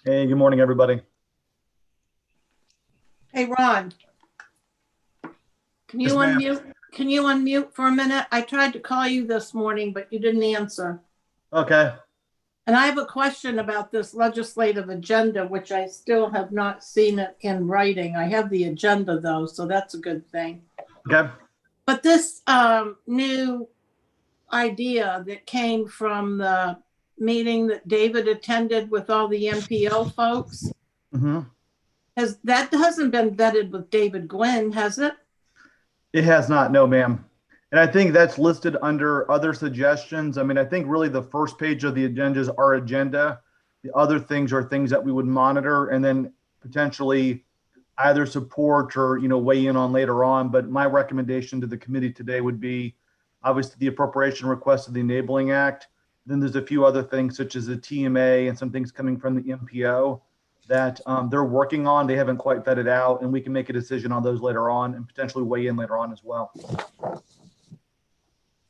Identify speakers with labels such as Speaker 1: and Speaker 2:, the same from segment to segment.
Speaker 1: Hey, good morning, everybody.
Speaker 2: Hey, Ron, can you
Speaker 1: Yes, ma'am.
Speaker 2: unmute? Can you unmute for a minute? I tried to call you this morning, but you didn't answer.
Speaker 1: Okay.
Speaker 2: And I have a question about this legislative agenda, which I still have not seen it in writing. I have the agenda though, so that's a good thing.
Speaker 1: Okay.
Speaker 2: But this new idea that came from the meeting that David attended with all the MPO folks,
Speaker 1: Mm-hmm.
Speaker 2: that hasn't been vetted with David Gwynn, has it?
Speaker 1: It has not, no, ma'am. And I think that's listed under other suggestions. I mean, I think really the first page of the agenda is our agenda. The other things are things that we would monitor and then potentially either support or, weigh in on later on. But my recommendation to the committee today would be obviously the appropriation request of the Enabling Act. Then there's a few other things such as the TMA and some things coming from the MPO that they're working on. They haven't quite vetted out, and we can make a decision on those later on and potentially weigh in later on as well.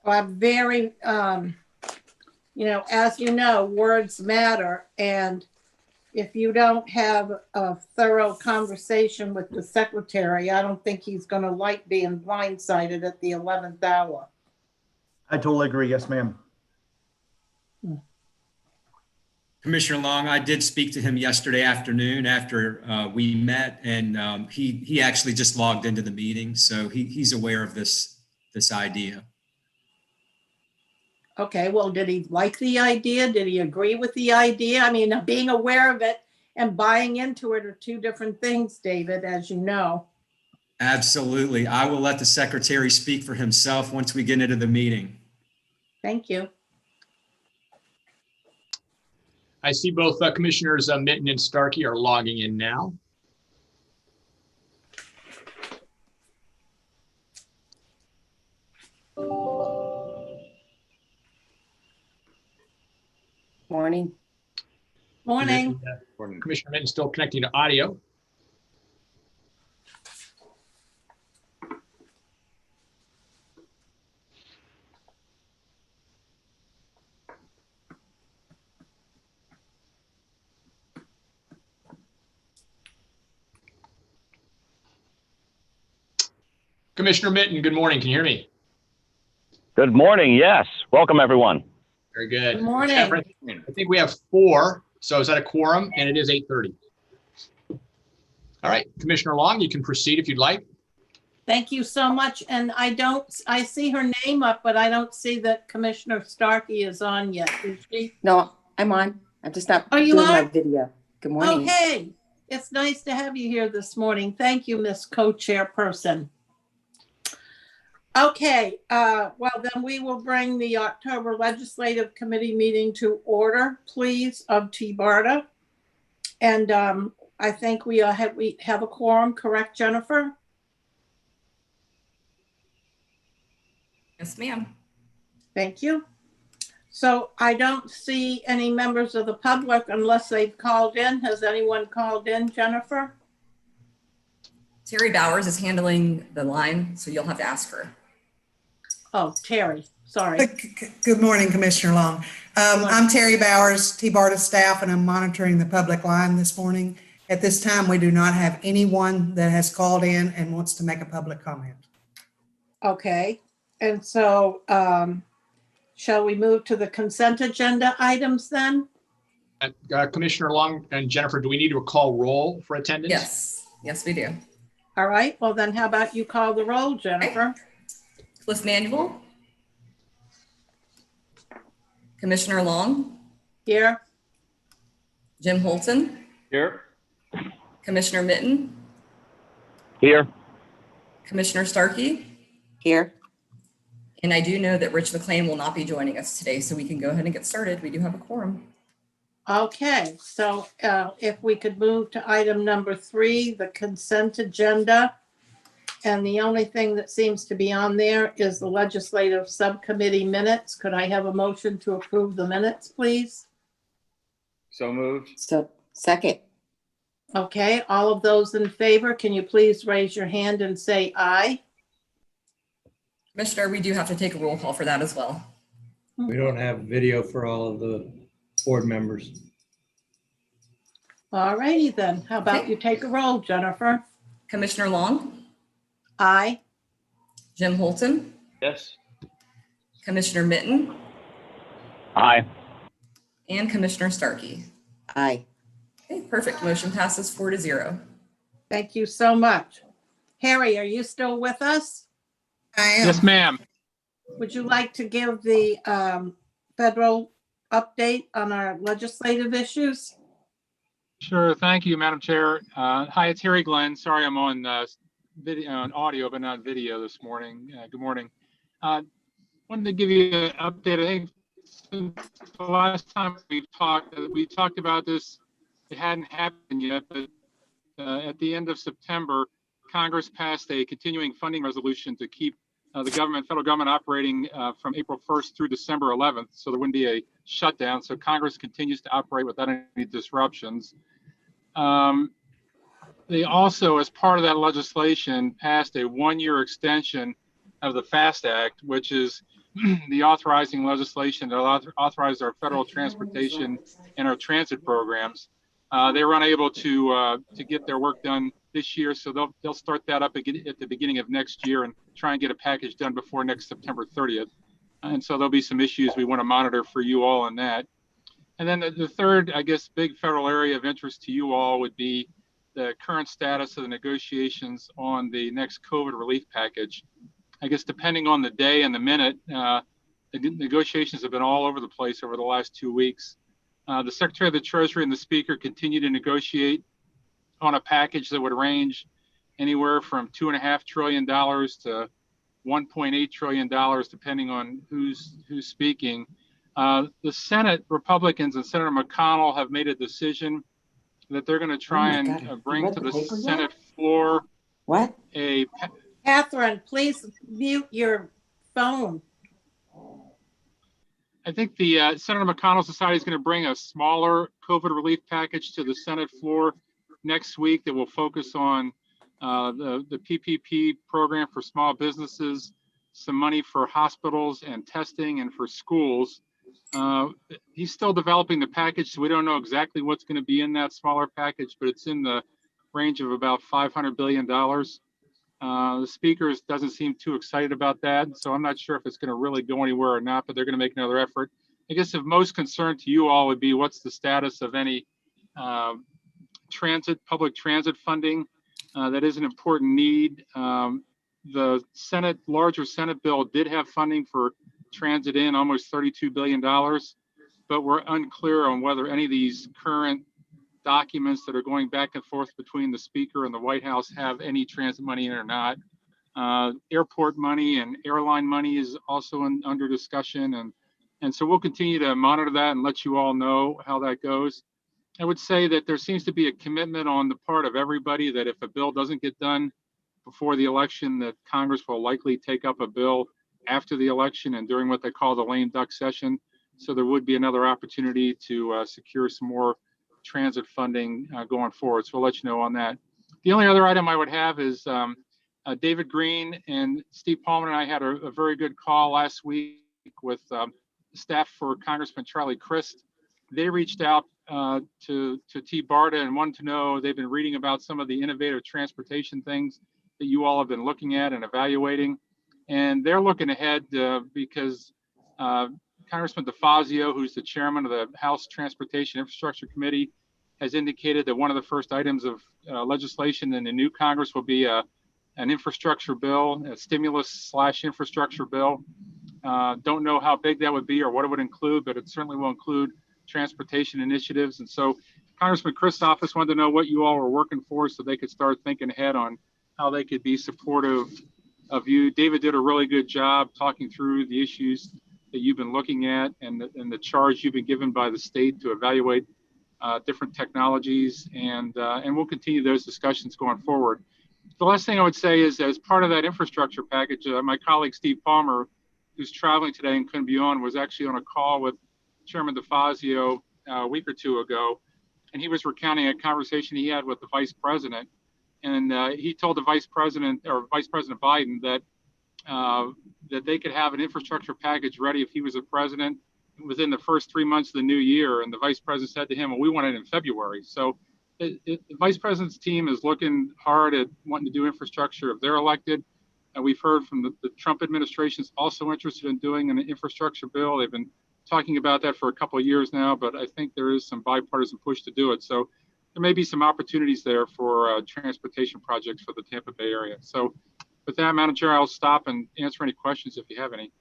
Speaker 2: I'm very, as you know, words matter. And if you don't have a thorough conversation with the secretary, I don't think he's going to like being blindsided at the 11th hour.
Speaker 1: I totally agree. Yes, ma'am.
Speaker 3: Commissioner Long, I did speak to him yesterday afternoon after we met, and he actually just logged into the meeting, so he's aware of this idea.
Speaker 2: Okay, well, did he like the idea? Did he agree with the idea? I mean, being aware of it and buying into it are two different things, David, as you know.
Speaker 3: Absolutely. I will let the secretary speak for himself once we get into the meeting.
Speaker 2: Thank you.
Speaker 4: I see both Commissioners Mitten and Starkey are logging in now.
Speaker 5: Morning.
Speaker 2: Morning.
Speaker 4: Commissioner Mitten still connecting to audio. Commissioner Mitten, good morning. Can you hear me?
Speaker 6: Good morning. Yes. Welcome, everyone.
Speaker 4: Very good.
Speaker 2: Good morning.
Speaker 4: I think we have 4. So is that a quorum? And it is 8:30. All right, Commissioner Long, you can proceed if you'd like.
Speaker 2: Thank you so much. And I see her name up, but I don't see that Commissioner Starkey is on yet. Is she?
Speaker 5: No, I'm on. I'm just not
Speaker 2: you
Speaker 5: doing
Speaker 2: are?
Speaker 5: my video. Good morning.
Speaker 2: Okay. It's nice to have you here this morning. Thank you, Miss Co-Chairperson. Okay, well, then we will bring the October Legislative Committee meeting to order, please, of TBARTA. And I think we have a quorum, correct, Jennifer?
Speaker 7: Yes, ma'am.
Speaker 2: Thank you. So I don't see any members of the public unless they've called in. Has anyone called in, Jennifer?
Speaker 7: Terry Bowers is handling the line, so you'll have to ask her.
Speaker 2: Oh, Terry, sorry.
Speaker 8: Good morning, Commissioner Long. I'm Terry Bowers, TBARTA staff, and I'm monitoring the public line this morning. At this time, we do not have anyone that has called in and wants to make a public comment.
Speaker 2: Okay, and so shall we move to the consent agenda items then?
Speaker 4: Commissioner Long and Jennifer, do we need to call roll for attendance?
Speaker 7: Yes, yes, we do.
Speaker 2: All right, well then how about you call the roll, Jennifer?
Speaker 7: Okay. Cliff Manuel. Commissioner Long.
Speaker 2: Here.
Speaker 7: Jim Holton.
Speaker 6: Here.
Speaker 7: Commissioner Mitten.
Speaker 6: Here.
Speaker 7: Commissioner Starkey.
Speaker 5: Here.
Speaker 7: And I do know that Rich McLean will not be joining us today, so we can go ahead and get started. We do have a quorum.
Speaker 2: Okay, so if we could move to item number 3, the consent agenda. And the only thing that seems to be on there is the legislative subcommittee minutes. Could I have a motion to approve the minutes, please?
Speaker 9: So moved.
Speaker 5: So second.
Speaker 2: Okay, all of those in favor, can you please raise your hand and say aye?
Speaker 7: Commissioner, we do have to take a roll call for that as well.
Speaker 10: We don't have video for all of the board members.
Speaker 2: All righty then. How about
Speaker 7: Okay.
Speaker 2: you take a roll, Jennifer?
Speaker 7: Commissioner Long,
Speaker 2: Aye.
Speaker 7: Jim Holton,
Speaker 9: Yes.
Speaker 7: Commissioner Mitten,
Speaker 6: Aye.
Speaker 7: and Commissioner Starkey.
Speaker 5: Aye.
Speaker 7: Okay, perfect. Motion passes 4-0.
Speaker 2: Thank you so much. Harry, are you still with us?
Speaker 8: I am.
Speaker 4: Yes, ma'am.
Speaker 2: Would you like to give the federal update on our legislative issues?
Speaker 10: Sure. Thank you, Madam Chair. Hi, it's Harry Glenn. Sorry, I'm on video, on audio, but not video this morning. Good morning. Wanted to give you an update. I think since the last time we talked about this. It hadn't happened yet, but at the end of September, Congress passed a continuing funding resolution to keep the federal government operating from April 1st through December 11th. So there wouldn't be a shutdown. So Congress continues to operate without any disruptions. They also, as part of that legislation, passed a one-year extension of the FAST Act, which is the authorizing legislation that authorizes our federal transportation and our transit programs. They were unable to get their work done this year, so they'll start that up again at the beginning of next year and try and get a package done before next September 30th. And so there'll be some issues we want to monitor for you all on that. And then the third, I guess, big federal area of interest to you all would be the current status of the negotiations on the next COVID relief package. I guess depending on the day and the minute, the negotiations have been all over the place over the last 2 weeks. The Secretary of the Treasury and the Speaker continue to negotiate on a package that would range anywhere from $2.5 trillion to $1.8 trillion, depending on who's speaking. The Senate Republicans and Senator McConnell have made a decision that they're going to try bring to the Senate floor
Speaker 5: What?
Speaker 2: Kathryn, please mute your phone.
Speaker 10: I think the Senator McConnell Society is going to bring a smaller COVID relief package to the Senate floor next week that will focus on the PPP program for small businesses, some money for hospitals and testing and for schools. He's still developing the package, so we don't know exactly what's going to be in that smaller package, but it's in the range of about $500 billion. The speaker doesn't seem too excited about that, so I'm not sure if it's going to really go anywhere or not, but they're going to make another effort. I guess of most concern to you all would be what's the status of any public transit funding. That is an important need. The larger Senate bill did have funding for transit in almost $32 billion, but we're unclear on whether any of these current documents that are going back and forth between the Speaker and the White House have any transit money in or not. Airport money and airline money is also under discussion, and so we'll continue to monitor that and let you all know how that goes. I would say that there seems to be a commitment on the part of everybody that if a bill doesn't get done before the election, that Congress will likely take up a bill after the election and during what they call the lame duck session. So there would be another opportunity to secure some more transit funding going forward. So we'll let you know on that. The only other item I would have is David Green and Steve Palmer and I had a very good call last week with staff for Congressman Charlie Crist. They reached out to TBARTA and wanted to know, they've been reading about some of the innovative transportation things that you all have been looking at and evaluating. And they're looking ahead because Congressman DeFazio, who's the chairman of the House Transportation Infrastructure Committee, has indicated that one of the first items of legislation in the new Congress will be an infrastructure bill, a stimulus/infrastructure bill. Don't know how big that would be or what it would include, but it certainly will include transportation initiatives. And so Congressman Crist's office wanted to know what you all were working for so they could start thinking ahead on how they could be supportive of you. David did a really good job talking through the issues that you've been looking at and the charge you've been given by the state to evaluate different technologies, and we'll continue those discussions going forward. The last thing I would say is, as part of that infrastructure package, my colleague Steve Palmer, who's traveling today and couldn't be on, was actually on a call with Chairman DeFazio a week or two ago, and he was recounting a conversation he had with the Vice President, and he told the Vice President Biden that that they could have an infrastructure package ready if he was a president within the first 3 months of the new year. And the Vice President said to him, well, we want it in February. So the vice president's team is looking hard at wanting to do infrastructure if they're elected. And we've heard from the Trump administration is also interested in doing an infrastructure bill. They've been talking about that for a couple of years now, but I think there is some bipartisan push to do it. So there may be some opportunities there for transportation projects for the Tampa Bay area. So with that, Madam Chair, I'll stop and answer any questions if you have any.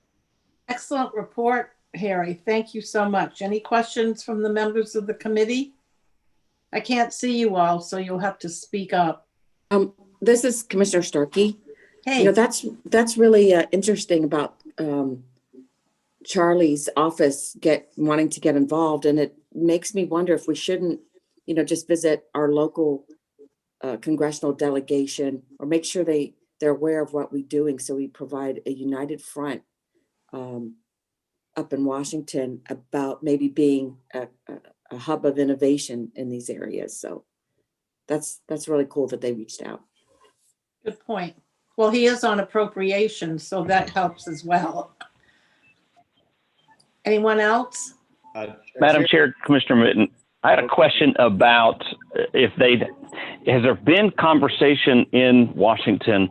Speaker 2: Excellent report, Harry. Thank you so much. Any questions from the members of the committee? I can't see you all, so you'll have to speak up.
Speaker 5: This is Commissioner Starkey.
Speaker 2: Hey.
Speaker 5: You know, that's really interesting about Charlie's office wanting to get involved, and it makes me wonder if we shouldn't, you know, just visit our local congressional delegation or make sure they're aware of what we're doing, so we provide a united front up in Washington about maybe being a hub of innovation in these areas. So that's really cool that they reached out.
Speaker 2: Good point. Well, he is on appropriations, so that helps as well. Anyone else?
Speaker 6: Madam Chair, Commissioner Mitten, I had a question about has there been conversation in Washington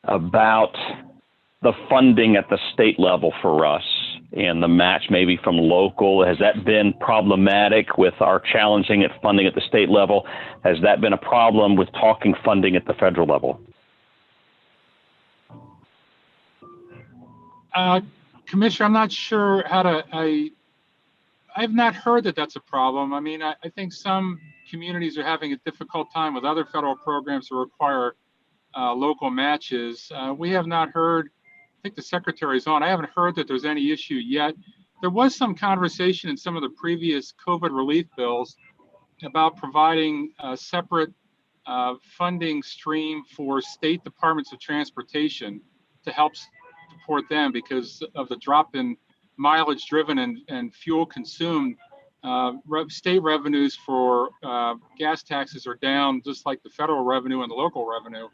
Speaker 6: about the funding at the state level for us and the match maybe from local? Has that been problematic with our challenging at funding at the state level? Has that been a problem with talking funding at the federal level?
Speaker 10: Commissioner, I'm not sure how to, I've not heard that that's a problem. I mean, I think some communities are having a difficult time with other federal programs that require local matches. We have not heard, I think the secretary's on, I haven't heard that there's any issue yet. There was some conversation in some of the previous COVID relief bills about providing a separate funding stream for state departments of transportation to help support them because of the drop in mileage driven and fuel consumed. State revenues for gas taxes are down just like the federal revenue and the local revenue.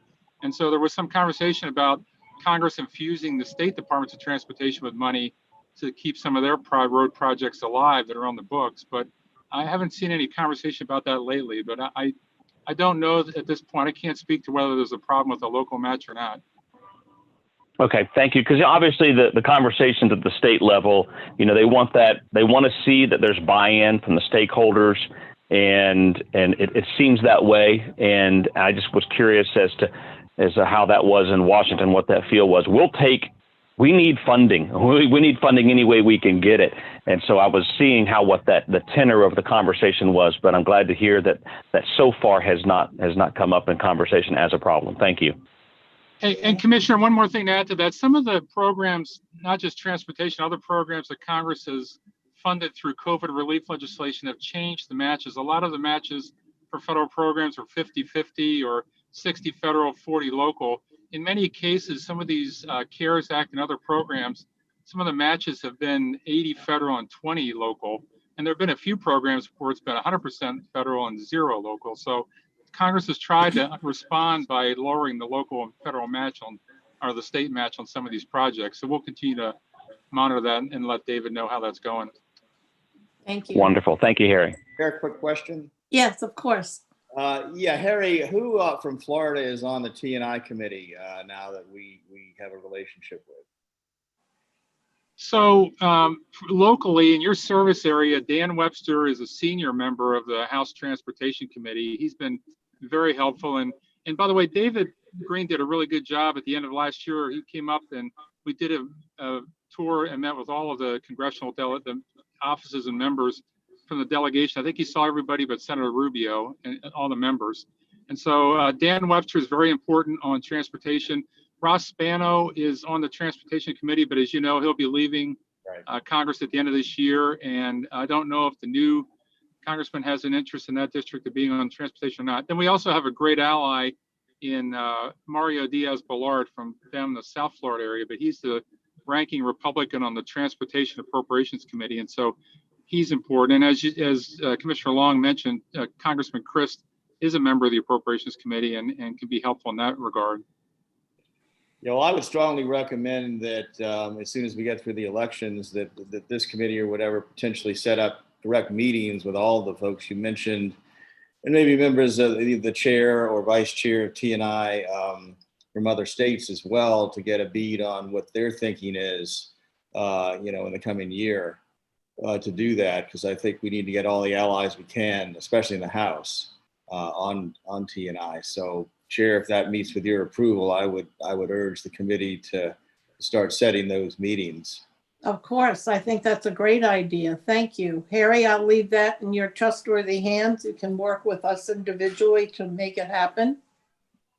Speaker 10: And so there was some conversation about Congress infusing the state departments of transportation with money to keep some of their road projects alive that are on the books. But I haven't seen any conversation about that lately, but I don't know at this point. I can't speak to whether there's a problem with a local match or not.
Speaker 6: Okay, thank you. Because obviously the conversations at the state level, you know, they want to see that there's buy-in from the stakeholders, and it seems that way. And I just was curious as to how that was in Washington, what that feel was. We need funding. We need funding any way we can get it. And so I was seeing what the tenor of the conversation was, but I'm glad to hear that so far has not come up in conversation as a problem. Thank you.
Speaker 10: Hey, and Commissioner, one more thing to add to that. Some of the programs, not just transportation, other programs that Congress has funded through COVID relief legislation have changed the matches. A lot of the matches for federal programs are 50-50 or 60 federal, 40 local. In many cases, some of these CARES Act and other programs, some of the matches have been 80 federal and 20 local. And there have been a few programs where it's been 100% federal and 0 local. So Congress has tried to respond by lowering the local and federal match or the state match on some of these projects. So we'll continue to monitor that and let David know how that's going.
Speaker 2: Thank you.
Speaker 6: Wonderful. Thank you, Harry.
Speaker 11: Very quick question.
Speaker 2: Yes, of course.
Speaker 11: Yeah, Harry, who from Florida is on the T&I committee now that we have a relationship with?
Speaker 10: So locally in your service area, Dan Webster is a senior member of the House Transportation Committee. He's been very helpful. And by the way, David Green did a really good job at the end of last year. He came up and we did a tour and met with all of the congressional the offices and members from the delegation. I think he saw everybody but Senator Rubio and all the members. And so Dan Webster is very important on transportation. Ross Spano is on the Transportation Committee, but as you know, he'll be leaving Congress at the end of this year. And I don't know if the new congressman has an interest in that district of being on transportation or not. Then we also have a great ally in Mario Diaz-Balart from the South Florida area, but he's the ranking Republican on the Transportation Appropriations Committee. And so he's important. And as Commissioner Long mentioned, Congressman Christ is a member of the Appropriations Committee and can be helpful in that regard.
Speaker 11: Yeah, well, I would strongly recommend that as soon as we get through the elections, that this committee or whatever potentially set up direct meetings with all the folks you mentioned and maybe members of the chair or vice chair of T&I from other states as well, to get a bead on what their thinking is, in the coming year to do that, because I think we need to get all the allies we can, especially in the House, on T&I. So, Chair, if that meets with your approval, I would urge the committee to start setting those meetings.
Speaker 2: Of course, I think that's a great idea. Thank you. Harry, I'll leave that in your trustworthy hands. You can work with us individually to make it happen.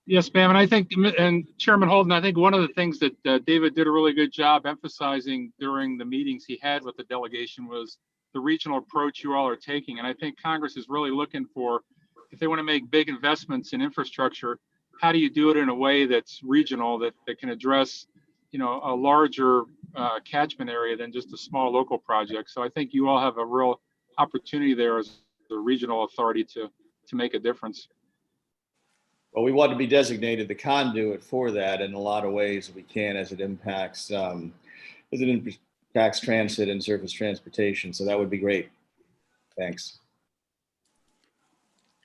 Speaker 10: Yes, ma'am. And I think, and Chairman Holden, I think one of the things that David did a really good job emphasizing during the meetings he had with the delegation was the regional approach you all are taking. And I think Congress is really looking for, if they want to make big investments in infrastructure, how do you do it in a way that's regional, that can address, a larger catchment area than just a small local project. So I think you all have a real opportunity there as the regional authority to make a difference.
Speaker 11: Well, we want to be designated the conduit for that in a lot of ways we can, as it impacts transit and surface transportation. So that would be great. Thanks.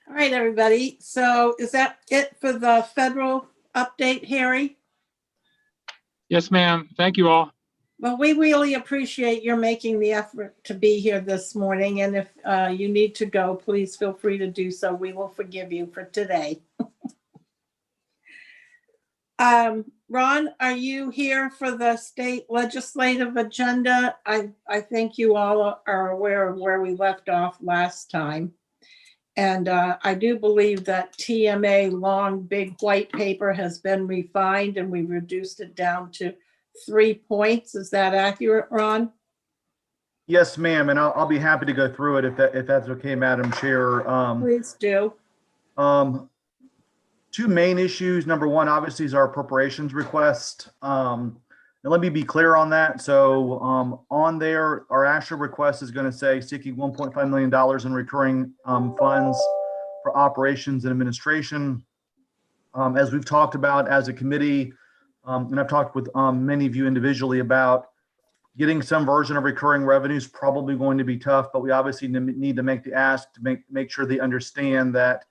Speaker 2: All right, everybody. So is that it for the federal update, Harry?
Speaker 10: Yes, ma'am. Thank you all.
Speaker 2: Well, we really appreciate your making the effort to be here this morning. And if you need to go, please feel free to do so. We will forgive you for today. Ron, are you here for the state legislative agenda? I think you all are aware of where we left off last time. And I do believe that TMA long, big white paper has been refined and we've reduced it down to 3 points. Is that accurate, Ron?
Speaker 1: Yes, ma'am. And I'll be happy to go through it if that's okay, Madam Chair.
Speaker 2: Please do.
Speaker 1: Two main issues. Number one, obviously, is our appropriations request. And let me be clear on that. So on there, our actual request is going to say seeking $1.5 million in recurring funds for operations and administration. As we've talked about as a committee, and I've talked with many of you individually about getting some version of recurring revenue is probably going to be tough, but we obviously need to make the ask to make sure they understand that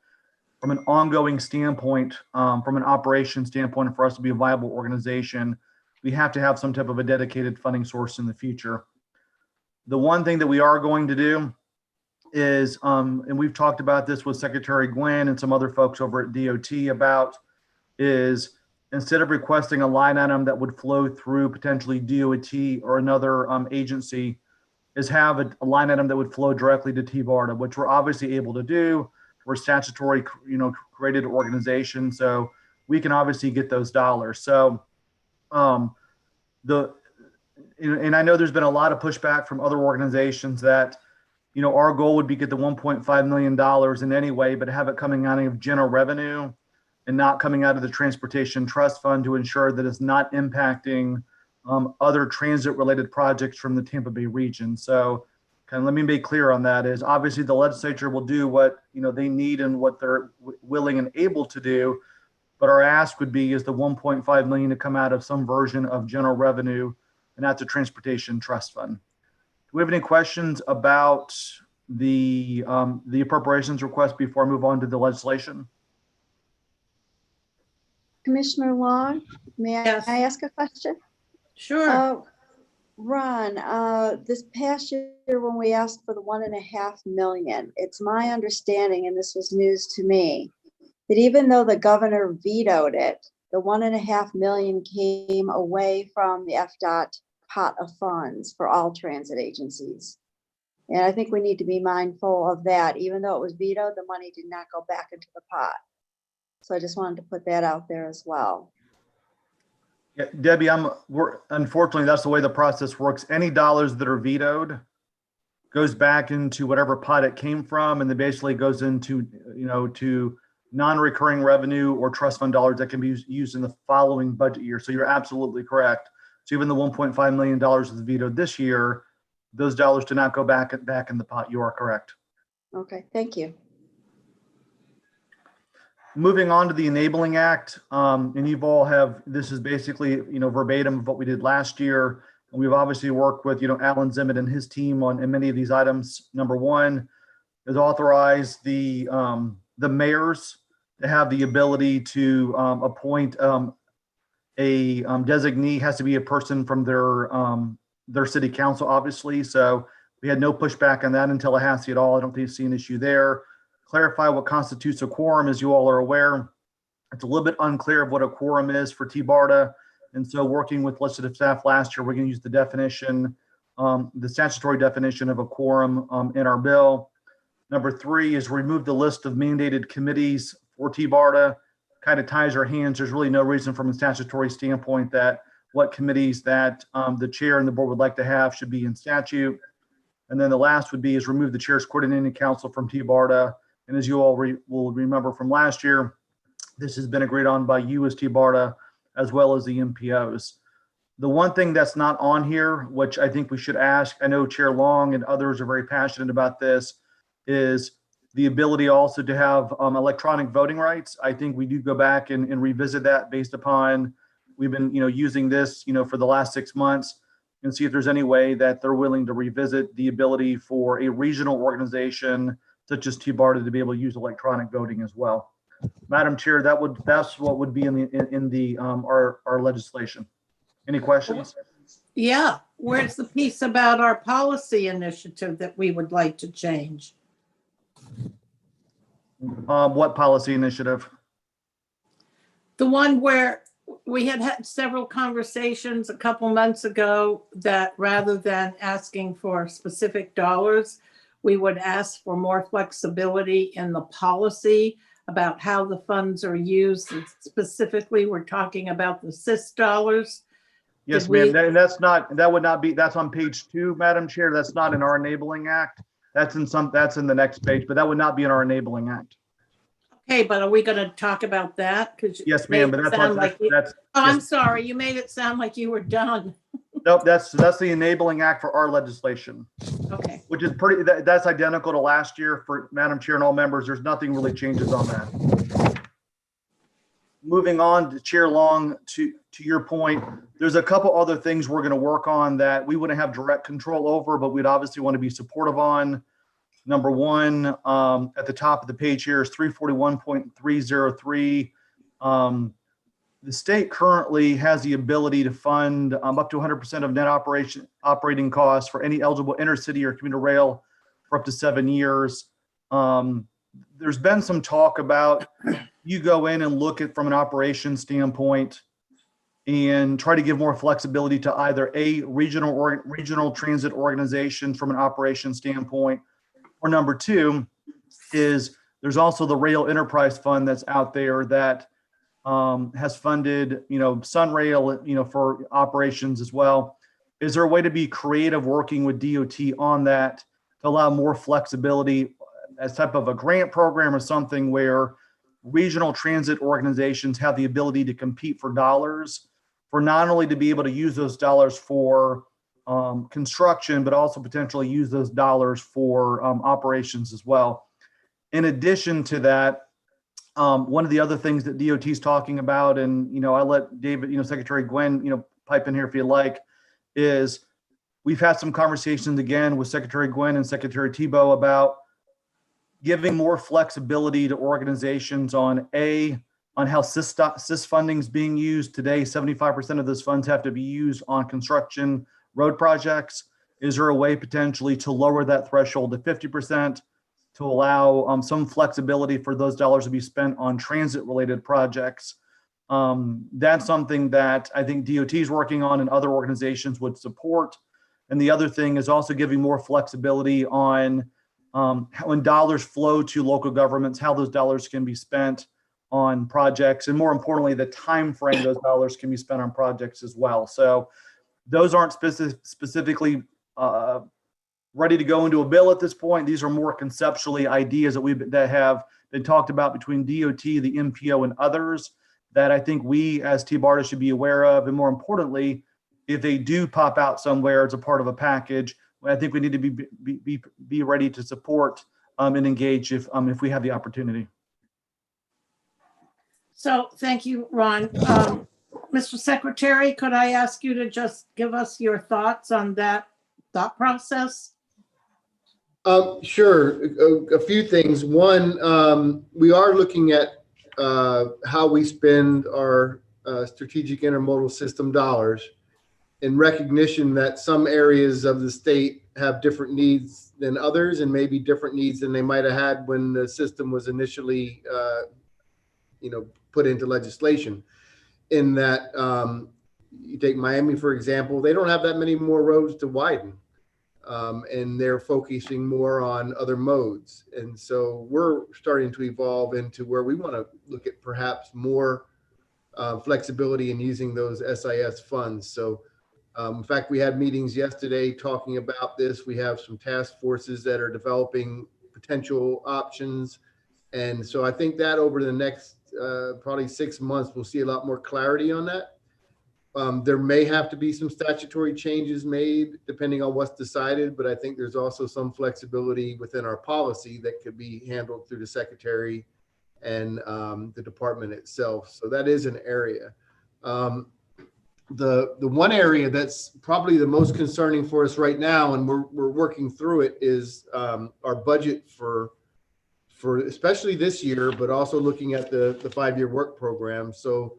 Speaker 1: from an ongoing standpoint, from an operation standpoint, for us to be a viable organization, we have to have some type of a dedicated funding source in the future. The one thing that we are going to do is, and we've talked about this with Secretary Gwen and some other folks over at DOT about, is instead of requesting a line item that would flow through potentially DOT or another agency, is have a line item that would flow directly to TBARTA, which we're obviously able to do. We're a statutory, created organization, so we can obviously get those dollars. So, and I know there's been a lot of pushback from other organizations that, our goal would be get the $1.5 million in any way, but have it coming out of general revenue and not coming out of the Transportation Trust Fund to ensure that it's not impacting other transit-related projects from the Tampa Bay region. So, let me be clear on that, is obviously the legislature will do what they need and what they're willing and able to do, but our ask would be is the $1.5 million to come out of some version of general revenue, and that's a Transportation Trust Fund. Do we have any questions about the appropriations request before I move on to the legislation?
Speaker 12: Commissioner Long, may I ask a question?
Speaker 2: Sure.
Speaker 12: Ron, this past year when we asked for the $1.5 million, it's my understanding, and this was news to me, that even though the governor vetoed it, the $1.5 million came away from the FDOT pot of funds for all transit agencies. And I think we need to be mindful of that. Even though it was vetoed, the money did not go back into the pot. So I just wanted to put that out there as well.
Speaker 1: Yeah, Debbie, unfortunately, that's the way the process works. Any dollars that are vetoed goes back into whatever pot it came from, and then basically goes into, to non-recurring revenue or trust fund dollars that can be used in the following budget year. So you're absolutely correct. So even the $1.5 million was vetoed this year, those dollars do not go back in the pot. You are correct.
Speaker 12: Okay, thank you.
Speaker 1: Moving on to the Enabling Act, and you've all this is basically, verbatim of what we did last year. And we've obviously worked with, Alan Zimmett and his team on many of these items. Number one is authorize the the mayors to have the ability to appoint a designee. Has to be a person from their city council, obviously. So we had no pushback on that until Tallahassee at all. I don't see an issue there. Clarify what constitutes a quorum, as you all are aware. It's a little bit unclear of what a quorum is for TBARTA. And so working with legislative staff last year, we're going to use the definition, the statutory definition of a quorum in our bill. Number 3 is remove the list of mandated committees for TBARTA. Kind of ties our hands. There's really no reason from a statutory standpoint that what committees that the chair and the board would like to have should be in statute. And then the last would be is remove the chair's coordinating council from TBARTA. And as you all will remember from last year, this has been agreed on by you as TBARTA as well as the MPOs. The one thing that's not on here, which I think we should ask, I know Chair Long and others are very passionate about this, is the ability also to have electronic voting rights. I think we do go back and revisit that based upon, we've been using this for the last 6 months, and see if there's any way that they're willing to revisit the ability for a regional organization such as TBARTA to be able to use electronic voting as well. Madam Chair, that's what would be in our legislation. Any questions?
Speaker 2: Yeah, where's the piece about our policy initiative that we would like to change?
Speaker 1: What policy initiative?
Speaker 2: The one where we had several conversations a couple months ago that rather than asking for specific dollars, we would ask for more flexibility in the policy about how the funds are used. And specifically, we're talking about the SIS dollars.
Speaker 1: Yes, ma'am. That's on page 2, Madam Chair. That's not in our enabling act. That's in the next page, but that would not be in our enabling act.
Speaker 2: Okay, but are we going to talk about that?
Speaker 1: Yes, ma'am. But
Speaker 2: I'm sorry. You made it sound like you were done.
Speaker 1: Nope. That's the enabling act for our legislation.
Speaker 2: Okay.
Speaker 1: Which is that's identical to last year for Madam Chair and all members. There's nothing really changes on that. Moving on to Chair Long, to your point, there's a couple other things we're going to work on that we wouldn't have direct control over, but we'd obviously want to be supportive on. Number 1, at the top of the page here is 341.303. The state currently has the ability to fund up to 100% of net operating costs for any eligible intercity or commuter rail for up to 7 years. There's been some talk about you go in and look at from an operations standpoint and try to give more flexibility to either a regional transit organization from an operations standpoint, or number 2 is there's also the Rail Enterprise Fund that's out there that has funded, Sunrail, for operations as well. Is there a way to be creative working with DOT on that to allow more flexibility as type of a grant program or something where regional transit organizations have the ability to compete for dollars, for not only to be able to use those dollars for construction, but also potentially use those dollars for operations as well. In addition to that, one of the other things that DOT is talking about, and I let David, Secretary Gwen, pipe in here if you like, is we've had some conversations again with Secretary Gwen and Secretary Thibault about giving more flexibility to organizations on how SIS funding is being used today. 75% of those funds have to be used on construction road projects. Is there a way potentially to lower that threshold to 50%? To allow some flexibility for those dollars to be spent on transit-related projects. That's something that I think DOT is working on and other organizations would support. And the other thing is also giving more flexibility on when dollars flow to local governments, how those dollars can be spent on projects, and more importantly, the time frame those dollars can be spent on projects as well. So those aren't specifically ready to go into a bill at this point. These are more conceptually ideas that have been talked about between DOT, the MPO, and others that I think we as TBARTA should be aware of. And more importantly, if they do pop out somewhere as a part of a package, I think we need to be ready to support and engage if we have the opportunity.
Speaker 2: So thank you, Ron. Mr. Secretary, could I ask you to just give us your thoughts on that thought process?
Speaker 13: Sure. A few things. One, we are looking at how we spend our strategic intermodal system dollars, in recognition that some areas of the state have different needs than others, and maybe different needs than they might have had when the system was initially, put into legislation. In that, you take Miami, for example, they don't have that many more roads to widen. And they're focusing more on other modes. And so we're starting to evolve into where we want to look at perhaps more flexibility in using those SIS funds. So in fact, we had meetings yesterday talking about this. We have some task forces that are developing potential options. And so I think that over the next probably 6 months, we'll see a lot more clarity on that. There may have to be some statutory changes made depending on what's decided, but I think there's also some flexibility within our policy that could be handled through the secretary and the department itself. So that is an area. The one area that's probably the most concerning for us right now, and we're working through it, is our budget for especially this year, but also looking at the 5-year work program. So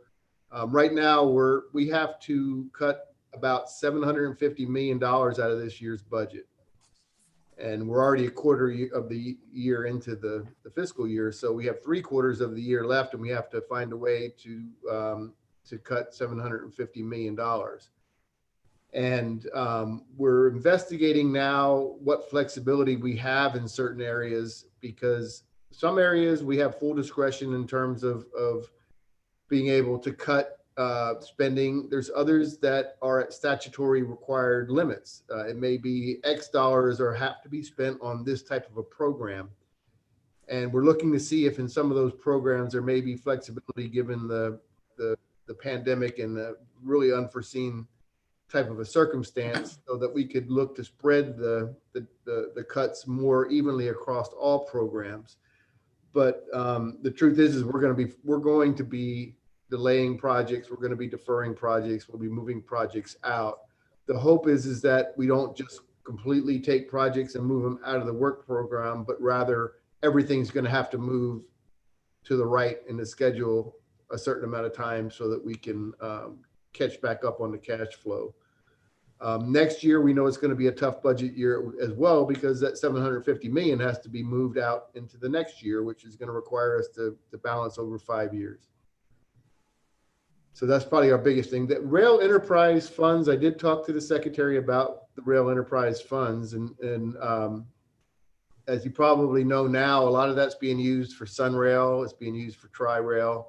Speaker 13: right now we have to cut about $750 million out of this year's budget. And we're already a quarter of the year into the fiscal year. So we have 3/4 of the year left, and we have to find a way to cut $750 million. And we're investigating now what flexibility we have in certain areas, because some areas we have full discretion in terms of being able to cut spending. There's others that are at statutory required limits. It may be X dollars or have to be spent on this type of a program. And we're looking to see if in some of those programs there may be flexibility given the pandemic and the really unforeseen type of a circumstance, so that we could look to spread the cuts more evenly across all programs. But the truth is we're going to be delaying projects. We're going to be deferring projects. We'll be moving projects out. The hope is that we don't just completely take projects and move them out of the work program, but rather everything's going to have to move to the right in the schedule a certain amount of time so that we can catch back up on the cash flow. Next year, we know it's going to be a tough budget year as well, because that $750 million has to be moved out into the next year, which is going to require us to balance over 5 years. So that's probably our biggest thing. That rail enterprise funds, I did talk to the secretary about the rail enterprise funds, and as you probably know now, a lot of that's being used for Sunrail, it's being used for Tri-Rail,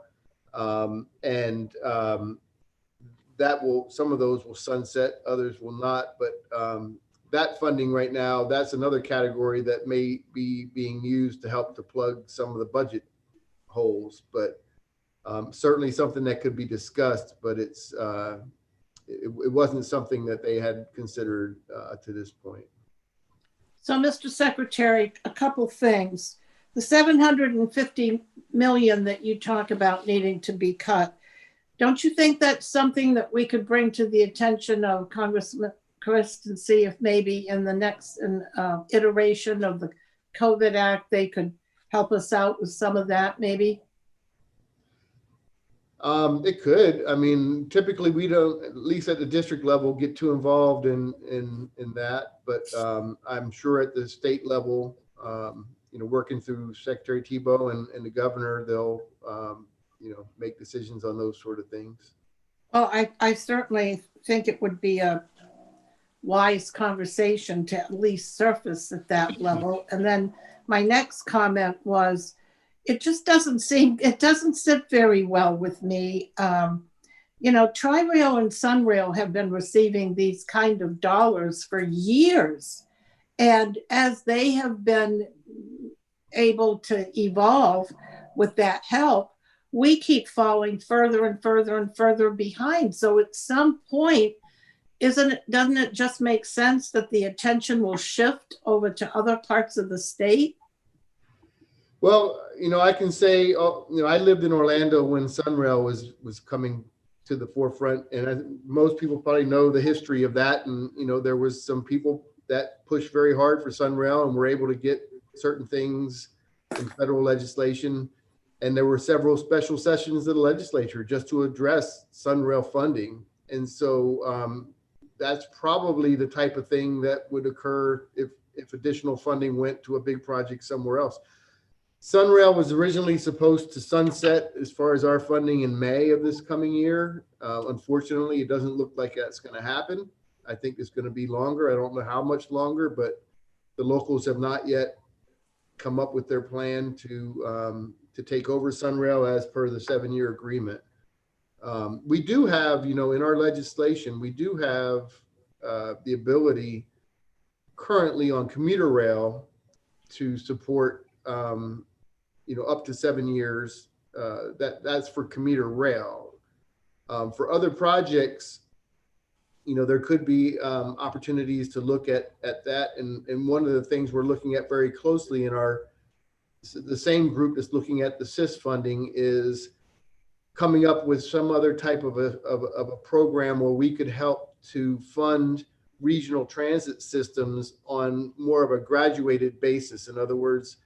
Speaker 13: that will, some of those will sunset, others will not. But that funding right now, that's another category that may be being used to help to plug some of the budget holes. But certainly something that could be discussed, but it wasn't something that they had considered to this point.
Speaker 2: So, Mr. Secretary, a couple things. The $750 million that you talk about needing to be cut, don't you think that's something that we could bring to the attention of Congressman Chris and see if maybe in the next iteration of the COVID Act, they could help us out with some of that maybe?
Speaker 13: It could. I mean, typically we don't, at least at the district level, get too involved in that. But I'm sure at the state level, working through Secretary Tebow and the governor, they'll make decisions on those sort of things.
Speaker 2: Well, I certainly think it would be a wise conversation to at least surface at that level. And then my next comment was, it just doesn't sit very well with me. Tri-Rail and Sunrail have been receiving these kind of dollars for years. And as they have been able to evolve with that help, we keep falling further and further and further behind. So at some point, doesn't it just make sense that the attention will shift over to other parts of the state?
Speaker 13: Well, I can say, I lived in Orlando when Sunrail was coming to the forefront, and most people probably know the history of that. And there was some people that pushed very hard for Sunrail, and we're able to get certain things in federal legislation. And there were several special sessions of the legislature just to address Sunrail funding. And so that's probably the type of thing that would occur if additional funding went to a big project somewhere else. Sunrail was originally supposed to sunset as far as our funding in May of this coming year. Unfortunately, it doesn't look like that's going to happen. I think it's going to be longer. I don't know how much longer, but the locals have not yet come up with their plan to take over Sunrail as per the 7-year agreement. We do have, in our legislation, we do have the ability currently on commuter rail to support, up to 7 years. That's for commuter rail. For other projects, there could be opportunities to look at that. And one of the things we're looking at very closely in the same group that's looking at the SIS funding is coming up with some other type of a program where we could help to fund regional transit systems on more of a graduated basis. In other words,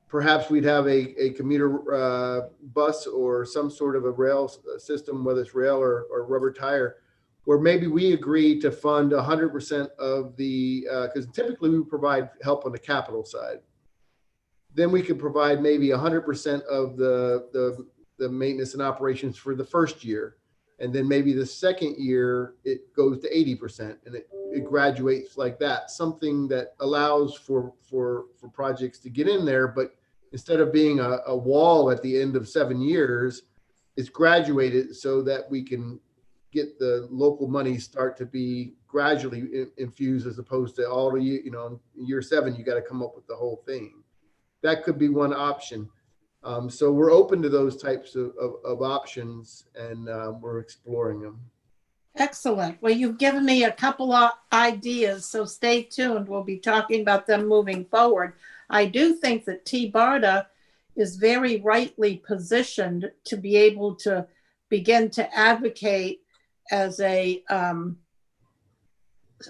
Speaker 13: perhaps we'd have a commuter bus or some sort of a rail system, whether it's rail or rubber tire, where maybe we agree to fund 100% of the, because typically we provide help on the capital side. Then we could provide maybe 100% of the maintenance and operations for the first year. And then maybe the second year, it goes to 80% and it graduates like that. Something that allows for projects to get in there, but instead of being a wall at the end of 7 years, it's graduated so that we can get the local money start to be gradually infused, as opposed to all the, year 7, you got to come up with the whole thing. That could be one option. So we're open to those types of options, and we're exploring them.
Speaker 2: Excellent. Well, you've given me a couple of ideas, so stay tuned. We'll be talking about them moving forward. I do think that TBARTA is very rightly positioned to be able to begin to advocate as a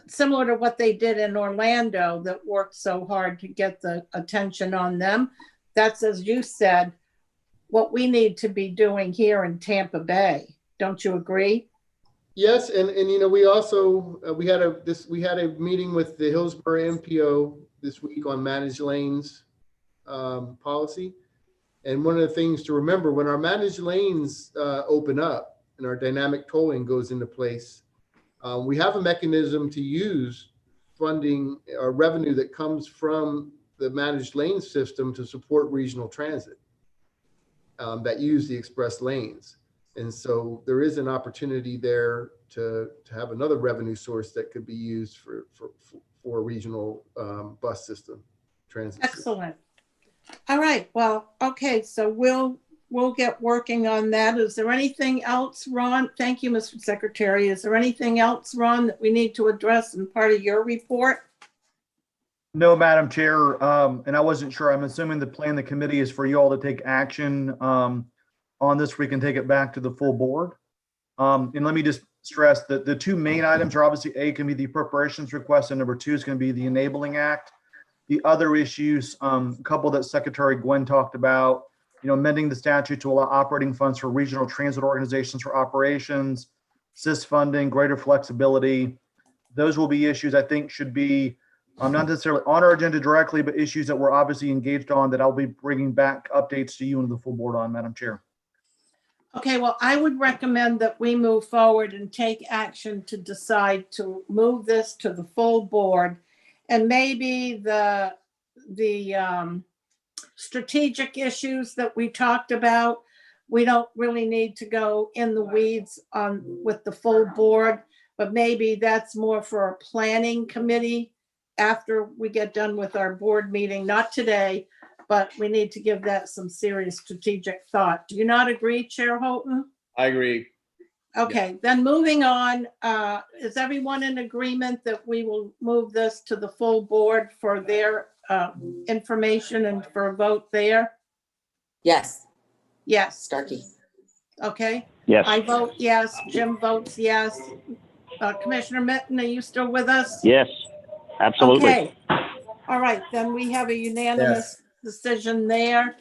Speaker 2: similar to what they did in Orlando, that worked so hard to get the attention on them. That's, as you said, what we need to be doing here in Tampa Bay. Don't you agree?
Speaker 13: Yes, and we also we had a meeting with the Hillsborough MPO this week on managed lanes policy. And one of the things to remember, when our managed lanes open up and our dynamic tolling goes into place, we have a mechanism to use funding or revenue that comes from the managed lane system to support regional transit that use the express lanes. And so there is an opportunity there to have another revenue source that could be used for regional bus system transit.
Speaker 2: Excellent. All right. Well, okay. So we'll get working on that. Is there anything else, Ron? Thank you, Mr. Secretary. Is there anything else, Ron, that we need to address in part of your report?
Speaker 1: No, Madam Chair. And I wasn't sure. I'm assuming the plan, the committee is for you all to take action on this. We can take it back to the full board. And let me just stress that the two main items are obviously A, can be the appropriations request, and number 2 is going to be the Enabling Act. The other issues, a couple that Secretary Gwen talked about, amending the statute to allow operating funds for regional transit organizations for operations, SIS funding, greater flexibility. Those will be issues I think should be not necessarily on our agenda directly, but issues that we're obviously engaged on that I'll be bringing back updates to you and the full board on, Madam Chair.
Speaker 2: Okay, well, I would recommend that we move forward and take action to decide to move this to the full board, and maybe the strategic issues that we talked about, we don't really need to go in the weeds on with the full board, but maybe that's more for a planning committee after we get done with our board meeting, not today, but we need to give that some serious strategic thought. Do you not agree, Chair Houghton?
Speaker 11: I agree.
Speaker 2: Okay, then moving on, is everyone in agreement that we will move this to the full board for their information and for a vote there?
Speaker 5: Yes.
Speaker 2: Yes.
Speaker 5: Starkey.
Speaker 2: Okay.
Speaker 6: Yes.
Speaker 2: I vote yes. Jim votes yes. Commissioner Mitten, are you still with us?
Speaker 6: Yes. Absolutely.
Speaker 2: Okay. All right, then we have a unanimous decision there.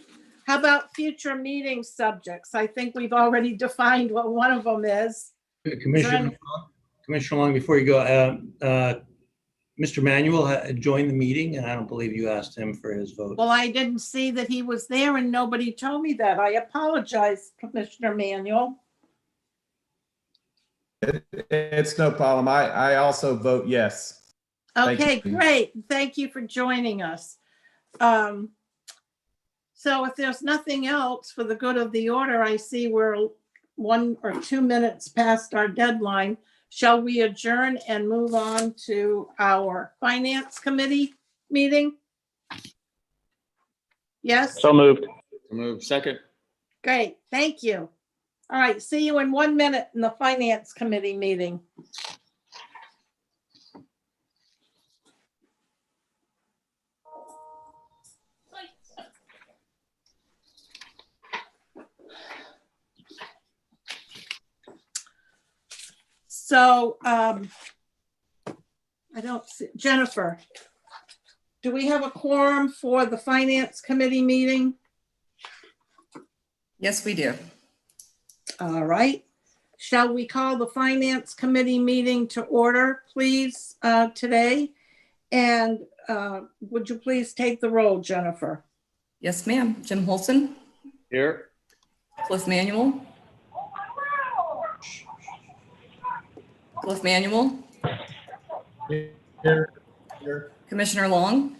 Speaker 2: How about future meeting subjects? I think we've already defined what one of them is.
Speaker 14: Commissioner Long, before you go, Mr. Manuel joined the meeting, and I don't believe you asked him for his vote.
Speaker 2: Well, I didn't see that he was there and nobody told me that. I apologize, Commissioner Manuel.
Speaker 15: It's no problem. I also vote yes.
Speaker 2: Okay, great. Thank you for joining us. So if there's nothing else for the good of the order, I see we're 1 or 2 minutes past our deadline. Shall we adjourn and move on to our Finance Committee meeting? Yes?
Speaker 6: So moved.
Speaker 11: Move second.
Speaker 2: Great, thank you. All right, see you in 1 minute in the Finance Committee meeting. So I don't see, Jennifer, do we have a quorum for the Finance Committee meeting?
Speaker 7: Yes, we do.
Speaker 2: All right. Shall we call the Finance Committee meeting to order, please, today? And would you please take the roll, Jennifer?
Speaker 7: Yes, ma'am. Jim Holson.
Speaker 11: Here.
Speaker 7: Cliff Manuel. Cliff Manuel.
Speaker 15: Here.
Speaker 7: Commissioner Long.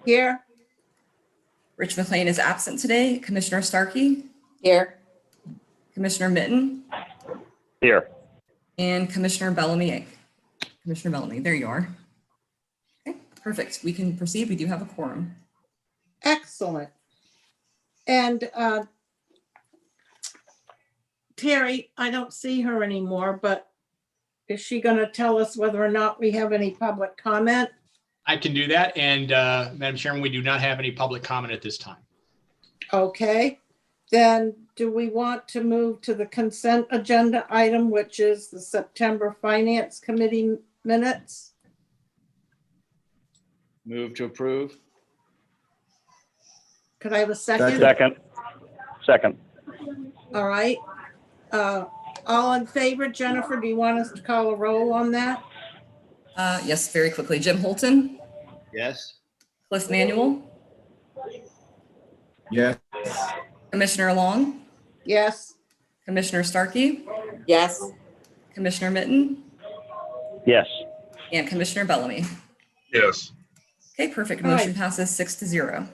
Speaker 2: Here.
Speaker 7: Rich McLean is absent today. Commissioner Starkey.
Speaker 5: Here.
Speaker 7: Commissioner Mitten.
Speaker 6: Here.
Speaker 7: And Commissioner Bellamy. Commissioner Bellamy, there you are. Okay, perfect. We can proceed. We do have a quorum.
Speaker 2: Excellent. And Terry, I don't see her anymore, but is she going to tell us whether or not we have any public comment?
Speaker 4: I can do that. And Madam Chairman, we do not have any public comment at this time.
Speaker 2: Okay, then do we want to move to the consent agenda item, which is the September Finance Committee minutes?
Speaker 11: Move to approve.
Speaker 2: Could I have a second?
Speaker 6: Second.
Speaker 2: All right. All in favor, Jennifer, do you want us to call a roll on that?
Speaker 7: Yes, very quickly. Jim Holton.
Speaker 11: Yes.
Speaker 7: Cliff Manuel.
Speaker 15: Yes.
Speaker 7: Commissioner Long.
Speaker 2: Yes.
Speaker 7: Commissioner Starkey.
Speaker 5: Yes.
Speaker 7: Commissioner Mitten.
Speaker 6: Yes.
Speaker 7: And Commissioner Bellamy.
Speaker 10: Yes.
Speaker 7: Okay, perfect.
Speaker 2: All
Speaker 7: Motion
Speaker 2: right.
Speaker 7: passes 6-0.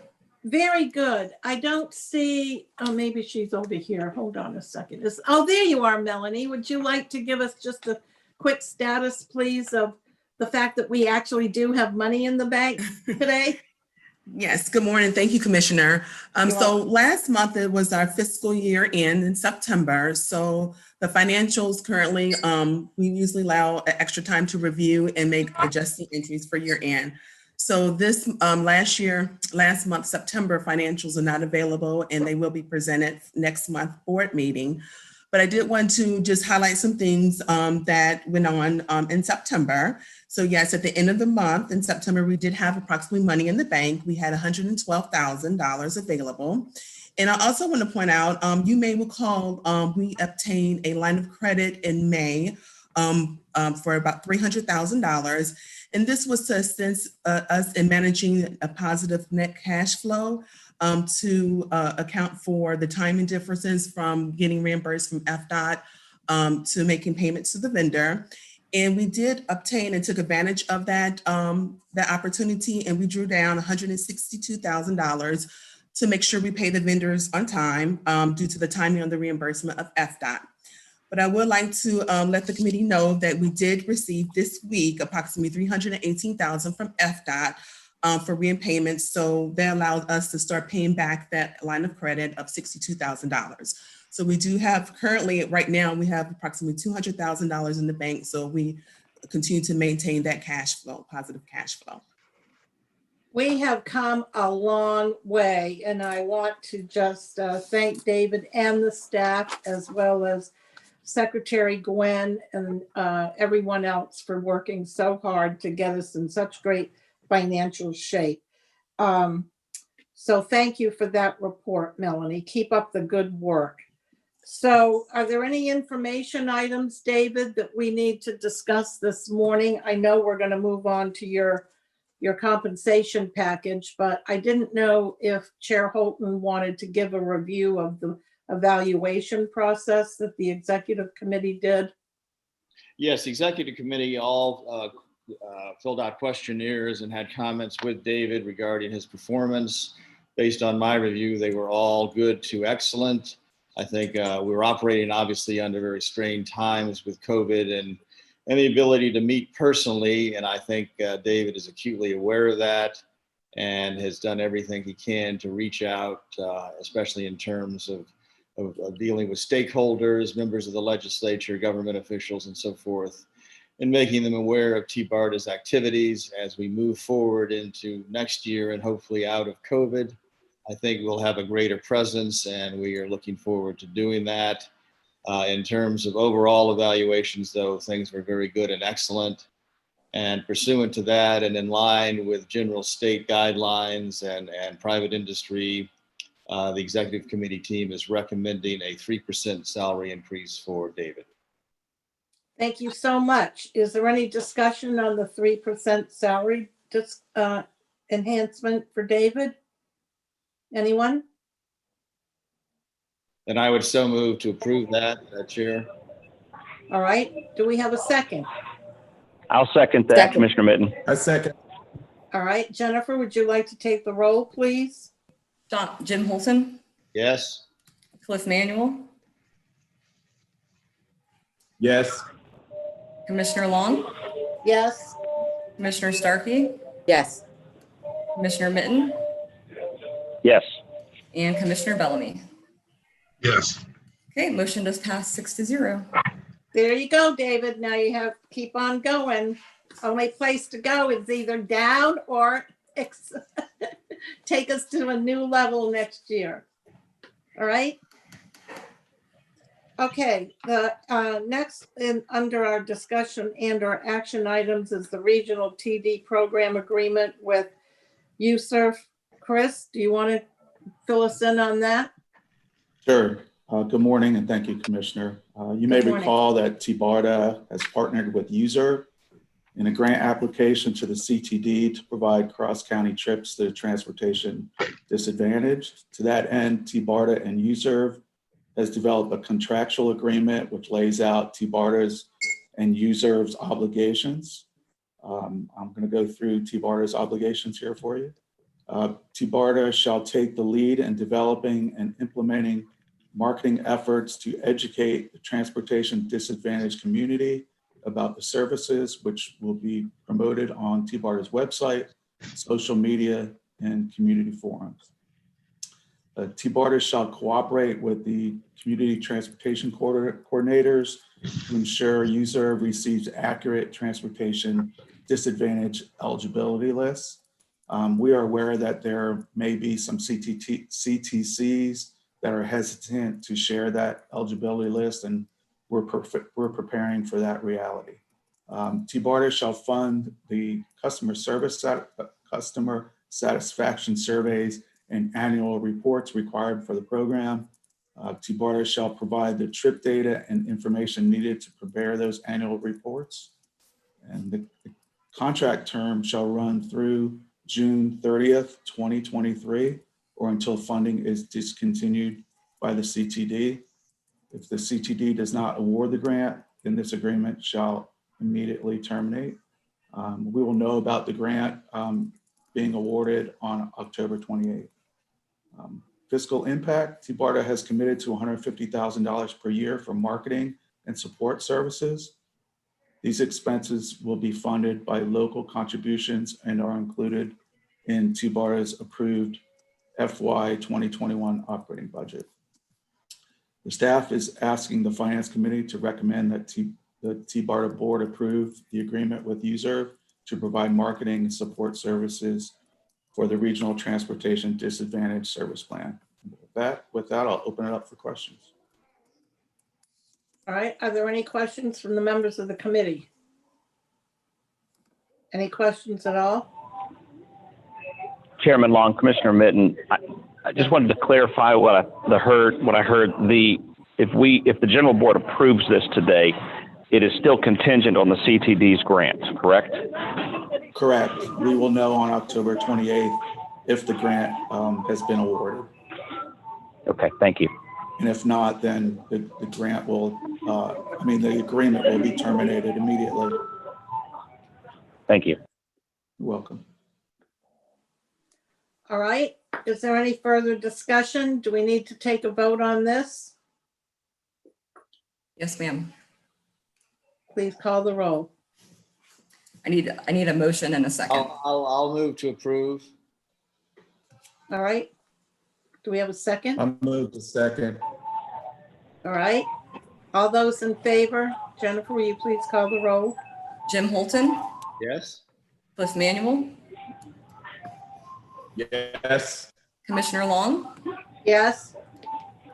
Speaker 2: Very good. I don't see, oh, maybe she's over here. Hold on a second. Oh, there you are, Melanie. Would you like to give us just a quick status, please, of the fact that we actually do have money in the bank today?
Speaker 16: Yes, good morning. Thank you, Commissioner. So last month, it was our fiscal year end in September. So the financials currently, we usually allow an extra time to review and make adjusting entries for year end. So this last month, September financials are not available and they will be presented next month board meeting. But I did want to just highlight some things that went on in September. So yes, at the end of the month in September, we did have approximately money in the bank. We had $112,000 available. And I also want to point out, you may recall, we obtained a line of credit in May for about $300,000. And this was to assist us in managing a positive net cash flow to account for the timing differences from getting reimbursed from FDOT to making payments to the vendor. And we did obtain and took advantage of that opportunity, and we drew down $162,000 to make sure we pay the vendors on time due to the timing of the reimbursement of FDOT. But I would like to let the committee know that we did receive this week approximately $318,000 from FDOT for repayments. So that allowed us to start paying back that line of credit of $62,000. So we do have currently, right now, we have approximately $200,000 in the bank. So we continue to maintain that cash flow, positive cash flow.
Speaker 2: We have come a long way, and I want to just thank David and the staff, as well as Secretary Gwen and everyone else for working so hard to get us in such great financial shape. So thank you for that report, Melanie. Keep up the good work. So are there any information items, David, that we need to discuss this morning? I know we're going to move on to your compensation package, but I didn't know if Chair Holton wanted to give a review of the evaluation process that the executive committee did.
Speaker 11: Yes, the executive committee all filled out questionnaires and had comments with David regarding his performance. Based on my review, they were all good to excellent. I think we were operating obviously under very strained times with COVID and the ability to meet personally. And I think David is acutely aware of that and has done everything he can to reach out, especially in terms of dealing with stakeholders, members of the legislature, government officials, and so forth, and making them aware of TBARTA's activities as we move forward into next year and hopefully out of COVID. I think we'll have a greater presence, and we are looking forward to doing that. In terms of overall evaluations, though, things were very good and excellent. And pursuant to that, and in line with general state guidelines and private industry, the executive committee team is recommending a 3% salary increase for David.
Speaker 2: Thank you so much. Is there any discussion on the 3% salary enhancement for David? Anyone?
Speaker 11: And I would so move to approve that, Chair.
Speaker 2: All right. Do we have a second?
Speaker 6: I'll second that, Commissioner Mitten.
Speaker 15: I second.
Speaker 2: All right. Jennifer, would you like to take the roll, please?
Speaker 7: Jim Holton,
Speaker 11: Yes.
Speaker 7: Cliff Manuel,
Speaker 15: Yes.
Speaker 7: Commissioner Long,
Speaker 2: Yes.
Speaker 7: Commissioner Starkey,
Speaker 5: Yes.
Speaker 7: Commissioner Mitten,
Speaker 6: Yes.
Speaker 7: and Commissioner Bellamy.
Speaker 17: Yes.
Speaker 7: Okay, motion does pass 6-0.
Speaker 2: There you go, David. Now you have to keep on going. Only place to go is either down or take us to a new level next year. All right. Okay, the next under our discussion and our action items is the regional TD program agreement with USERF. Chris, do you want to fill us in on that?
Speaker 18: Sure. Good morning, and thank you, Commissioner. You may
Speaker 2: Good morning.
Speaker 18: recall that TBARTA has partnered with USERF in a grant application to the CTD to provide cross-county trips to transportation disadvantaged. To that end, TBARTA and USERF has developed a contractual agreement which lays out TBARTA's and USERF's obligations. I'm going to go through TBARTA's obligations here for you. TBARTA shall take the lead in developing and implementing marketing efforts to educate the transportation disadvantaged community about the services, which will be promoted on TBARTA's website, social media, and community forums. TBARTA shall cooperate with the community transportation coordinators to ensure USERF receives accurate transportation disadvantage eligibility lists. We are aware that there may be some CTCs that are hesitant to share that eligibility list, and we're preparing for that reality. TBARTA shall fund the customer satisfaction surveys and annual reports required for the program. TBARTA shall provide the trip data and information needed to prepare those annual reports. And the contract term shall run through June 30th, 2023, or until funding is discontinued by the CTD. If the CTD does not award the grant, then this agreement shall immediately terminate. We will know about the grant being awarded on October 28th. Fiscal impact, TBARTA has committed to $150,000 per year for marketing and support services. These expenses will be funded by local contributions and are included in TBARTA's approved FY 2021 operating budget. The staff is asking the Finance Committee to recommend that the TBARTA board approve the agreement with USERF to provide marketing and support services for the Regional Transportation Disadvantage Service Plan. With that, I'll open it up for questions.
Speaker 2: All right. Are there any questions from the members of the committee? Any questions at all?
Speaker 6: Chairman Long, Commissioner Mitten, I just wanted to clarify what I heard. If the general board approves this today, it is still contingent on the CTD's grant, correct?
Speaker 18: Correct. We will know on October 28th if the grant has been awarded.
Speaker 6: Okay, thank you.
Speaker 18: And if not, then the grant will, the agreement will be terminated immediately.
Speaker 6: Thank you.
Speaker 18: You're welcome.
Speaker 2: All right. Is there any further discussion? Do we need to take a vote on this?
Speaker 7: Yes, ma'am.
Speaker 2: Please call the roll.
Speaker 7: I need a motion and a second.
Speaker 11: I'll move to approve.
Speaker 2: All right. Do we have a second?
Speaker 18: I'll move to second.
Speaker 2: All right. All those in favor? Jennifer, will you please call the roll?
Speaker 7: Jim Holton,
Speaker 11: Yes.
Speaker 7: Cliff Manuel,
Speaker 15: Yes.
Speaker 7: Commissioner Long,
Speaker 2: Yes.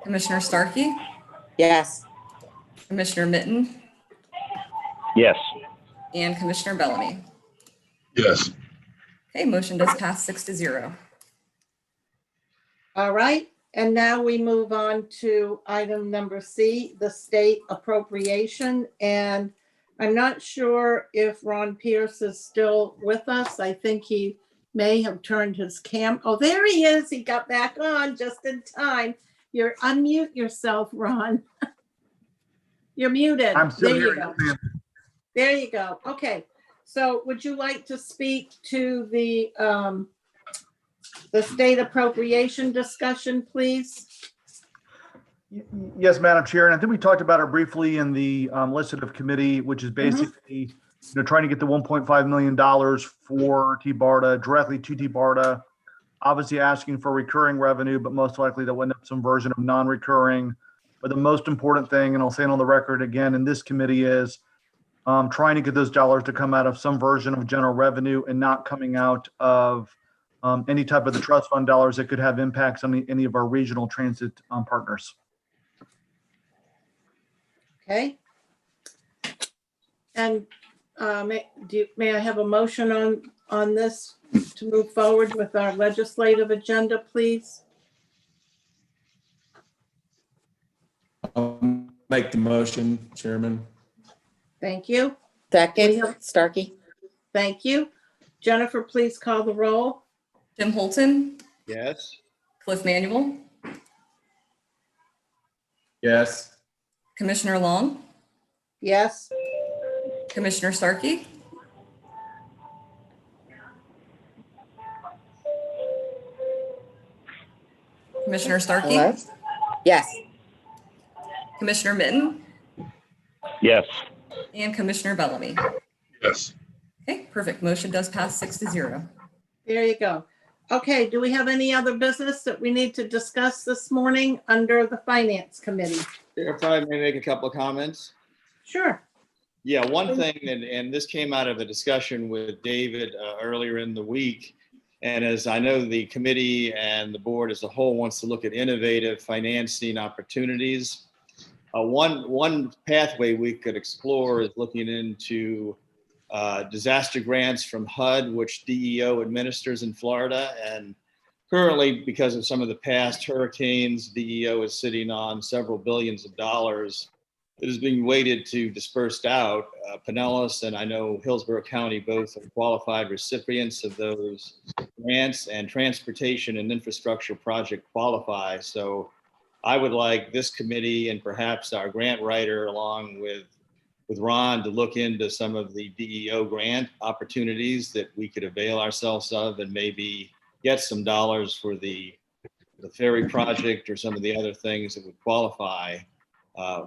Speaker 7: Commissioner Starkey,
Speaker 5: Yes.
Speaker 7: Commissioner Mitten,
Speaker 6: Yes.
Speaker 7: and Commissioner Bellamy.
Speaker 17: Yes.
Speaker 7: Okay, motion does pass 6-0.
Speaker 2: All right. And now we move on to item number C, the state appropriation. And I'm not sure if Ron Pierce is still with us. I think he may have turned his Oh, there he is. He got back on just in time. You're unmute yourself, Ron. You're muted.
Speaker 1: I'm still
Speaker 2: There
Speaker 1: here.
Speaker 2: you go. There you go. Okay. So would you like to speak to the state appropriation discussion, please?
Speaker 1: Yes, Madam Chair, and I think we talked about it briefly in the legislative committee, which is basically trying to get the $1.5 million for TBARTA directly to TBARTA. Obviously asking for recurring revenue, but most likely that would end up some version of non-recurring. But the most important thing, and I'll say it on the record again in this committee, is trying to get those dollars to come out of some version of general revenue and not coming out of any type of the trust fund dollars that could have impacts on any of our regional transit partners.
Speaker 2: Okay. And may I have a motion on this to move forward with our legislative agenda, please?
Speaker 15: I'll make the motion, Chairman.
Speaker 2: Thank you.
Speaker 5: Second, Starkey.
Speaker 2: Thank you. Jennifer, please call the roll.
Speaker 7: Jim Holton,
Speaker 11: Yes.
Speaker 7: Cliff Manuel,
Speaker 15: Yes.
Speaker 7: Commissioner Long,
Speaker 2: Yes.
Speaker 7: Commissioner Starkey, Commissioner Starkey,
Speaker 5: Hello? Yes.
Speaker 7: Commissioner Mitten,
Speaker 6: Yes.
Speaker 7: and Commissioner Bellamy.
Speaker 17: Yes.
Speaker 7: Okay, perfect. Motion does pass 6-0.
Speaker 2: There you go. Okay, do we have any other business that we need to discuss this morning under the Finance Committee?
Speaker 11: If I may make a couple of comments.
Speaker 2: Sure.
Speaker 11: Yeah, one thing, and this came out of a discussion with David earlier in the week. And as I know, the committee and the board as a whole wants to look at innovative financing opportunities. One pathway we could explore is looking into disaster grants from HUD, which DEO administers in Florida. And currently, because of some of the past hurricanes, DEO is sitting on several billions of dollars that is being waited to dispersed out. Pinellas and I know Hillsborough County both are qualified recipients of those grants, and transportation and infrastructure project qualify. So I would like this committee and perhaps our grant writer along with Ron to look into some of the DEO grant opportunities that we could avail ourselves of and maybe get some dollars for the ferry project or some of the other things that would qualify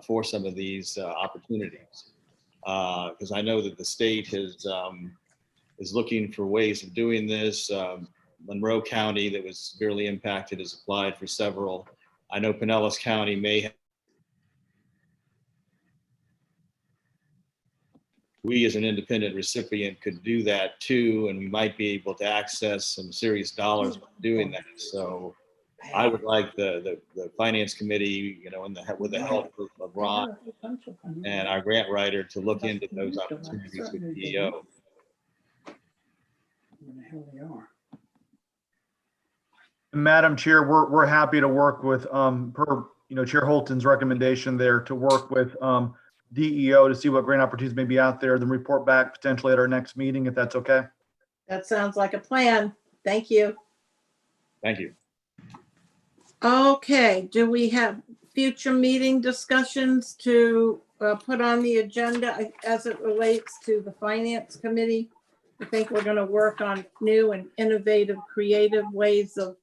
Speaker 11: for some of these opportunities. Because I know that the state is looking for ways of doing this. Monroe County, that was severely impacted, has applied for several. I know Pinellas County may have. We as an independent recipient could do that too, and we might be able to access some serious dollars by doing that. So I would like the Finance Committee, with the help of Ron and our grant writer to look into those opportunities with DEO.
Speaker 19: Where the hell they are.
Speaker 1: Madam Chair, we're happy to work with, per, Chair Holton's recommendation there to work with, DEO to see what grant opportunities may be out there, then report back potentially at our next meeting, if that's okay.
Speaker 2: That sounds like a plan. Thank you.
Speaker 11: Thank you.
Speaker 2: Okay, do we have future meeting discussions to put on the agenda as it relates to the Finance Committee? I think we're going to work on new and innovative, creative ways of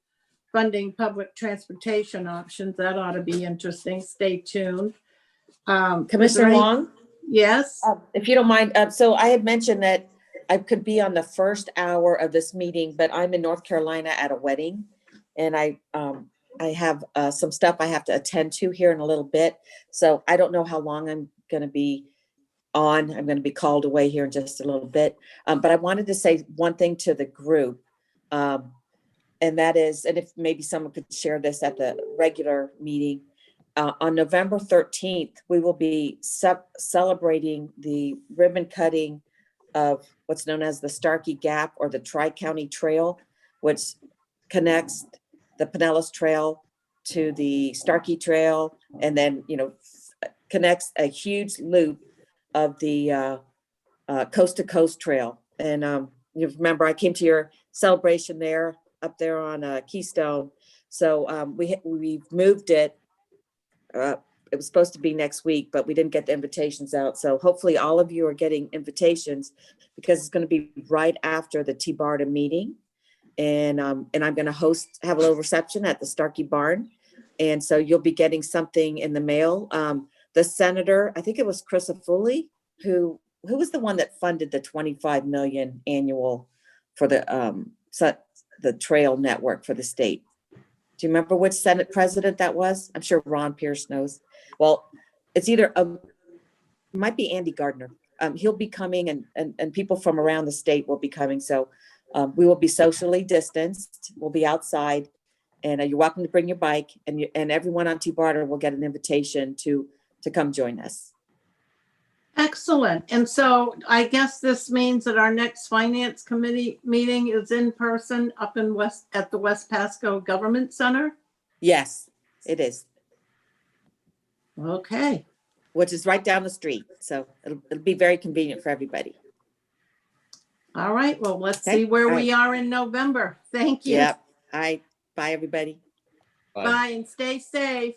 Speaker 2: funding public transportation options. That ought to be interesting. Stay tuned.
Speaker 5: Commissioner Long?
Speaker 2: Yes.
Speaker 5: If you don't mind, so I had mentioned that I could be on the first hour of this meeting, but I'm in North Carolina at a wedding. And I have some stuff I have to attend to here in a little bit. So I don't know how long I'm going to be on. I'm going to be called away here in just a little bit. But I wanted to say one thing to the group. And that is, and if maybe someone could share this at the regular meeting, on November 13th, we will be celebrating the ribbon cutting of what's known as the Starkey Gap or the Tri-County Trail, which connects the Pinellas Trail to the Starkey Trail, and then, connects a huge loop of the Coast to Coast Trail. And you remember I came to your celebration there, up there on Keystone. So we've moved it. It was supposed to be next week, but we didn't get the invitations out. So hopefully all of you are getting invitations because it's going to be right after the TBARTA meeting. And I'm going to have a little reception at the Starkey Barn. And so you'll be getting something in the mail. The senator, I think it was Chris Foley, who was the one that funded the 25 million annual for the trail network for the state. Do you remember which Senate president that was? I'm sure Ron Pierce knows. Well, it's either it might be Andy Gardner. He'll be coming, and people from around the state will be coming. So we will be socially distanced. We'll be outside, and you're welcome to bring your bike. And everyone on TBARTA will get an invitation to come join us.
Speaker 2: Excellent. And so I guess this means that our next Finance Committee meeting is in person up in at the West Pasco Government Center?
Speaker 5: Yes, it is.
Speaker 2: Okay.
Speaker 5: Which is right down the street. So it'll be very convenient for everybody.
Speaker 2: All right. Well, let's see where we are in November. Thank you.
Speaker 5: Yep. All right. Bye, everybody.
Speaker 2: Bye, and stay safe.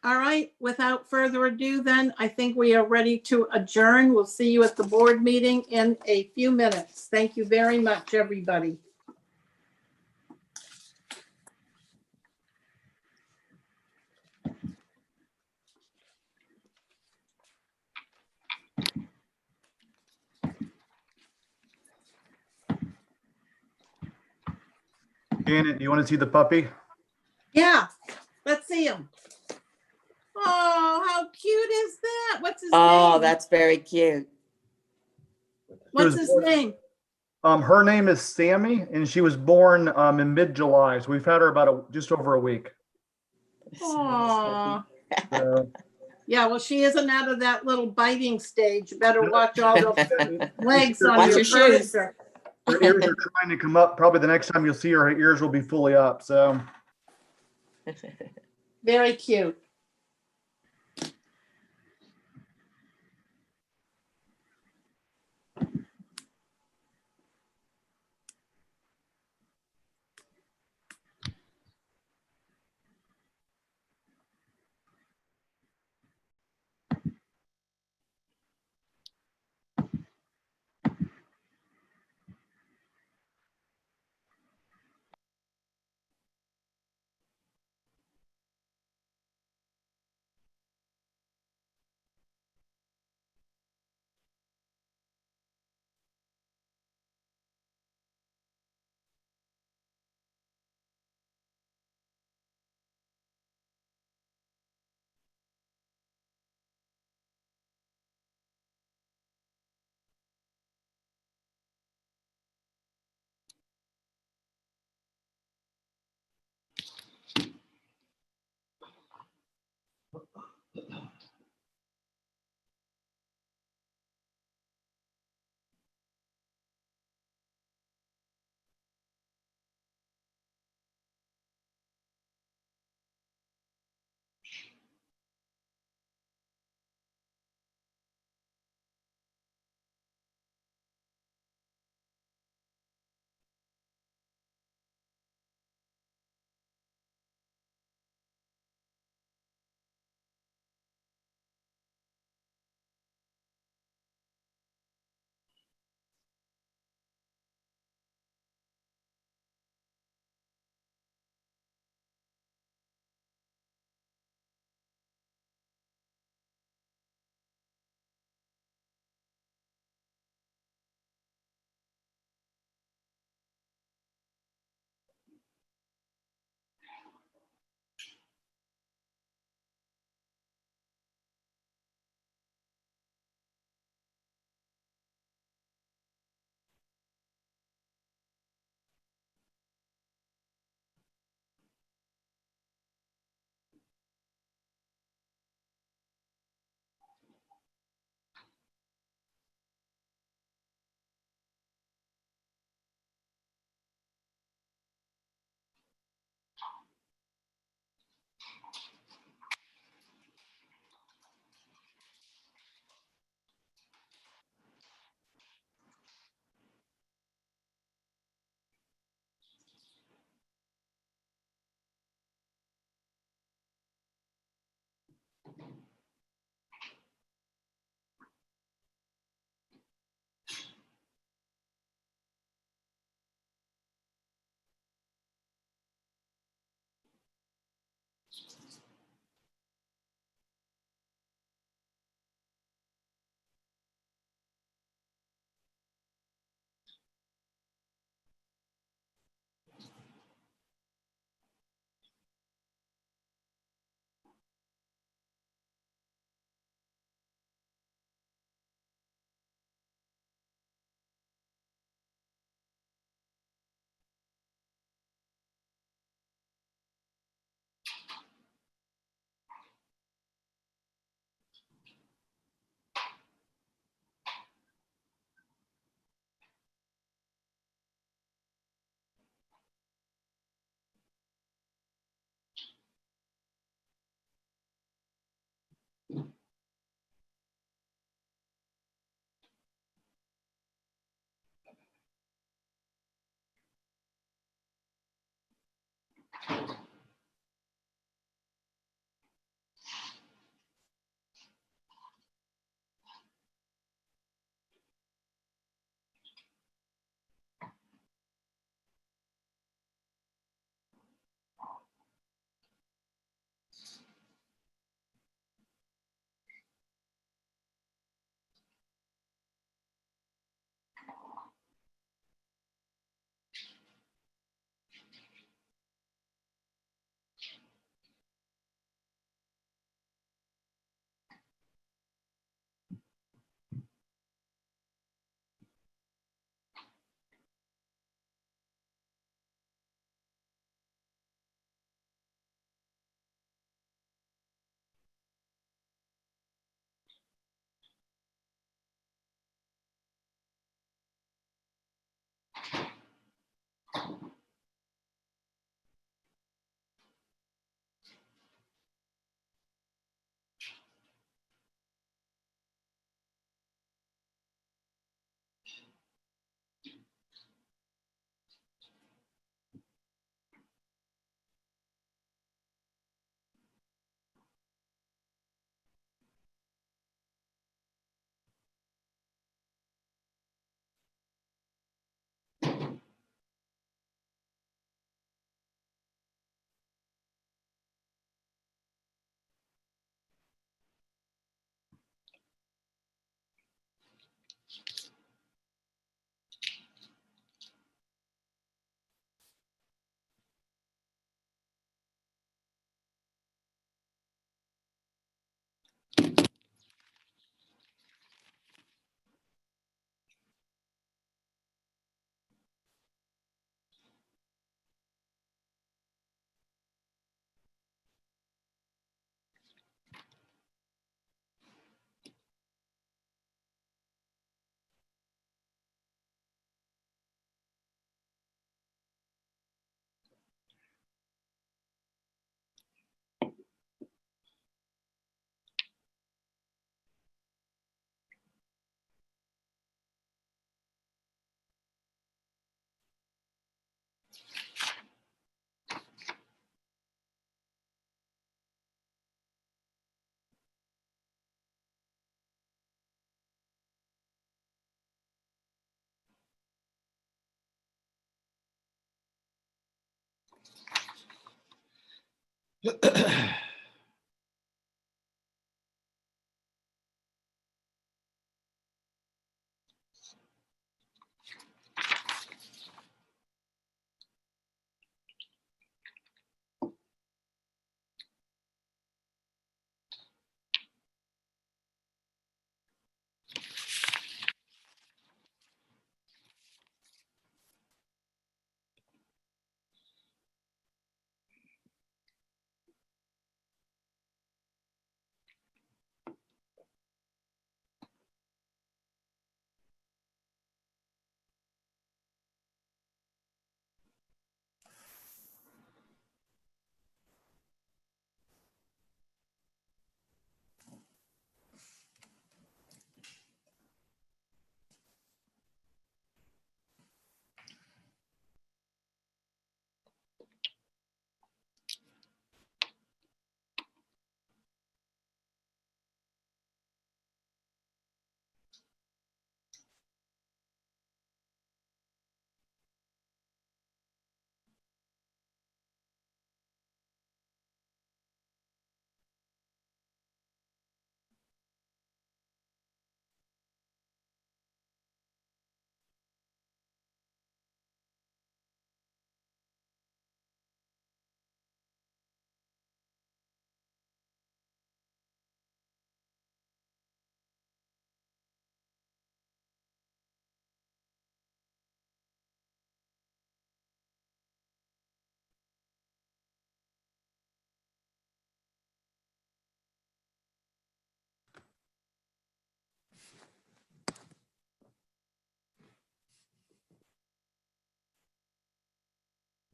Speaker 2: All right. Without further ado, then, I think we are ready to adjourn. We'll see you at the board meeting in a few minutes. Thank you very much, everybody.
Speaker 1: Janet, do you want to see the puppy?
Speaker 2: Yeah, let's see him. Oh, how cute is that? What's his name?
Speaker 5: Oh, that's very cute.
Speaker 2: What's his name?
Speaker 1: Her name is Sammy, and she was born in mid-July. So we've had her about just over a week.
Speaker 2: Oh. Yeah, well, she isn't out of that little biting stage. You better watch all the legs on your furniture.
Speaker 1: Her ears are trying to come up. Probably the next time you'll see her, her ears will be fully up. So
Speaker 2: very cute.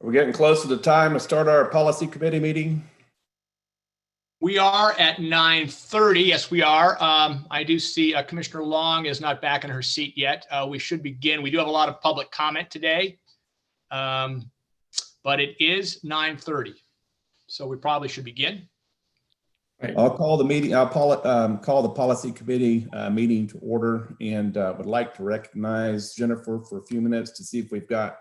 Speaker 15: Are we getting close to the time to start our policy committee meeting?
Speaker 4: We are at 9:30. Yes, we are. I do see Commissioner Long is not back in her seat yet. We should begin. We do have a lot of public comment today. but it is 9:30. So we probably should begin.
Speaker 15: I'll call the meeting, call the policy committee meeting to order, and would like to recognize Jennifer for a few minutes to see if we've got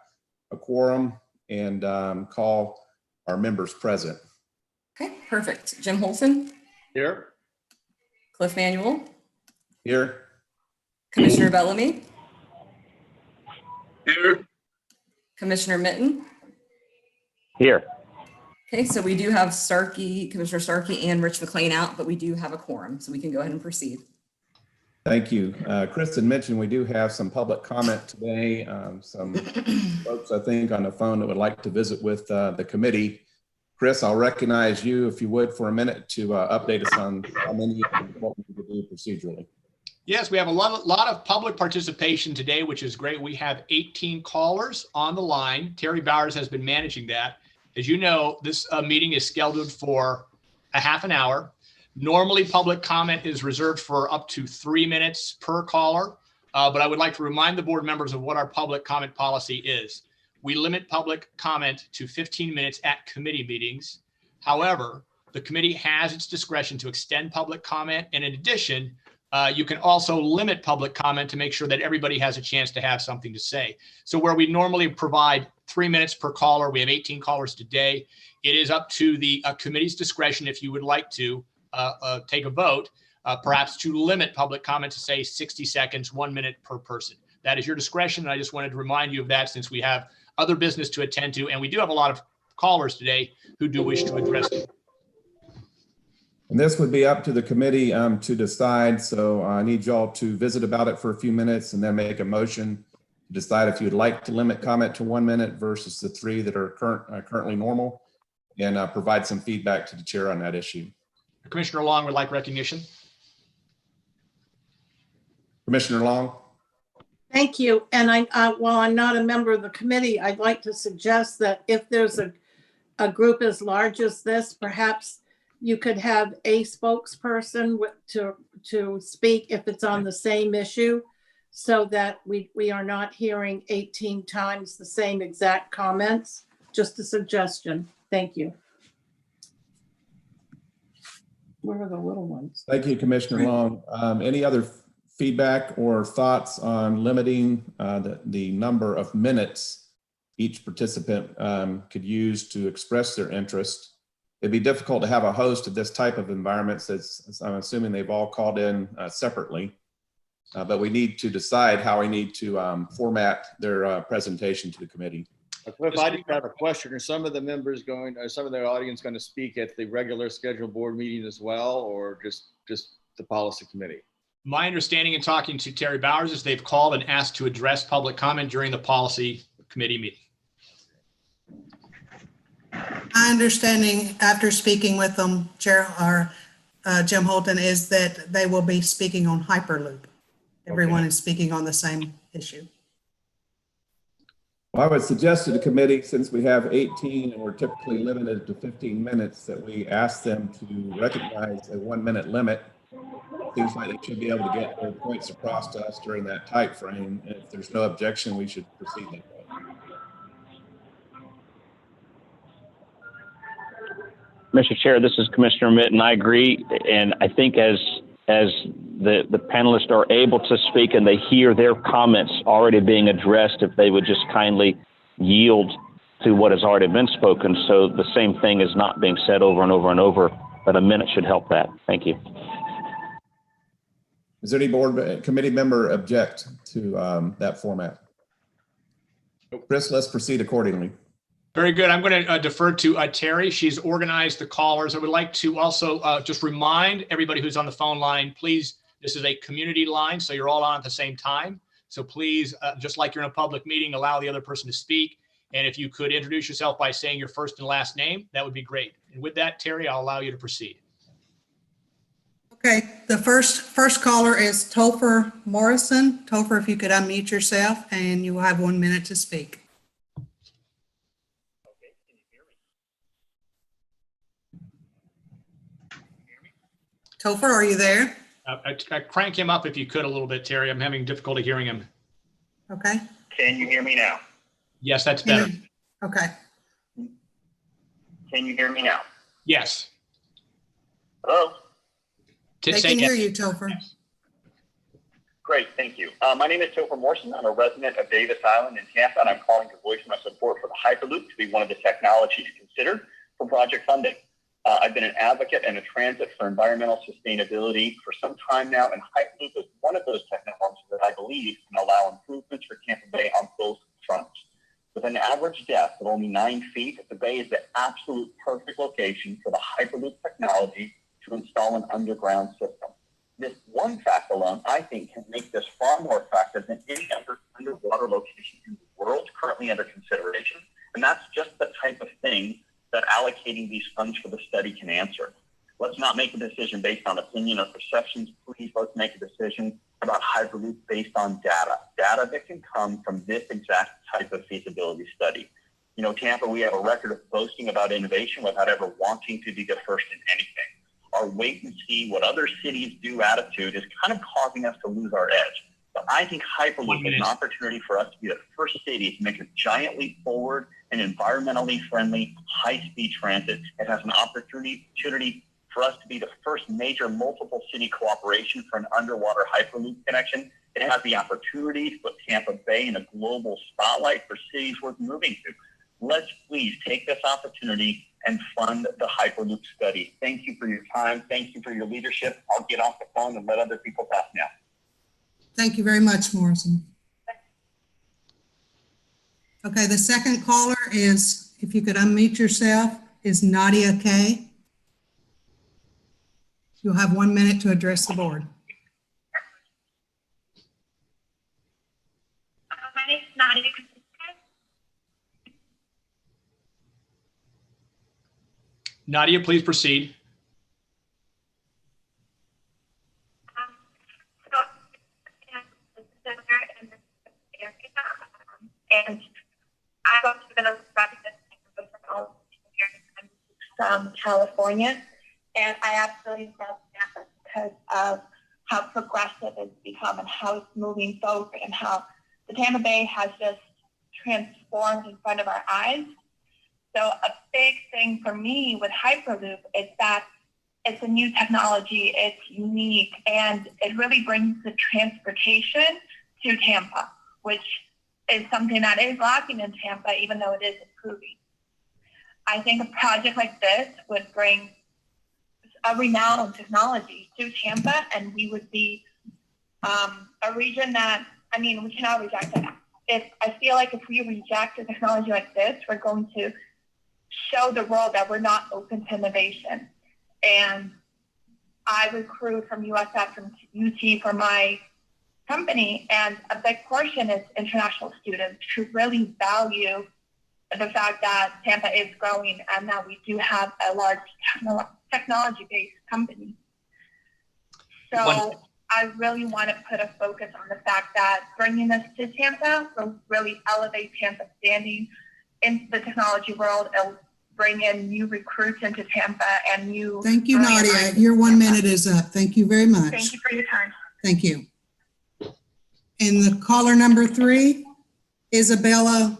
Speaker 15: a quorum, and call our members present.
Speaker 7: Okay, perfect. Jim Holton,
Speaker 11: Here.
Speaker 7: Cliff Manuel,
Speaker 15: Here.
Speaker 7: Commissioner Bellamy,
Speaker 17: Here.
Speaker 7: Commissioner Mitten.
Speaker 6: Here.
Speaker 7: Okay, so we do have Starkey, Commissioner Starkey and Rich McLean out, but we do have a quorum, so we can go ahead and proceed.
Speaker 15: Thank you. Kristen mentioned we do have some public comment today. Some folks, I think, on the phone that would like to visit with the committee. Chris, I'll recognize you, if you would, for a minute to update us on how many and what we need to do procedurally.
Speaker 4: Yes, we have a lot of public participation today, which is great. We have 18 callers on the line. Terry Bowers has been managing that. As you know, this meeting is scheduled for a half an hour. Normally, public comment is reserved for up to 3 minutes per caller, but I would like to remind the board members of what our public comment policy is. We limit public comment to 15 minutes at committee meetings. However, the committee has its discretion to extend public comment, and in addition, you can also limit public comment to make sure that everybody has a chance to have something to say. So where we normally provide 3 minutes per caller, we have 18 callers today. It is up to the committee's discretion if you would like to take a vote, perhaps to limit public comment to say 60 seconds, 1 minute per person. That is your discretion. And I just wanted to remind you of that since we have other business to attend to. And we do have a lot of callers today who do wish to address it.
Speaker 15: And this would be up to the committee to decide. So I need y'all to visit about it for a few minutes and then make a motion to decide if you'd like to limit comment to 1 minute versus the 3 that are currently normal, and provide some feedback to the chair on that issue.
Speaker 4: Commissioner Long would like recognition.
Speaker 15: Commissioner Long.
Speaker 2: Thank you. And while I'm not a member of the committee, I'd like to suggest that if there's a group as large as this, perhaps you could have a spokesperson to speak if it's on the same issue, so that we are not hearing 18 times the same exact comments. Just a suggestion. Thank you. Where are the little ones?
Speaker 15: Thank you, Commissioner Long. Any other feedback or thoughts on limiting the number of minutes each participant could use to express their interest? It'd be difficult to have a host of this type of environment, since I'm assuming they've all called in separately, but we need to decide how we need to format their presentation to the committee.
Speaker 11: If I just have a question, are some of the members going, are some of the audience going to speak at the regular scheduled board meeting as well, or just the policy committee?
Speaker 4: My understanding in talking to Terry Bowers is they've called and asked to address public comment during the policy committee meeting.
Speaker 8: My understanding after speaking with them, Chair, or Jim Holton, is that they will be speaking on Hyperloop. Everyone is speaking on the same issue.
Speaker 15: Well, I would suggest to the committee, since we have 18 and we're typically limited to 15 minutes, that we ask them to recognize a 1 minute limit. Seems like they should be able to get their points across to us during that time frame. And if there's no objection, we should proceed that way.
Speaker 6: Mr. Chair, this is Commissioner Mitten. I agree, and I think as the panelists are able to speak and they hear their comments already being addressed, if they would just kindly yield to what has already been spoken, so the same thing is not being said over and over and over, but a minute should help that. Thank you.
Speaker 15: Does any board committee member object to that format? Chris, let's proceed accordingly.
Speaker 4: Very good. I'm going to defer to Terry. She's organized the callers. I would like to also just remind everybody who's on the phone line, please, this is a community line, so you're all on at the same time. So please, just like you're in a public meeting, allow the other person to speak. And if you could introduce yourself by saying your first and last name, that would be great. And with that, Terry, I'll allow you to proceed.
Speaker 8: Okay, the first caller is Topher Morrison. Topher, if you could unmute yourself, and you will have 1 minute to speak. Topher, are you there?
Speaker 4: I crank him up if you could a little bit, Terry. I'm having difficulty hearing him.
Speaker 8: Okay.
Speaker 9: Can you hear me now?
Speaker 4: Yes, that's better.
Speaker 8: Okay.
Speaker 19: Can you hear me now?
Speaker 4: Yes.
Speaker 8: They
Speaker 19: Hello?
Speaker 8: can hear you, Topher.
Speaker 19: Great, thank you. My name is Topher Morrison. I'm a resident of Davis Island in Tampa, and I'm calling to voice my support for the Hyperloop to be one of the technologies considered for project funding. I've been an advocate and a transit for environmental sustainability for some time now, and Hyperloop is one of those technologies that I believe can allow improvements for Tampa Bay on both fronts. With an average depth of only 9 feet, the bay is the absolute perfect location for the Hyperloop technology to install an underground system. This one fact alone, I think, can make this far more effective than any other underwater location in the world currently under consideration. And that's just the type of thing that allocating these funds for the study can answer. Let's not make a decision based on opinion or perceptions. Please, let's make a decision about Hyperloop based on data that can come from this exact type of feasibility study. You know, Tampa, we have a record of boasting about innovation without ever wanting to be the first in anything. Our wait and see what other cities do attitude is kind of causing us to lose our edge. But I think Hyperloop is an opportunity for us to be the first city to make a giant leap forward in environmentally friendly, high-speed transit. It has an opportunity for us to be the first major multiple city cooperation for an underwater Hyperloop connection. It has the opportunity to put Tampa Bay in a global spotlight for cities worth moving to. Let's please take this opportunity and fund the Hyperloop study. Thank you for your time. Thank you for your leadership. I'll get off the phone and let other people talk now.
Speaker 8: Thank you very much, Morrison. Okay, the second caller is, if you could unmute yourself, is Nadia K. You'll have 1 minute to address the board.
Speaker 20: My name is Nadia.
Speaker 4: Nadia, please proceed.
Speaker 20: And I've also been a resident for all years. I'm from California, and I absolutely love Tampa because of how progressive it's become and how it's moving forward and how the Tampa Bay has just transformed in front of our eyes. So a big thing for me with Hyperloop is that it's a new technology, it's unique, and it really brings the transportation to Tampa, which is something that is lacking in Tampa, even though it is improving. I think a project like this would bring a renowned technology to Tampa, and we would be a region that, I mean, we cannot reject it. I feel like if we reject a technology like this, we're going to show the world that we're not open to innovation. And I recruit from USF, from UT for my company, and a big portion is international students who really value the fact that Tampa is growing and that we do have a large technology-based company. So I really want to put a focus on the fact that bringing this to Tampa will really elevate Tampa's standing in the technology world. It'll bring in new recruits into Tampa and new.
Speaker 8: Thank you, Nadia. Your 1 minute is up. Thank you very much.
Speaker 20: Thank you for your time.
Speaker 8: Thank you. And the caller number 3, Isabella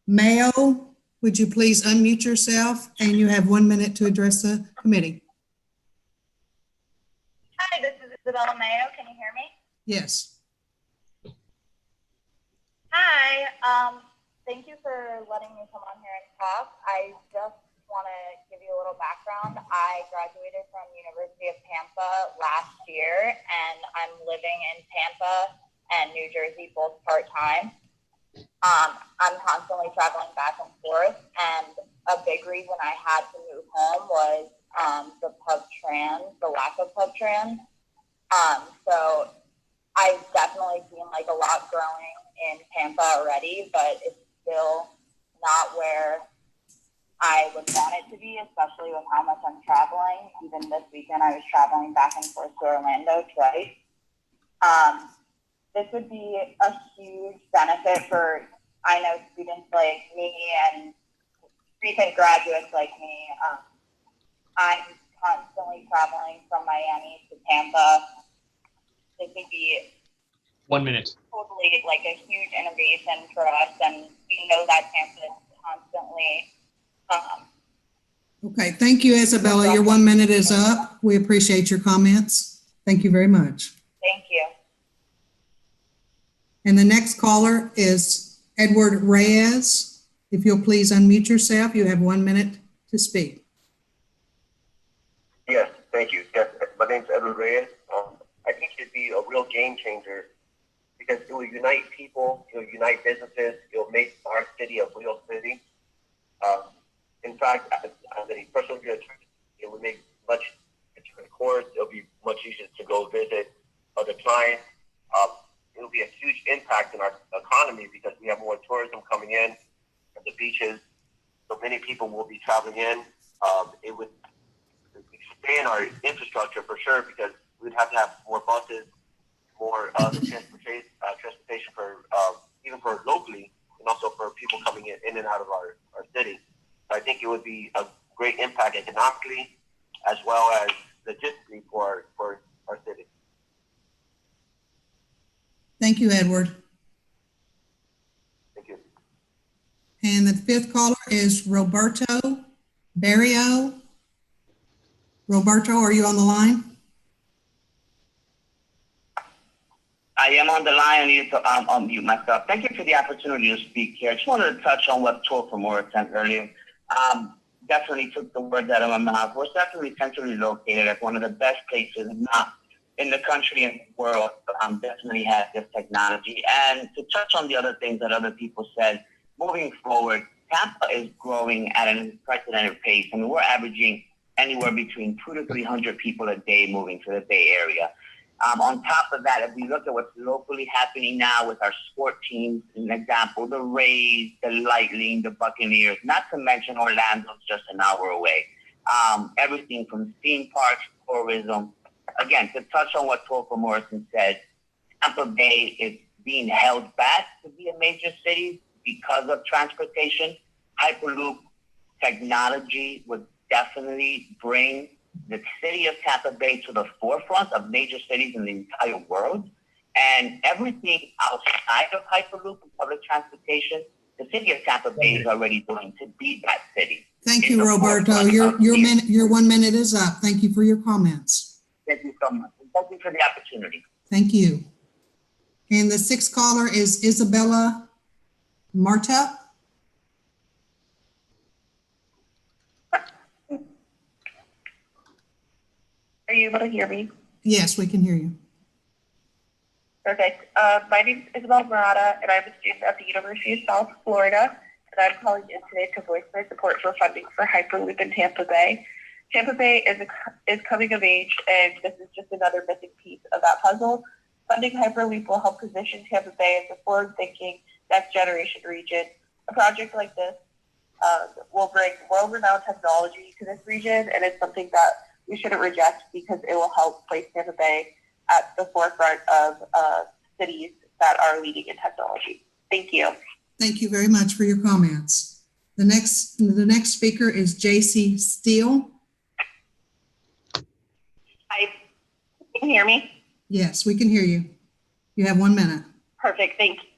Speaker 8: Mayo. Would you please unmute yourself? And you have 1 minute to address the committee.
Speaker 20: Hi, this is Isabella Mayo. Can you hear me?
Speaker 8: Yes.
Speaker 20: Hi. Thank you for letting me come on here and talk. I just want to give you a little background. I graduated from University of Tampa last year, and I'm living in Tampa and New Jersey both part-time. I'm constantly traveling back and forth, and a big reason I had to move home was the lack of pub trans. So I've definitely seen like a lot growing in Tampa already, but it's still not where I would want it to be, especially with how much I'm traveling. Even this weekend, I was traveling back and forth to Orlando twice. This would be a huge benefit for, I know, students like me and recent graduates like me. I'm constantly traveling from Miami to Tampa. This would be
Speaker 4: 1 minute.
Speaker 20: Totally like a huge innovation for us, and we know that Tampa is constantly
Speaker 8: Okay, thank you, Isabella. Your 1 minute is up. We appreciate your comments. Thank you very much.
Speaker 20: Thank you.
Speaker 8: And the next caller is Edward Reyes. If you'll please unmute yourself, you have 1 minute to speak.
Speaker 21: Yes, thank you. Yes, my name's Edward Reyes. I think it'd be a real game changer because it will unite people, it will unite businesses, it will make our city a real city. In fact, as a personal attorney, it would make much, of course, it'll be much easier to go visit other clients. It will be a huge impact in our economy because we have more tourism coming in from the beaches. So many people will be traveling in. It would expand our infrastructure for sure because we'd have to have more buses, more transportation for even for locally and also for people coming in and out of our city. So I think it would be a great impact economically as well as logistically for our city.
Speaker 8: Thank you, Edward.
Speaker 21: Thank you.
Speaker 8: And the fifth caller is Roberto Barrio. Roberto, are you on the line?
Speaker 22: I am on the line. I need to unmute myself. Thank you for the opportunity to speak here. I just wanted to touch on what Topher Morris said earlier. Definitely took the words out of my mouth. We're definitely centrally located at one of the best places, if not in the country and the world, definitely has this technology. And to touch on the other things that other people said, moving forward, Tampa is growing at an unprecedented pace. I mean, we're averaging anywhere between 200 to 300 people a day moving to the Bay Area. On top of that, if we look at what's locally happening now with our sport teams, an example, the Rays, the Lightning, the Buccaneers, not to mention Orlando's just an hour away. Everything from theme parks, tourism. Again, to touch on what Topher Morrison said, Tampa Bay is being held back to be a major city because of transportation. Hyperloop technology would definitely bring the city of Tampa Bay to the forefront of major cities in the entire world. And everything outside of Hyperloop and public transportation, the city of Tampa Bay is already doing to be that city.
Speaker 8: Thank you, Roberto. Your 1 minute is up. Thank you for your comments.
Speaker 22: Thank you so much. Thank you for the opportunity.
Speaker 8: Thank you. And the sixth caller is Isabella Marta.
Speaker 20: Are you able to hear me?
Speaker 8: Yes, we can hear you.
Speaker 20: Perfect. My name is Isabel Murata, and I'm a student at the University of South Florida. And I'm calling in today to voice my support for funding for Hyperloop in Tampa Bay. Tampa Bay is coming of age, and this is just another missing piece of that puzzle. Funding Hyperloop will help position Tampa Bay as a forward-thinking, next-generation region. A project like this will bring world-renowned technology to this region, and it's something that we shouldn't reject because it will help place Tampa Bay at the forefront of cities that are leading in technology. Thank you.
Speaker 8: Thank you very much for your comments. The next speaker is JC Steele.
Speaker 20: Hi, can you hear me?
Speaker 8: Yes, we can hear you. You have 1 minute.
Speaker 20: Perfect, thank you.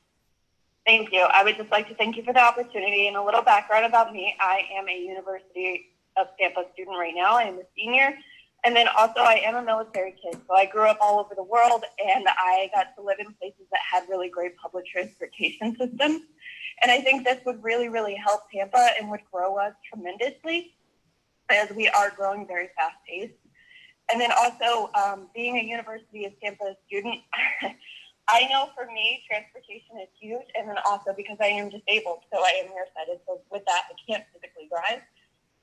Speaker 20: Thank you. I would just like to thank you for the opportunity and a little background about me. I am a University of Tampa student right now. I am a senior. And then also I am a military kid. So I grew up all over the world and I got to live in places that had really great public transportation systems. And I think this would really, really help Tampa and would grow us tremendously as we are growing very fast paced. And then also being a University of Tampa student, I know for me, transportation is huge. And then also because I am disabled, so I am nearsighted. So with that, I can't physically drive.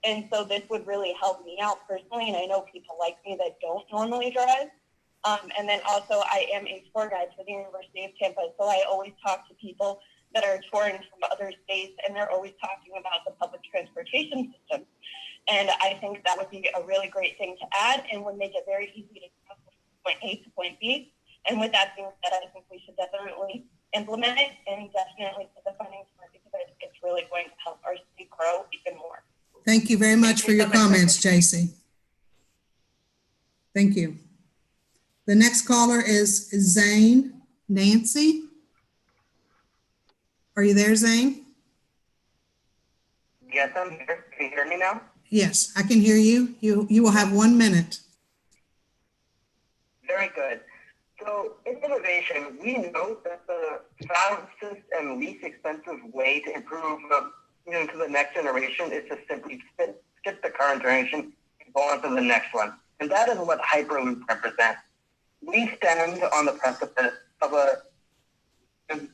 Speaker 20: And so this would really help me out personally. And I know people like me that don't normally drive. And then also I am a tour guide for the University of Tampa. So I always talk to people that are touring from other states and they're always talking about the public transportation system. And I think that would be a really great thing to add and would make it very easy to go from point A to point B. And with that being said, I think we should definitely implement it and definitely put the funding for it because it's really going to help our city grow even more.
Speaker 8: Thank you very much for your comments, JC. Thank you. The next caller is Zane Nancy. Are you there, Zane?
Speaker 22: Yes, I'm here. Can you hear me now?
Speaker 8: Yes, I can hear you. You will have 1 minute.
Speaker 21: Very good. So in innovation, we know that the fastest and least expensive way to improve to the next generation is to simply skip the current generation and go on to the next one. And that is what Hyperloop represents. We stand on the precipice of a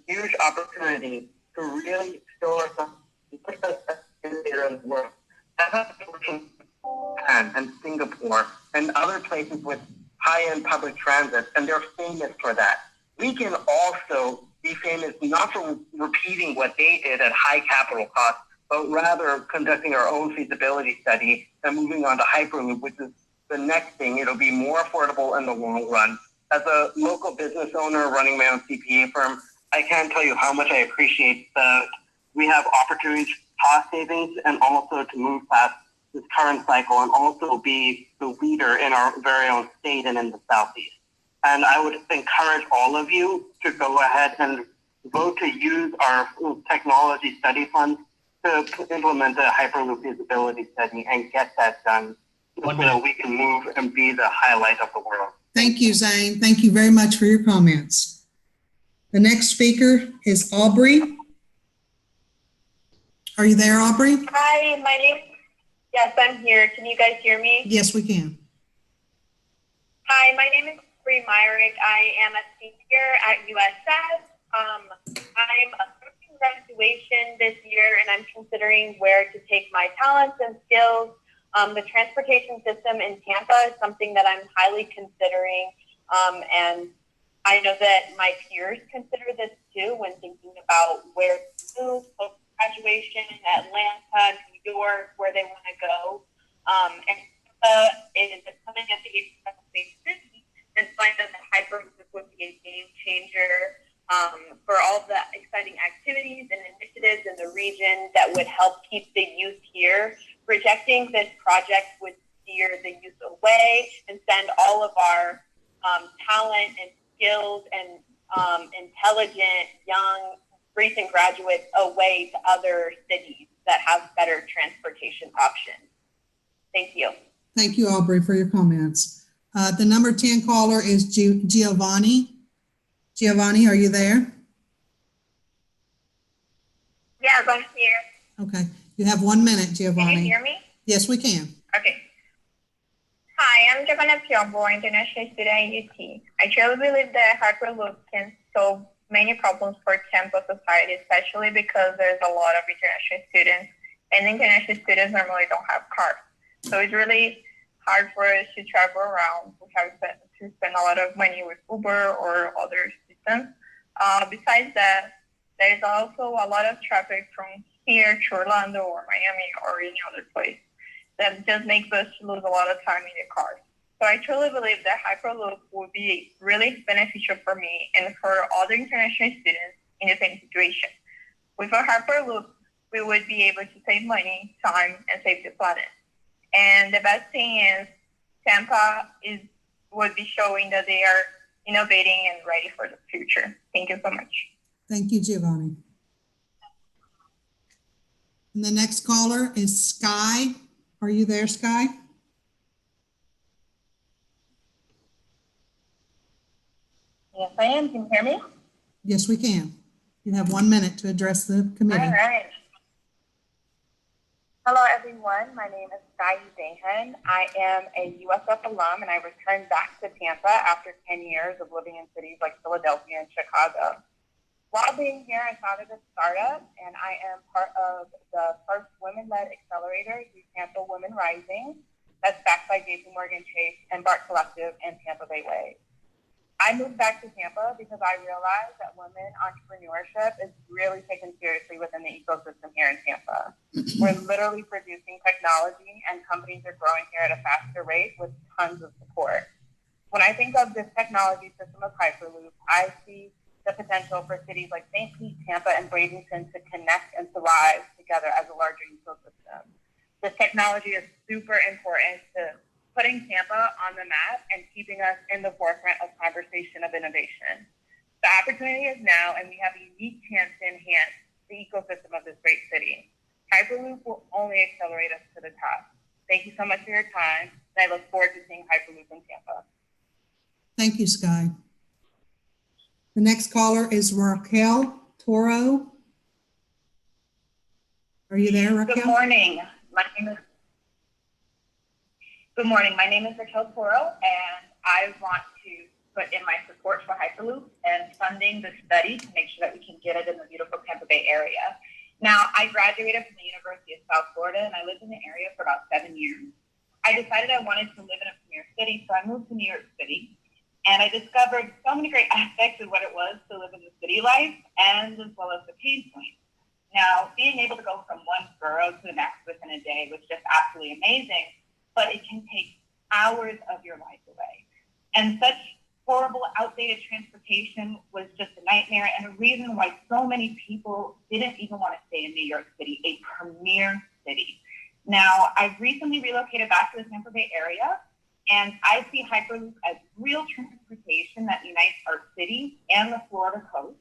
Speaker 21: huge opportunity to really show ourselves in the world. That's and Singapore and other places with high-end public transit, and they're famous for that. We can also be famous not for repeating what they did at high capital cost, but rather conducting our own feasibility study and moving on to Hyperloop, which is the next thing. It'll be more affordable in the long run. As a local business owner running my own CPA firm, I can't tell you how much I appreciate that we have opportunities, cost savings, and also to move past this current cycle and also be the leader in our very own state and in the Southeast. And I would encourage all of you to go ahead and vote to use our technology study funds to implement the Hyperloop feasibility study and get that done so that we can move and be the highlight of the world.
Speaker 8: Thank you, Zane. Thank you very much for your comments. The next speaker is Aubrey. Are you there, Aubrey?
Speaker 20: Hi, my name. Yes, I'm here. Can you guys hear me?
Speaker 8: Yes, we can.
Speaker 20: Hi, my name is Aubrey Myrick. I am a senior at USS. I'm approaching graduation this year, and I'm considering where to take my talents and skills. The transportation system in Tampa is something that I'm highly considering, and I know that my peers consider this too when thinking about where to move post-graduation, Atlanta, New York, where they want to go. And Tampa is coming at the age of city, and find that the Hyperloop would be a game changer for all the exciting activities and initiatives in the region that would help keep the youth here. Rejecting this project would steer the youth away and send all of our talent and skills and intelligent young recent graduates away to other cities that have better transportation options. Thank you.
Speaker 8: Thank you, Aubrey, for your comments. The number 10 caller is Giovanni. Giovanni, are you there?
Speaker 20: Yes, I'm here.
Speaker 8: Okay. You have 1 minute, Giovanni.
Speaker 20: Can you hear me?
Speaker 8: Yes, we can.
Speaker 20: Okay. Hi, I'm Giovanna Piombo, international student at UT. I truly believe that Hyperloop can solve many problems for Tampa society, especially because there's a lot of international students, and international students normally don't have cars. So it's really hard for us to travel around. We have to spend a lot of money with Uber or other systems. Besides that, there's also a lot of traffic from here to Orlando or Miami or any other place that just makes us lose a lot of time in the cars. So I truly believe that Hyperloop would be really beneficial for me and for other international students in the same situation. With a Hyperloop, we would be able to save money, time, and save the planet. And the best thing is Tampa would be showing that they are innovating and ready for the future. Thank you so much.
Speaker 8: Thank you, Giovanni. And the next caller is Sky. Are you there, Sky?
Speaker 20: Yes, I am. Can you hear me?
Speaker 8: Yes, we can. You have 1 minute to address the committee.
Speaker 20: All right. Hello, everyone. My name is Sky Dahan. I am a USF alum, and I returned back to Tampa after 10 years of living in cities like Philadelphia and Chicago. While being here, I founded a startup, and I am part of the first women-led accelerator, the Tampa Women Rising, that's backed by JPMorgan Chase and BART Collective and Tampa Bay Way. I moved back to Tampa because I realized that women entrepreneurship is really taken seriously within the ecosystem here in Tampa. We're literally producing technology, and companies are growing here at a faster rate with tons of support. When I think of this technology system of Hyperloop, I see the potential for cities like St. Pete, Tampa, and Bradenton to connect and thrive together as a larger ecosystem. This technology is super important to putting Tampa on the map and keeping us in the forefront of conversation of innovation. The opportunity is now, and we have a unique chance to enhance the ecosystem of this great city. Hyperloop will only accelerate us to the top. Thank you so much for your time. I look forward to seeing Hyperloop in Tampa.
Speaker 8: Thank you, Sky. The next caller is Raquel Toro. Are you there, Raquel?
Speaker 20: Good morning. Good morning. My name is Raquel Toro, and I want to put in my support for Hyperloop and funding the study to make sure that we can get it in the beautiful Tampa Bay area. Now, I graduated from the University of South Florida, and I lived in the area for about 7 years. I decided I wanted to live in a premier city, so I moved to New York City. And I discovered so many great aspects of what it was to live in the city life, and as well as the pain points. Now, being able to go from one borough to the next within a day was just absolutely amazing, but it can take hours of your life away. And such horrible, outdated transportation was just a nightmare, and a reason why so many people didn't even want to stay in New York City, a premier city. Now, I've recently relocated back to the Tampa Bay area, and I see Hyperloop as real transportation that unites our city and the Florida coast.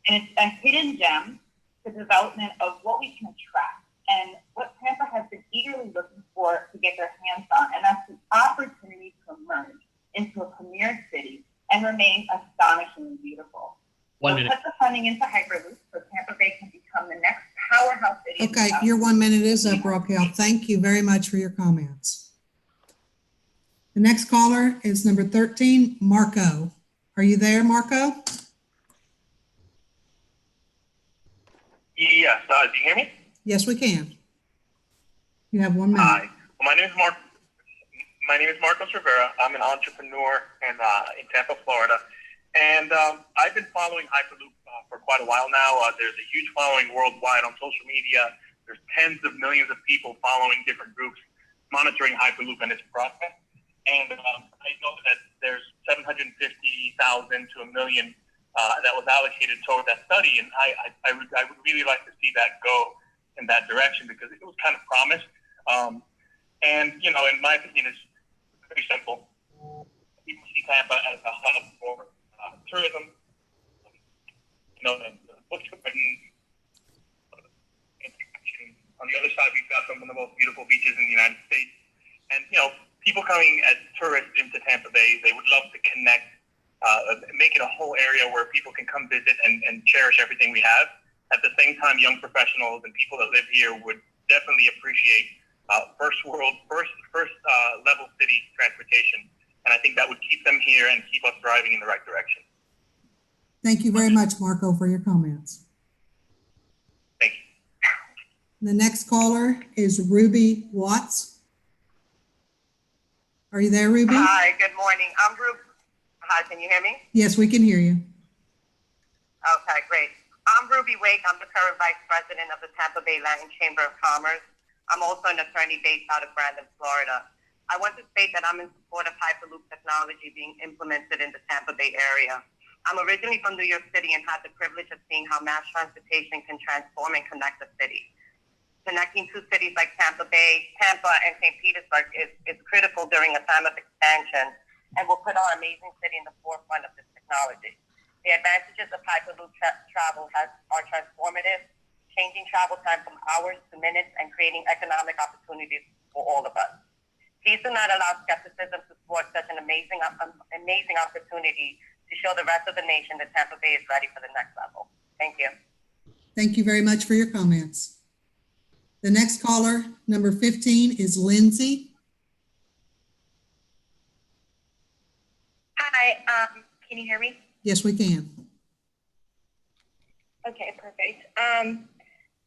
Speaker 20: And it's a hidden gem to the development of what we can attract and what Tampa has been eagerly looking for to get their hands on. And that's the opportunity to emerge into a premier city and remain astonishingly beautiful.
Speaker 4: One
Speaker 20: We'll
Speaker 4: minute.
Speaker 20: put the funding into Hyperloop so Tampa Bay can become the next powerhouse city.
Speaker 8: Okay, your 1 minute is up, Raquel. Thank you very much for your comments. The next caller is number 13, Marco. Are you there, Marco?
Speaker 3: Yes, do you hear me?
Speaker 8: Yes, we can. You have 1 minute.
Speaker 3: Hi, well, my name is Marcos Rivera. I'm an entrepreneur in Tampa, Florida. And I've been following Hyperloop for quite a while now. There's a huge following worldwide on social media. There's tens of millions of people following different groups, monitoring Hyperloop and its process. And I know that there's 750,000 to $1 million that was allocated toward that study. And I would really like to see that go in that direction because it was kind of promised. And, you know, in my opinion, it's pretty simple. People see Tampa as a hub for tourism. You know, the books are written. On the other side, we've got some of the most beautiful beaches in the United States. And, you know, people coming as tourists into Tampa Bay, they would love to connect, make it a whole area where people can come visit and cherish everything we have. At the same time, young professionals and people that live here would definitely appreciate first level city transportation. And I think that would keep them here and keep us driving in the right direction.
Speaker 8: Thank you very much, Marco, for your comments.
Speaker 3: Thank you.
Speaker 8: The next caller is Ruby Watts. Are you there, Ruby?
Speaker 20: Hi, good morning. I'm Ruby. Hi, can you hear me?
Speaker 8: Yes, we can hear you.
Speaker 20: Okay, great. I'm Ruby Wake. I'm the current Vice President of the Tampa Bay Latin Chamber of Commerce. I'm also an attorney based out of Brandon, Florida. I want to state that I'm in support of Hyperloop technology being implemented in the Tampa Bay area. I'm originally from New York City and had the privilege of seeing how mass transportation can transform and connect the city. Connecting two cities like Tampa and St. Petersburg is critical during a time of expansion and will put our amazing city in the forefront of this technology. The advantages of Hyperloop travel are transformative, changing travel time from hours to minutes and creating economic opportunities for all of us. Please do not allow skepticism to thwart such an amazing opportunity to show the rest of the nation that Tampa Bay is ready for the next level. Thank you.
Speaker 8: Thank you very much for your comments. The next caller, number 15, is Lindsay.
Speaker 20: Hi, can you hear me?
Speaker 8: Yes, we can.
Speaker 20: Okay, perfect.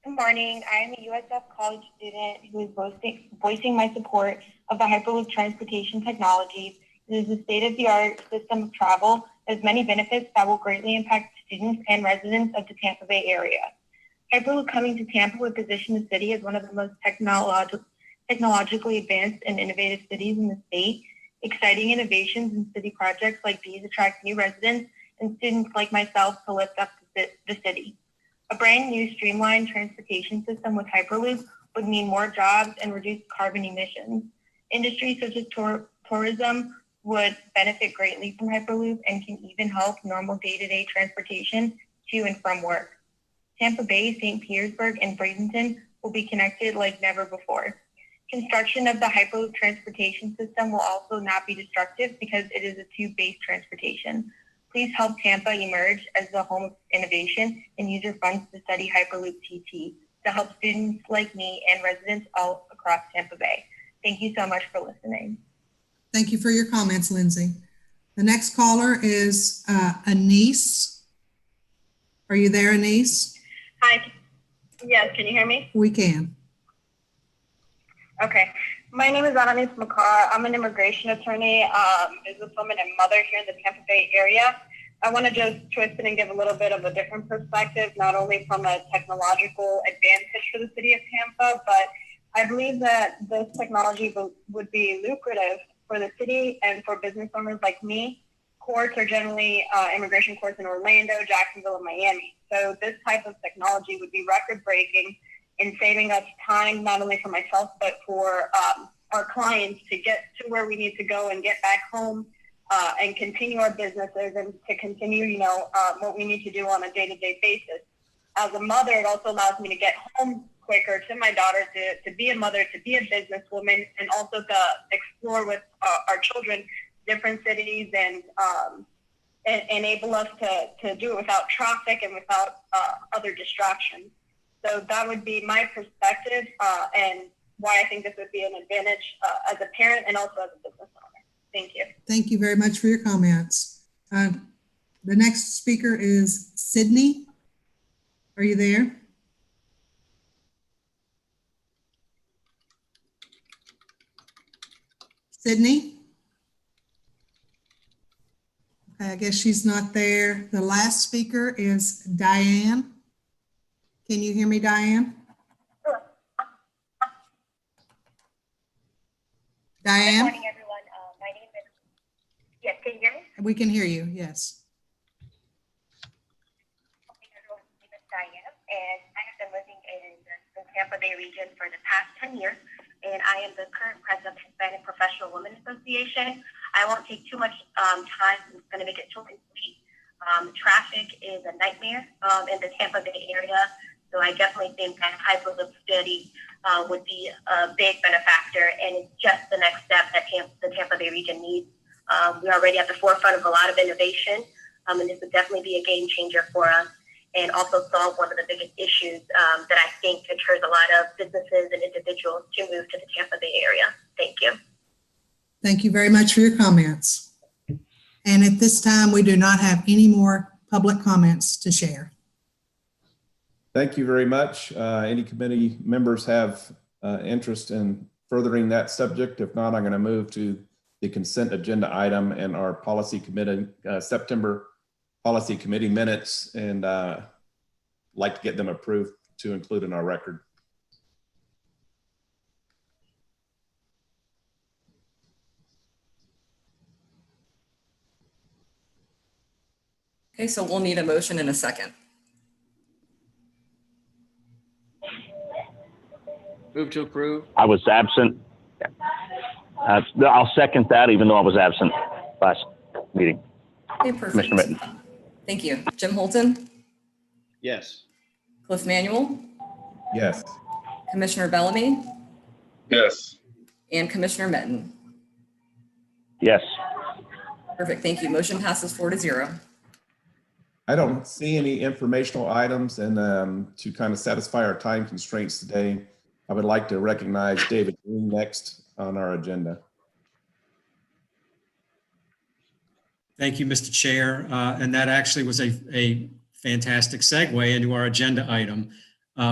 Speaker 20: Good morning. I am a USF college student who is voicing my support of the Hyperloop transportation technologies. It is a state-of-the-art system of travel. It has many benefits that will greatly impact students and residents of the Tampa Bay area. Hyperloop coming to Tampa would position the city as one of the most technologically advanced and innovative cities in the state. Exciting innovations and city projects like these attract new residents and students like myself to lift up the city. A brand new streamlined transportation system with Hyperloop would mean more jobs and reduce carbon emissions. Industries such as tourism would benefit greatly from Hyperloop and can even help normal day-to-day transportation to and from work. Tampa Bay, St. Petersburg, and Bradenton will be connected like never before. Construction of the Hyperloop transportation system will also not be destructive because it is a tube-based transportation. Please help Tampa emerge as the home of innovation and use your funds to study Hyperloop TT to help students like me and residents all across Tampa Bay. Thank you so much for listening.
Speaker 8: Thank you for your comments, Lindsay. The next caller is Anise. Are you there, Anise?
Speaker 20: Hi. Yes, can you hear me?
Speaker 8: We can.
Speaker 20: Okay. My name is Anais Makar. I'm an immigration attorney, businesswoman and mother here in the Tampa Bay area. I want to just twist it and give a little bit of a different perspective, not only from a technological advantage for the city of Tampa, but I believe that this technology would be lucrative for the city and for business owners like me. Courts are generally immigration courts in Orlando, Jacksonville, and Miami. So this type of technology would be record-breaking in saving us time, not only for myself, but for our clients to get to where we need to go and get back home and continue our businesses and to continue, what we need to do on a day-to-day basis. As a mother, it also allows me to get home quicker to my daughter, to be a mother, to be a businesswoman, and also to explore with our children different cities and enable us to do it without traffic and without other distractions. So that would be my perspective and why I think this would be an advantage as a parent and also as a business owner. Thank you.
Speaker 8: Thank you very much for your comments. The next speaker is Sydney. Are you there? Sydney? Okay, I guess she's not there. The last speaker is Diane. Can you hear me, Diane? Diane?
Speaker 12: Good morning, everyone. My name is, yes, can you hear me?
Speaker 8: We can hear you, yes.
Speaker 12: My name is Diane, and I have been living in the Tampa Bay region for the past 10 years, and I am the current president of Hispanic Professional Women Association. I won't take too much time, I'm going to make it short and sweet. Traffic is a nightmare in the Tampa Bay area. So I definitely think that Hyperloop study would be a big benefactor, and it's just the next step that the Tampa Bay region needs. We're already at the forefront of a lot of innovation, and this would definitely be a game changer for us, and also solve one of the biggest issues that I think deters a lot of businesses and individuals to move to the Tampa Bay area. Thank you.
Speaker 8: Thank you very much for your comments. And at this time, we do not have any more public comments to share.
Speaker 15: Thank you very much. Any committee members have interest in furthering that subject? If not, I'm going to move to the consent agenda item and our policy committee, September policy committee minutes, and like to get them approved to include in our record.
Speaker 7: Okay, so we'll need a motion in a second.
Speaker 9: Move to approve.
Speaker 6: I was absent. I'll second that, even though I was absent last meeting.
Speaker 7: Okay, perfect.
Speaker 6: Commissioner Mitten.
Speaker 7: Thank you. Jim Holton,
Speaker 11: Yes.
Speaker 7: Cliff Manuel,
Speaker 15: Yes.
Speaker 7: Commissioner Bellamy,
Speaker 17: Yes.
Speaker 7: and Commissioner Mitten.
Speaker 6: Yes.
Speaker 7: Perfect, thank you. Motion passes 4-0.
Speaker 15: I don't see any informational items, and to kind of satisfy our time constraints today, I would like to recognize David Green next on our agenda.
Speaker 13: Thank you, Mr. Chair. And that actually was a fantastic segue into our agenda item,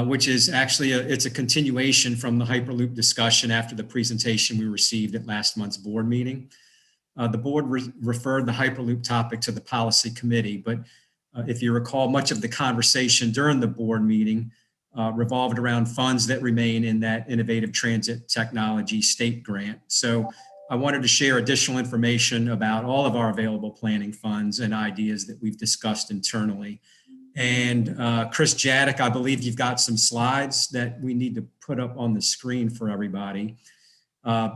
Speaker 13: which is actually it's a continuation from the Hyperloop discussion after the presentation we received at last month's board meeting. The board referred the Hyperloop topic to the policy committee, but if you recall, much of the conversation during the board meeting revolved around funds that remain in that Innovative Transit Technology state grant. So I wanted to share additional information about all of our available planning funds and ideas that we've discussed internally. And Chris Jadek, I believe you've got some slides that we need to put up on the screen for everybody.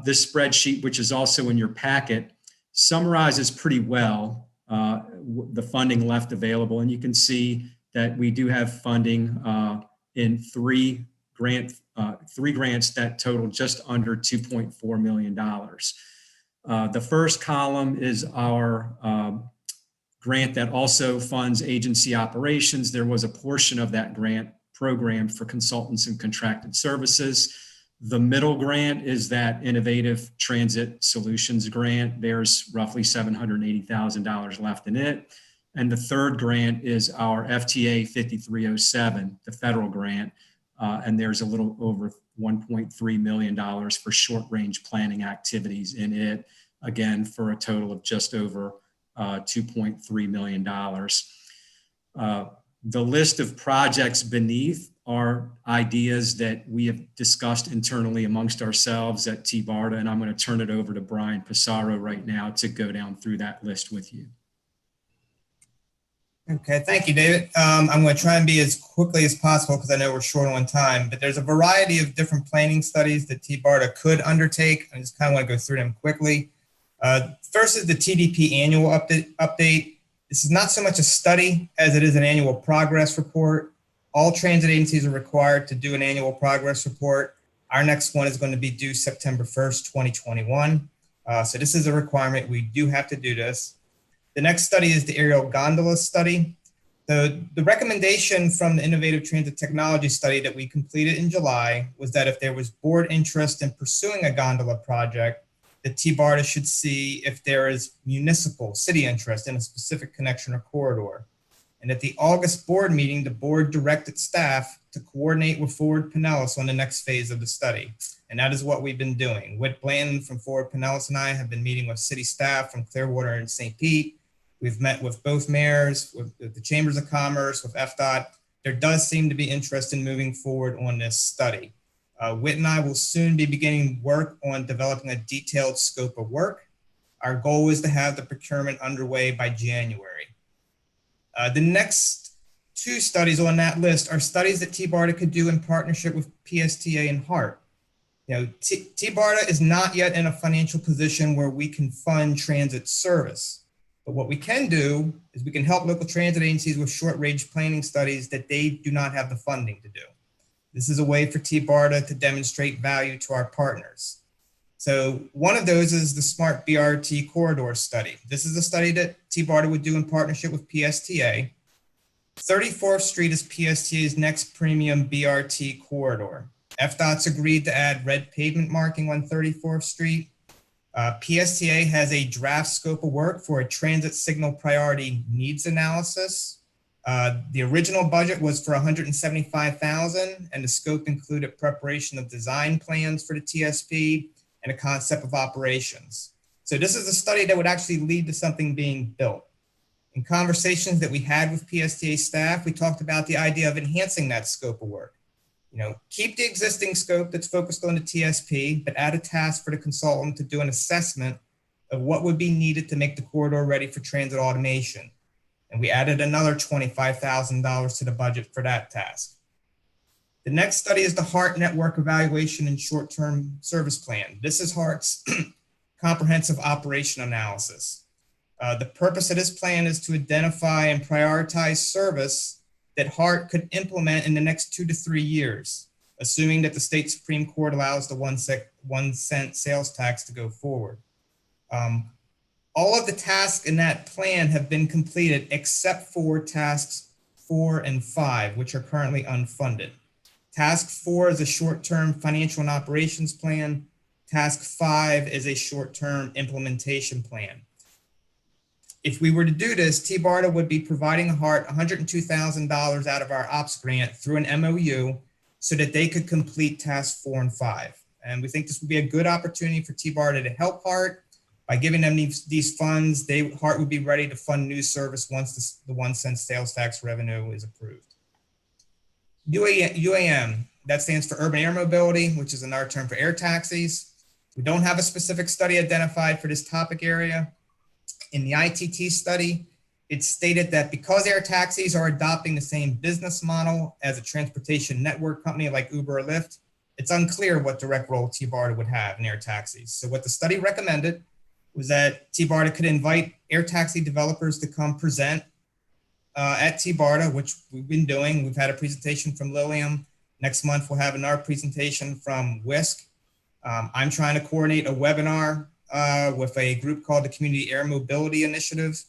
Speaker 13: This spreadsheet, which is also in your packet, summarizes pretty well the funding left available. And you can see that we do have funding in 3 grant three grants that total just under $2.4 million. The first column is our grant that also funds agency operations. There was a portion of that grant program for consultants and contracted services. The middle grant is that Innovative Transit Solutions grant. There's roughly $780,000 left in it. And the third grant is our FTA 5307, the federal grant. And there's a little over $1.3 million for short-range planning activities in it, again, for a total of just over $2.3 million. The list of projects beneath are ideas that we have discussed internally amongst ourselves at TBARTA, and I'm going to turn it over to Brian Pissarro right now to go down through that list with you.
Speaker 10: Okay, thank you, David. I'm going to try and be as quickly as possible because I know we're short on time, but there's a variety of different planning studies that TBARTA could undertake. I just kind of want to go through them quickly. First is the TDP annual update. This is not so much a study as it is an annual progress report. All transit agencies are required to do an annual progress report. Our next one is going to be due September 1st, 2021. So this is a requirement. We do have to do this. The next study is the aerial gondola study. The recommendation from the Innovative Transit Technology study that we completed in July was that if there was board interest in pursuing a gondola project, the TBARTA should see if there is municipal city interest in a specific connection or corridor. And at the August board meeting, the board directed staff to coordinate with Forward Pinellas on the next phase of the study. And that is what we've been doing. Whit Blanton from Forward Pinellas and I have been meeting with city staff from Clearwater and St. Pete. We've met with both mayors, with the Chambers of Commerce, with FDOT. There does seem to be interest in moving forward on this study. Whit and I will soon be beginning work on developing a detailed scope of work. Our goal is to have the procurement underway by January. The next two studies on that list are studies that TBARTA could do in partnership with PSTA and HART. TBARTA is not yet in a financial position where we can fund transit service. But what we can do is we can help local transit agencies with short-range planning studies that they do not have the funding to do. This is a way for TBARTA to demonstrate value to our partners. So one of those is the Smart BRT Corridor Study. This is a study that TBARTA would do in partnership with PSTA. 34th Street is PSTA's next premium BRT corridor. FDOT's agreed to add red pavement marking on 34th Street. PSTA has a draft scope of work for a transit signal priority needs analysis. The original budget was for $175,000, and the scope included preparation of design plans for the TSP and a concept of operations. So this is a study that would actually lead to something being built. In conversations that we had with PSTA staff, we talked about the idea of enhancing that scope of work. Keep the existing scope that's focused on the TSP, but add a task for the consultant to do an assessment of what would be needed to make the corridor ready for transit automation. And we added another $25,000 to the budget for that task. The next study is the HART Network Evaluation and Short-Term Service Plan. This is HART's comprehensive operation analysis. The purpose of this plan is to identify and prioritize service that HART could implement in the next 2 to 3 years, assuming that the state Supreme Court allows the 1 cent sales tax to go forward. All of the tasks in that plan have been completed except for tasks 4 and 5, which are currently unfunded. Task 4 is a short-term financial and operations plan. Task 5 is a short-term implementation plan. If we were to do this, TBARTA would be providing HART $102,000 out of our OPS grant through an MOU so that they could complete tasks 4 and 5. And we think this would be a good opportunity for TBARTA to help HART. By giving them these funds, HART would be ready to fund new service once the 1 cent sales tax revenue is approved. UAM, that stands for Urban Air Mobility, which is another term for air taxis. We don't have a specific study identified for this topic area. In the ITT study, it stated that because air taxis are adopting the same business model as a transportation network company like Uber or Lyft, it's unclear what direct role TBARTA would have in air taxis. So what the study recommended was that TBARTA could invite air taxi developers to come present at TBARTA, which we've been doing. We've had a presentation from Lilium, Next month, we'll have another presentation from WISC. I'm trying to coordinate a webinar with a group called the Community Air Mobility Initiative.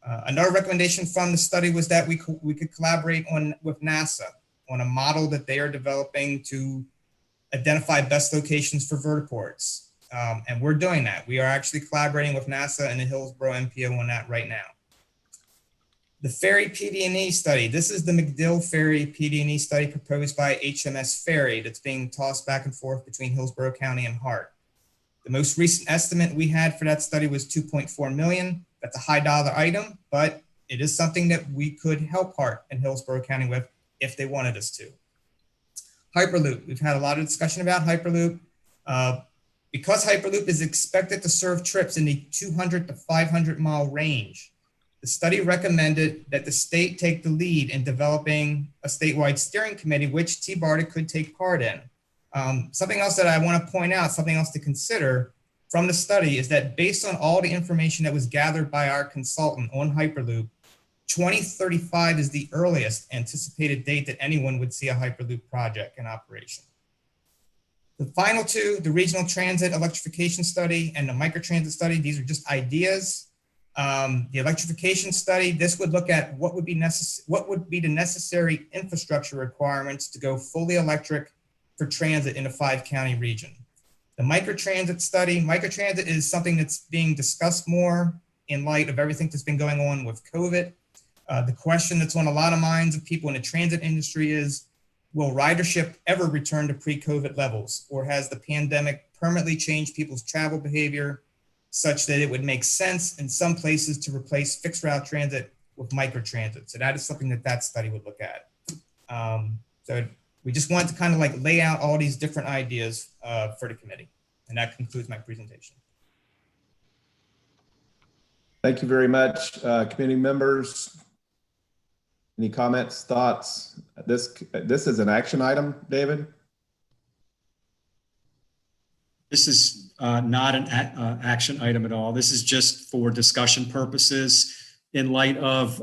Speaker 10: Another recommendation from the study was that we could collaborate with NASA on a model that they are developing to identify best locations for vertiports. And we're doing that. We are actually collaborating with NASA and the Hillsborough MPO on that right now. The ferry PD&E study. This is the MacDill Ferry PD&E study proposed by HMS Ferry that's being tossed back and forth between Hillsborough County and Hart. The most recent estimate we had for that study was $2.4 million. That's a high dollar item, but it is something that we could help Hart and Hillsborough County with if they wanted us to. Hyperloop. We've had a lot of discussion about Hyperloop. Because Hyperloop is expected to serve trips in the 200 to 500 mile range, the study recommended that the state take the lead in developing a statewide steering committee, which TBARTA could take part in. Something else that I want to point out, something else to consider from the study is that based on all the information that was gathered by our consultant on Hyperloop, 2035 is the earliest anticipated date that anyone would see a Hyperloop project in operation. The final two, the regional transit electrification study and the microtransit study, these are just ideas. The electrification study, this would look at what would be the necessary infrastructure requirements to go fully electric for transit in a 5-county region. The microtransit study, microtransit is something that's being discussed more in light of everything that's been going on with COVID. The question that's on a lot of minds of people in the transit industry is, will ridership ever return to pre-COVID levels, or has the pandemic permanently changed people's travel behavior such that it would make sense in some places to replace fixed route transit with microtransit? So that is something that study would look at. So we just wanted to kind of like lay out all these different ideas for the committee. And that concludes my presentation.
Speaker 15: Thank you very much, committee members. Any comments, thoughts? This is an action item, David?
Speaker 13: This is not an action item at all. This is just for discussion purposes in light of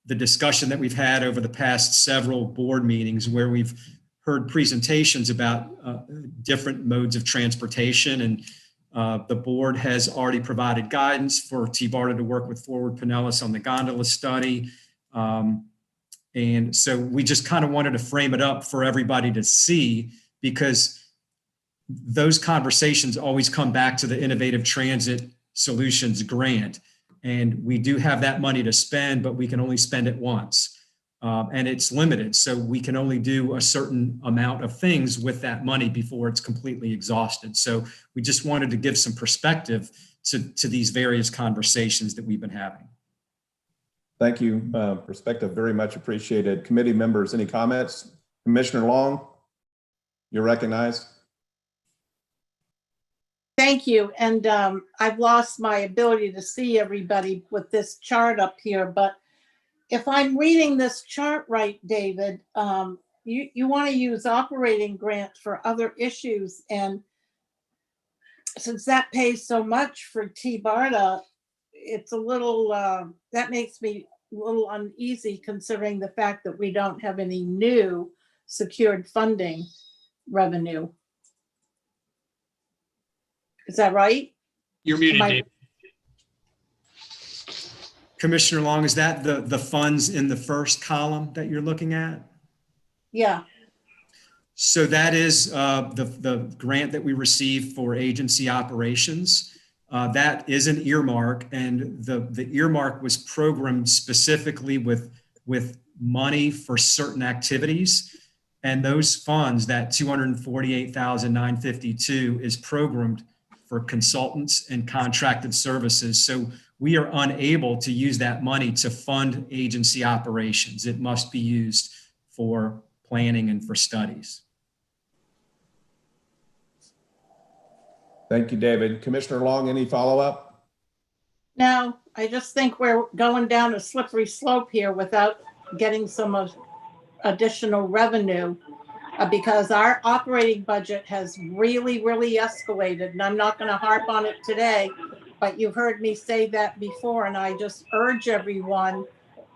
Speaker 13: the discussion that we've had over the past several board meetings where we've heard presentations about different modes of transportation, and the board has already provided guidance for TBARTA to work with Forward Pinellas on the gondola study. And so we just kind of wanted to frame it up for everybody to see, because those conversations always come back to the Innovative Transit Solutions grant. And we do have that money to spend, but we can only spend it once. And it's limited. So we can only do a certain amount of things with that money before it's completely exhausted. So we just wanted to give some perspective to these various conversations that we've been having.
Speaker 15: Thank you. Perspective very much appreciated. Committee members, any comments? Commissioner Long, you're recognized.
Speaker 2: Thank you. And I've lost my ability to see everybody with this chart up here, but if I'm reading this chart right, David, you want to use operating grants for other issues. And since that pays so much for TBARTA, it's a little, that makes me a little uneasy considering the fact that we don't have any new secured funding revenue. Is that right?
Speaker 4: You're muted, Dave.
Speaker 13: Commissioner Long, is that the funds in the first column that you're looking at?
Speaker 2: Yeah.
Speaker 13: So that is the grant that we received for agency operations. That is an earmark, and the earmark was programmed specifically with money for certain activities. And those funds, that $248,952 is programmed for consultants and contracted services. So we are unable to use that money to fund agency operations. It must be used for planning and for studies.
Speaker 15: Thank you, David. Commissioner Long, any follow-up?
Speaker 2: No, I just think we're going down a slippery slope here without getting some additional revenue because our operating budget has really, really escalated. And I'm not going to harp on it today, but you've heard me say that before. And I just urge everyone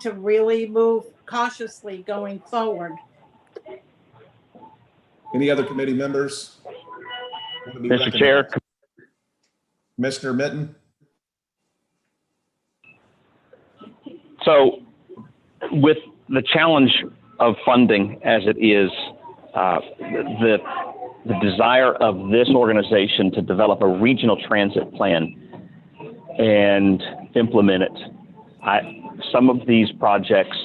Speaker 2: to really move cautiously going forward.
Speaker 15: Any other committee members?
Speaker 6: Mr. Chair.
Speaker 15: Commissioner Mitten?
Speaker 6: So with the challenge of funding as it is, the desire of this organization to develop a regional transit plan and implement it, some of these projects,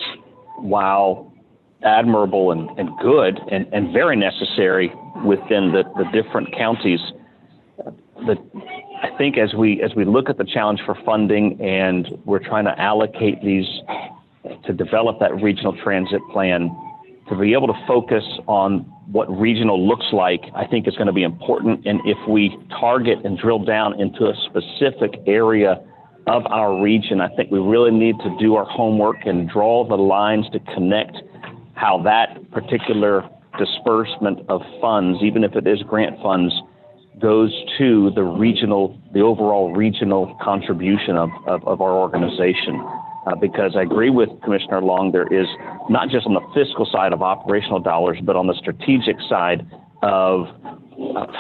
Speaker 6: while admirable and good and very necessary within the different counties, I think as we look at the challenge for funding and we're trying to allocate these to develop that regional transit plan, to be able to focus on what regional looks like, I think is going to be important. And if we target and drill down into a specific area of our region, I think we really need to do our homework and draw the lines to connect how that particular disbursement of funds, even if it is grant funds, goes to the overall regional contribution of our organization. Because I agree with Commissioner Long, there is not just on the fiscal side of operational dollars, but on the strategic side of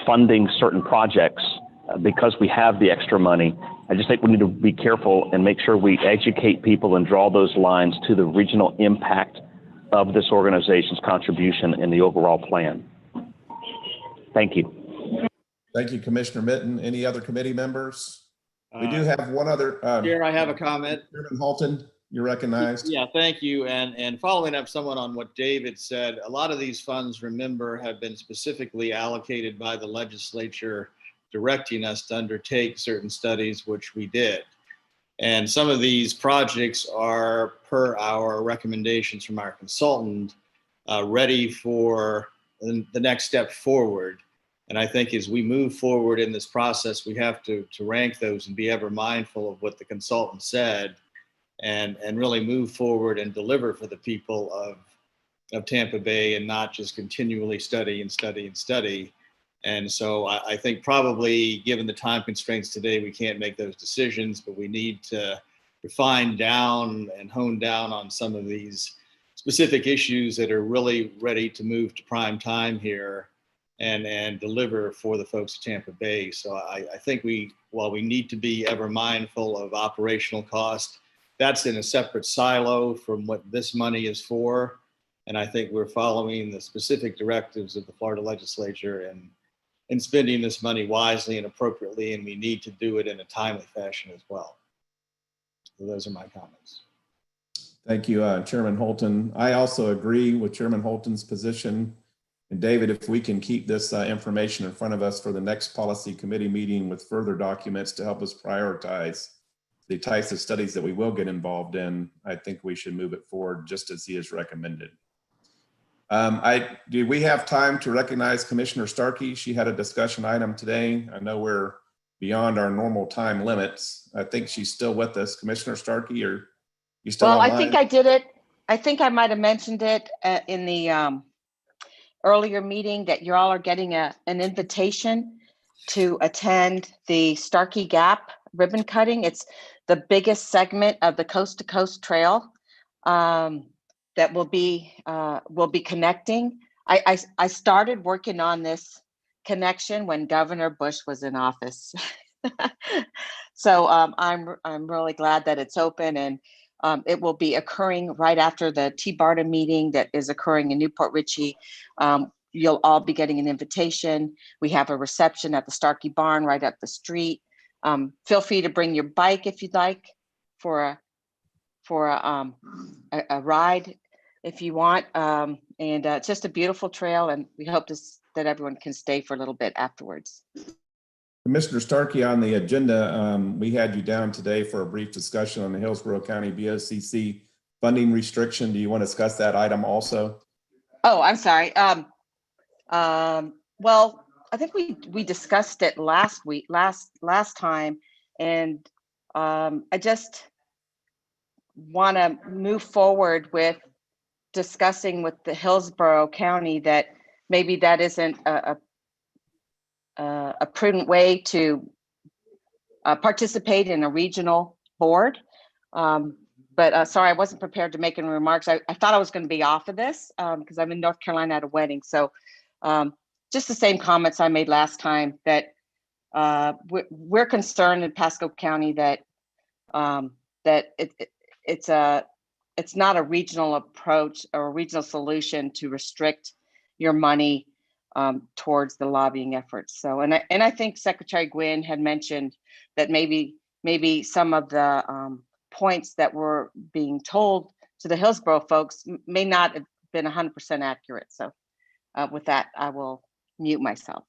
Speaker 6: funding certain projects, because we have the extra money. I just think we need to be careful and make sure we educate people and draw those lines to the regional impact of this organization's contribution in the overall plan. Thank you.
Speaker 15: Thank you, Commissioner Mitten. Any other committee members? We do have one other.
Speaker 9: Chair, I have a comment.
Speaker 15: Chairman Holton, you're recognized.
Speaker 9: Yeah, thank you. And following up somewhat on what David said, a lot of these funds, remember, have been specifically allocated by the legislature directing us to undertake certain studies, which we did. And some of these projects are, per our recommendations from our consultant, ready for the next step forward. And I think as we move forward in this process, we have to rank those and be ever mindful of what the consultant said and really move forward and deliver for the people of Tampa Bay and not just continually study and study and study. And so I think probably given the time constraints today, we can't make those decisions, but we need to refine down and hone down on some of these specific issues that are really ready to move to prime time here and deliver for the folks of Tampa Bay. So I think while we need to be ever mindful of operational cost, that's in a separate silo from what this money is for. And I think we're following the specific directives of the Florida legislature and spending this money wisely and appropriately, and we need to do it in a timely fashion as well. So those are my comments.
Speaker 15: Thank you, Chairman Holton. I also agree with Chairman Holton's position. And David, if we can keep this information in front of us for the next policy committee meeting with further documents to help us prioritize the types of studies that we will get involved in, I think we should move it forward just as he has recommended. Do we have time to recognize Commissioner Starkey? She had a discussion item today. I know we're beyond our normal time limits. I think she's still with us. Commissioner Starkey, are you still online?
Speaker 14: I think I did it. I think I might have mentioned it in the earlier meeting that you all are getting an invitation to attend the Starkey Gap ribbon cutting. It's the biggest segment of the Coast to Coast Trail that will be connecting. I started working on this connection when Governor Bush was in office. So I'm really glad that it's open, and it will be occurring right after the TBARTA meeting that is occurring in Newport Richey. You'll all be getting an invitation. We have a reception at the Starkey Barn right up the street. Feel free to bring your bike if you'd like for a ride if you want. And it's just a beautiful trail, and we hope that everyone can stay for a little bit afterwards.
Speaker 15: Commissioner Starkey, on the agenda, we had you down today for a brief discussion on the Hillsborough County BOCC funding restriction. Do you want to discuss that item also?
Speaker 14: Oh, I'm sorry. Well, I think we discussed it last time, and I just want to move forward with discussing with the Hillsborough County that maybe that isn't a prudent way to participate in a regional board. But sorry, I wasn't prepared to make any remarks. I thought I was going to be off of this because I'm in North Carolina at a wedding. So Just the same comments I made last time, that we're concerned in Pasco County that it's not a regional approach or a regional solution to restrict your money towards the lobbying efforts. So, and I think Secretary Gwynn had mentioned that maybe some of the points that were being told to the Hillsborough folks may not have been 100% accurate. So with that, I will mute myself.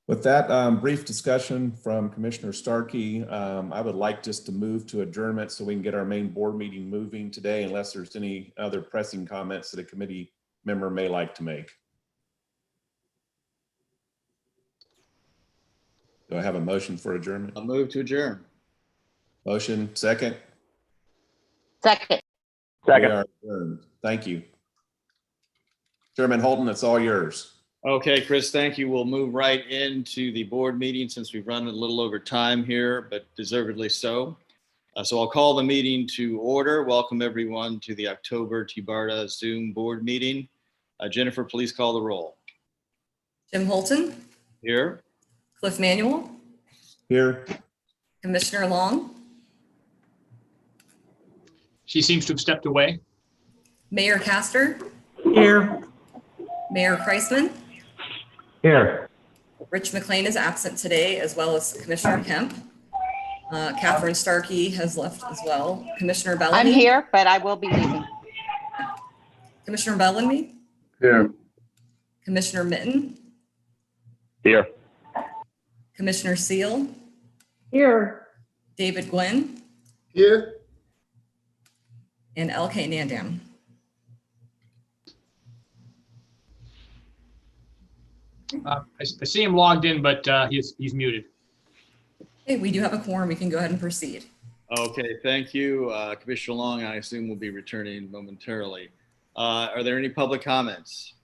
Speaker 15: With that brief discussion from Commissioner Starkey, I would like just to move to adjournment so we can get our main board meeting moving today, unless there's any other pressing comments that a committee member may like to make. Do I have a motion for adjournment?
Speaker 9: I'll move to adjourn.
Speaker 15: Motion, second?
Speaker 14: Second.
Speaker 15: We are adjourned. Thank you. Chairman Holton, it's all yours.
Speaker 9: Okay, Chris, thank you. We'll move right into the board meeting since we've run a little over time here, but deservedly so. So I'll call the meeting to order. Welcome everyone to the October TBARTA Zoom board meeting. Jennifer, please call the roll.
Speaker 7: Jim Holton.
Speaker 9: Here.
Speaker 7: Cliff Manuel.
Speaker 15: Here.
Speaker 7: Commissioner Long.
Speaker 4: She seems to have stepped away.
Speaker 7: Mayor Castor.
Speaker 8: Here.
Speaker 7: Mayor Kreisman.
Speaker 16: Here.
Speaker 7: Rich McLean is absent today, as well as Commissioner Kemp. Kathryn Starkey has left as well. Commissioner Bellamy.
Speaker 14: I'm here, but I will be leaving.
Speaker 7: Commissioner Bellamy.
Speaker 16: Here.
Speaker 7: Commissioner Mitten.
Speaker 6: Here.
Speaker 7: Commissioner Seal.
Speaker 8: Here.
Speaker 7: David Gwynn.
Speaker 16: Here.
Speaker 7: And LK Nandam.
Speaker 4: I see him logged in, but he's muted.
Speaker 7: Okay, we do have a quorum. We can go ahead and proceed.
Speaker 9: Okay, thank you. Commissioner Long, I assume will be returning momentarily. Are there any public comments?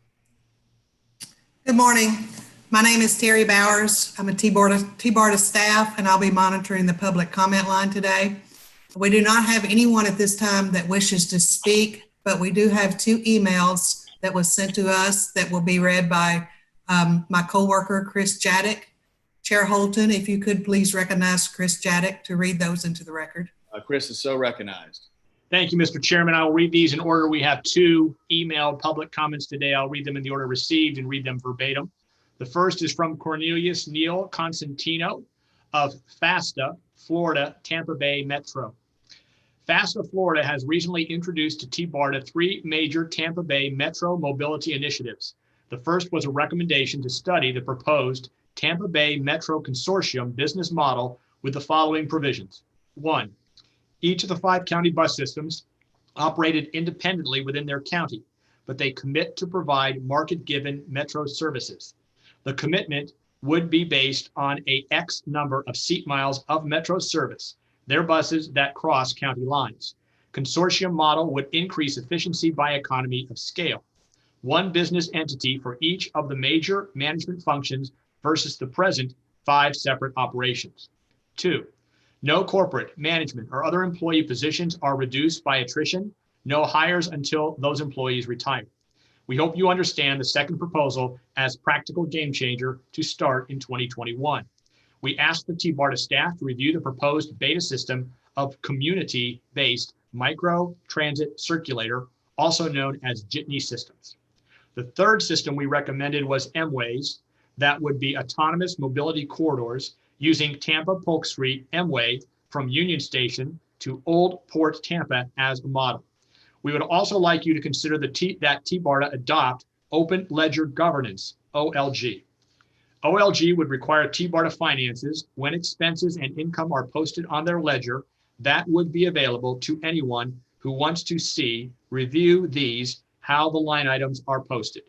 Speaker 8: Good morning. My name is Terry Bowers. I'm a TBARTA staff, and I'll be monitoring the public comment line today. We do not have anyone at this time that wishes to speak, but we do have 2 emails that was sent to us that will be read by my coworker, Chris Jaddick. Chair Holton, if you could please recognize Chris Jaddick to read those into the record.
Speaker 9: Chris is so recognized.
Speaker 4: Thank you, Mr. Chairman. I'll read these in order. We have 2 emailed public comments today. I'll read them in the order received and read them verbatim. The first is from Cornelius Neal Constantino of FASTA, Florida, Tampa Bay Metro. FASTA, Florida has recently introduced to TBARTA 3 major Tampa Bay Metro mobility initiatives. The first was a recommendation to study the proposed Tampa Bay Metro Consortium business model with the following provisions. 1, each of the 5 county bus systems operated independently within their county, but they commit to provide market-given Metro services. The commitment would be based on a X number of seat miles of Metro service, their buses that cross county lines. Consortium model would increase efficiency by economy of scale. 1 business entity for each of the major management functions versus the present 5 separate operations. 2, no corporate, management, or other employee positions are reduced by attrition. No hires until those employees retire. We hope you understand the second proposal as practical game changer to start in 2021. We asked the TBARTA staff to review the proposed beta system of community-based micro transit circulator, also known as Jitney systems. The third system we recommended was M-Ways, that would be autonomous mobility corridors using Tampa Polk Street M-Way from Union Station to Old Port Tampa as a model. We would also like you to consider that TBARTA adopt Open Ledger Governance, OLG. OLG would require TBARTA finances when expenses and income are posted on their ledger. That would be available to anyone who wants to see, review these, how the line items are posted.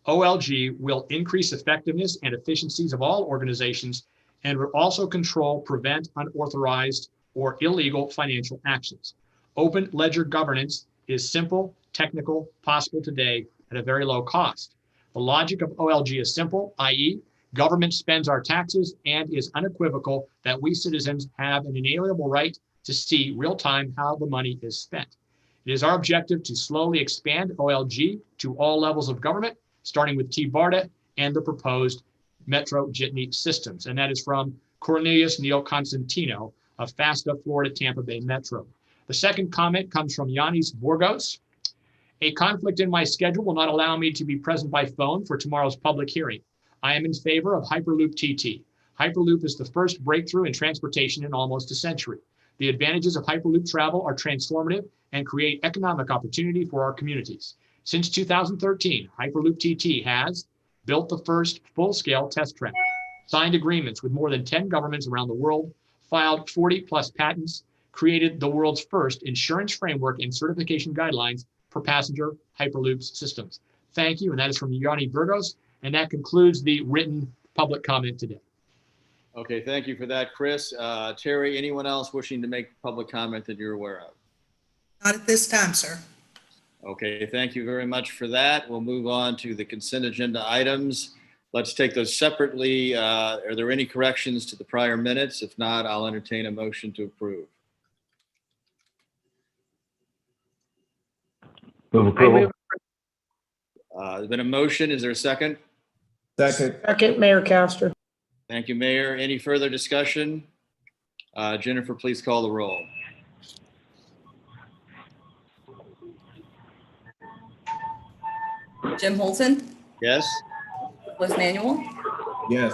Speaker 4: OLG will increase effectiveness and efficiencies of all organizations and will also control, prevent unauthorized or illegal financial actions. Open ledger governance is simple, technical, possible today at a very low cost. The logic of OLG is simple, i.e., government spends our taxes and is unequivocal that we citizens have an inalienable right to see real-time how the money is spent. It is our objective to slowly expand OLG to all levels of government starting with TBARTA and the proposed Metro Jitney systems. And that is from Cornelius Neil Constantino of FASTA Florida Tampa Bay Metro. The second comment comes from Yanis Borgos. A conflict in my schedule will not allow me to be present by phone for tomorrow's public hearing. I am in favor of Hyperloop TT. Hyperloop is the first breakthrough in transportation in almost a century. The advantages of Hyperloop travel are transformative and create economic opportunity for our communities. Since 2013, Hyperloop TT has built the first full-scale test track, signed agreements with more than 10 governments around the world, filed 40 plus patents, created the world's first insurance framework and certification guidelines for passenger Hyperloop systems. Thank you, and that is from Yanni Burgos, and that concludes the written public comment today.
Speaker 9: Okay, thank you for that, Chris. Terry, anyone else wishing to make public comment that you're aware of?
Speaker 8: Not at this time, sir.
Speaker 9: Okay, thank you very much for that. We'll move on to the consent agenda items. Let's take those separately. Are there any corrections to the prior minutes? If not, I'll entertain a motion to approve.
Speaker 16: Move approval.
Speaker 9: There's been a motion. Is there a second?
Speaker 15: Second.
Speaker 16: Second, Mayor Castor.
Speaker 9: Thank you, Mayor. Any further discussion? Jennifer, please call the roll.
Speaker 7: Jim Holton,
Speaker 9: Yes?
Speaker 7: Cliff Manuel,
Speaker 15: Yes.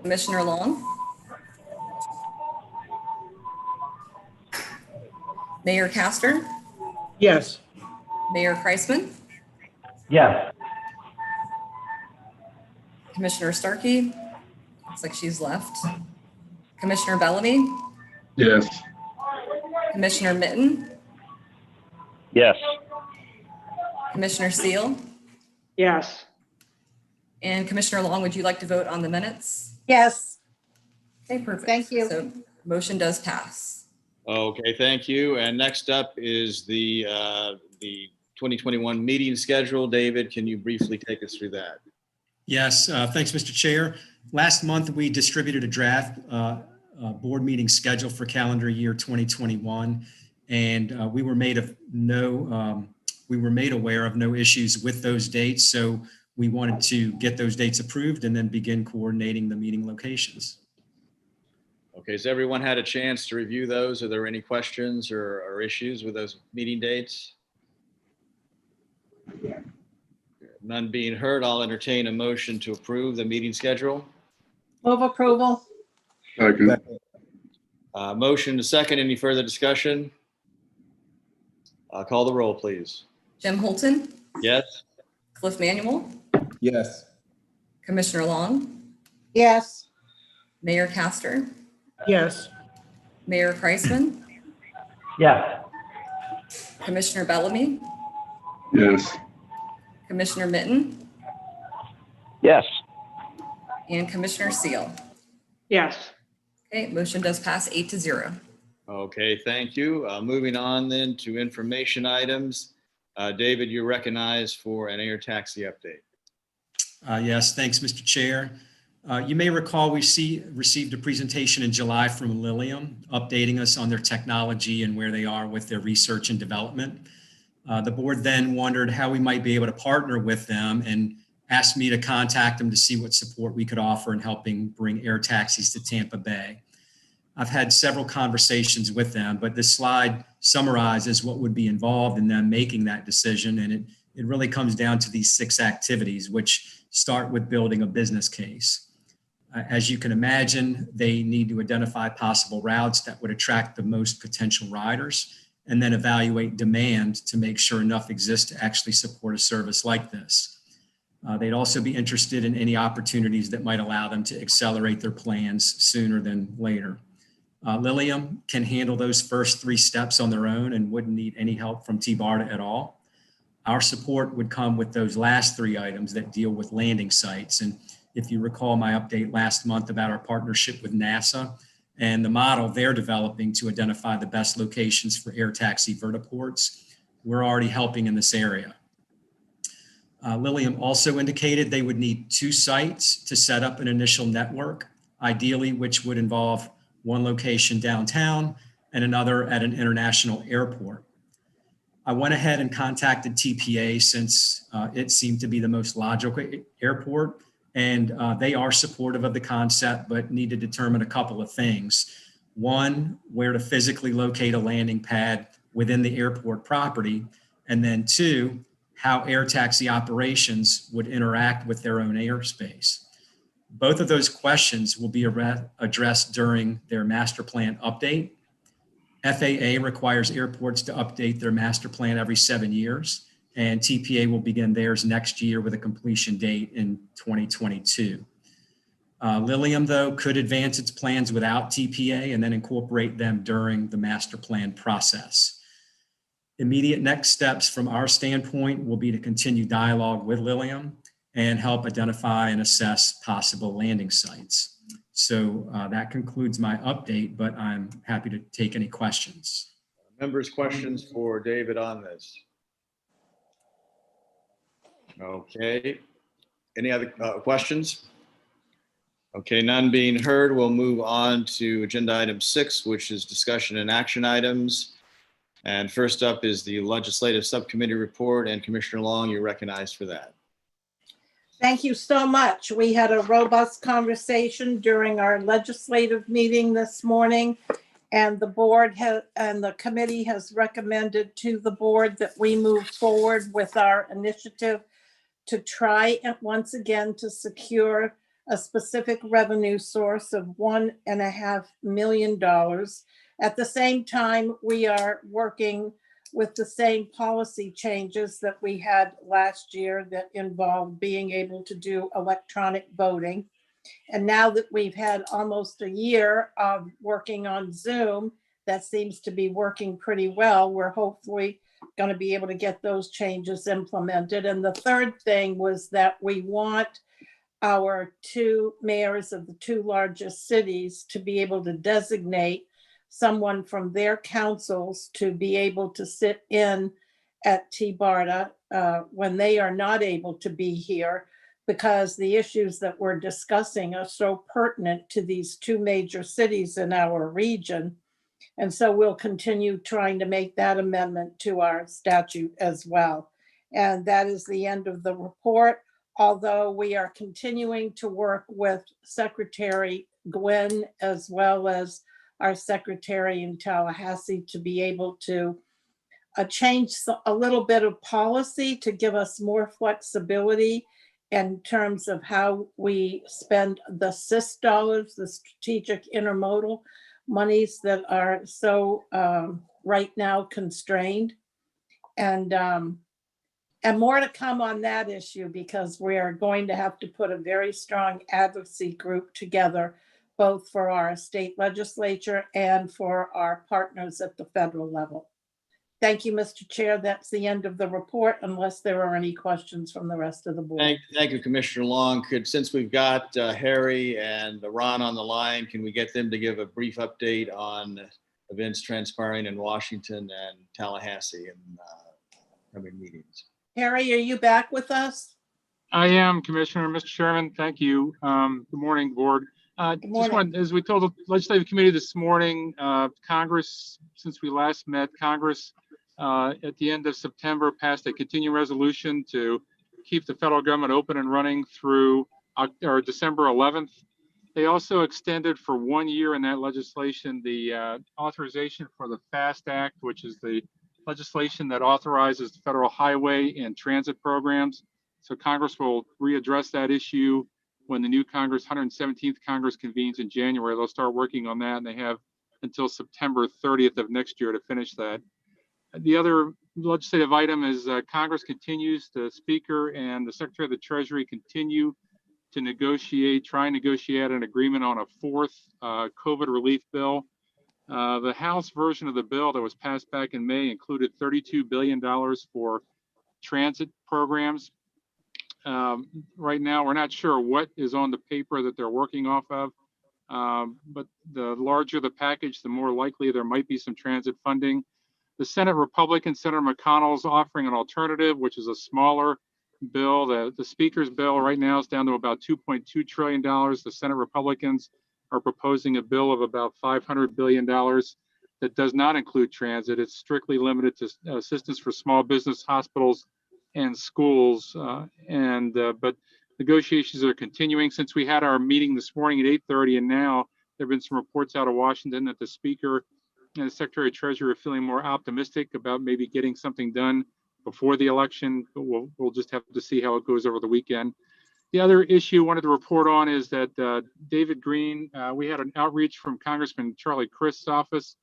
Speaker 7: Commissioner Long, Mayor Castor,
Speaker 16: Yes.
Speaker 7: Mayor Kreisman,
Speaker 16: Yes.
Speaker 7: Commissioner Starkey, looks like she's left, Commissioner Bellamy,
Speaker 17: Yes.
Speaker 7: Commissioner Mitten,
Speaker 6: Yes.
Speaker 7: Commissioner Seal,
Speaker 16: Yes.
Speaker 7: and Commissioner Long, would you like to vote on the minutes?
Speaker 2: Yes,
Speaker 7: Okay, perfect.
Speaker 2: Thank you.
Speaker 7: So motion does pass.
Speaker 9: Okay, thank you. And next up is the 2021 meeting schedule. David, can you briefly take us through that?
Speaker 13: Yes, thanks, Mr. Chair. Last month, we distributed a draft board meeting schedule for calendar year 2021, and we were made aware of no issues with those dates. So we wanted to get those dates approved and then begin coordinating the meeting locations.
Speaker 9: Okay, has everyone had a chance to review those? Are there any questions or issues with those meeting dates? None being heard, I'll entertain a motion to approve the meeting schedule.
Speaker 2: move approval.
Speaker 17: Second.
Speaker 9: Motion to second. Any further discussion? Call the roll, please.
Speaker 7: Jim Holton,
Speaker 9: Yes?
Speaker 7: Cliff Manuel,
Speaker 15: Yes.
Speaker 7: Commissioner Long,
Speaker 2: Yes,
Speaker 7: Mayor Castor,
Speaker 16: Yes.
Speaker 7: Mayor Kreisman,
Speaker 16: Yes.
Speaker 7: Commissioner Bellamy,
Speaker 17: Yes.
Speaker 7: Commissioner Mitten,
Speaker 6: Yes.
Speaker 7: and Commissioner Seal.
Speaker 16: Yes.
Speaker 7: Okay, motion does pass 8-0.
Speaker 9: Okay, thank you. Moving on then to information items. David, you're recognized for an air taxi update.
Speaker 13: Yes, thanks, Mr. Chair. You may recall we received a presentation in July from Lilium updating us on their technology and where they are with their research and development. The board then wondered how we might be able to partner with them and asked me to contact them to see what support we could offer in helping bring air taxis to Tampa Bay. I've had several conversations with them, but this slide summarizes what would be involved in them making that decision. And it really comes down to these 6 activities, which start with building a business case. As you can imagine, they need to identify possible routes that would attract the most potential riders and then evaluate demand to make sure enough exists to actually support a service like this. They'd also be interested in any opportunities that might allow them to accelerate their plans sooner than later. Lilium can handle those first 3 steps on their own and wouldn't need any help from TBARTA at all. Our support would come with those last 3 items that deal with landing sites. And if you recall my update last month about our partnership with NASA and the model they're developing to identify the best locations for air taxi vertiports, we're already helping in this area. Lilium also indicated they would need 2 sites to set up an initial network, ideally which would involve one location downtown and another at an international airport. I went ahead and contacted TPA since it seemed to be the most logical airport, and they are supportive of the concept, but need to determine a couple of things. One, where to physically locate a landing pad within the airport property, and then two, how air taxi operations would interact with their own airspace. Both of those questions will be addressed during their master plan update. FAA requires airports to update their master plan every 7 years, and TPA will begin theirs next year with a completion date in 2022. Lilium, though, could advance its plans without TPA and then incorporate them during the master plan process. Immediate next steps from our standpoint will be to continue dialogue with Lilium and help identify and assess possible landing sites. So that concludes my update, but I'm happy to take any questions.
Speaker 9: Members, questions for David on this? Okay. Any other questions? Okay, none being heard, we'll move on to agenda item 6, which is discussion and action items. And first up is the legislative subcommittee report, and Commissioner Long, you're recognized for that.
Speaker 2: Thank you so much. We had a robust conversation during our legislative meeting this morning, and the board and the committee has recommended to the board that we move forward with our initiative to try once again to secure a specific revenue source of $1.5 million. At the same time, we are working with the same policy changes that we had last year that involved being able to do electronic voting. And now that we've had almost a year of working on Zoom, that seems to be working pretty well. We're hopefully going to be able to get those changes implemented. And the third thing was that we want our 2 mayors of the 2 largest cities to be able to designate someone from their councils to be able to sit in at TBARTA when they are not able to be here, because the issues that we're discussing are so pertinent to these 2 major cities in our region. And so we'll continue trying to make that amendment to our statute as well. And that is the end of the report, although we are continuing to work with Secretary Gwynn as well as our secretary in Tallahassee to be able to change a little bit of policy to give us more flexibility in terms of how we spend the SIS dollars, the strategic intermodal monies that are so right now constrained. And more to come on that issue, because we are going to have to put a very strong advocacy group together, both for our state legislature and for our partners at the federal level. Thank you, Mr. Chair. That's the end of the report, unless there are any questions from the rest of the board.
Speaker 9: Thank you, Commissioner Long. Since we've got Harry and Ron on the line, can we get them to give a brief update on events transpiring in Washington and Tallahassee in coming meetings?
Speaker 2: Harry, are you back with us?
Speaker 5: I am, Commissioner. Mr. Chairman, thank you. Good morning, board. Just wanted, as we told the legislative committee this morning, Congress, since we last met, Congress at the end of September passed a continuing resolution to keep the federal government open and running through December 11th. They also extended for 1 year in that legislation the authorization for the FAST Act, which is the legislation that authorizes the federal highway and transit programs. So Congress will readdress that issue when the new Congress, 117th Congress, convenes in January. They'll start working on that, and they have until September 30th of next year to finish that. The other legislative item is Congress continues, the Speaker and the Secretary of the Treasury continue to try and negotiate an agreement on a 4th COVID relief bill. The House version of the bill that was passed back in May included $32 billion for transit programs. Right now, we're not sure what is on the paper that they're working off of, but the larger the package, the more likely there might be some transit funding. The Senate Republican, Senator McConnell's offering an alternative, which is a smaller bill. The Speaker's bill right now is down to about $2.2 trillion. The Senate Republicans are proposing a bill of about $500 billion. that does not include transit. It's strictly limited to assistance for small business, hospitals, and schools. But negotiations are continuing. Since we had our meeting this morning at 8:30, and now there have been some reports out of Washington that the Speaker and the Secretary of Treasury are feeling more optimistic about maybe getting something done before the election. But we'll just have to see how it goes over the weekend. The other issue I wanted to report on is that David Green, we had an outreach from Congressman Charlie Crist's office.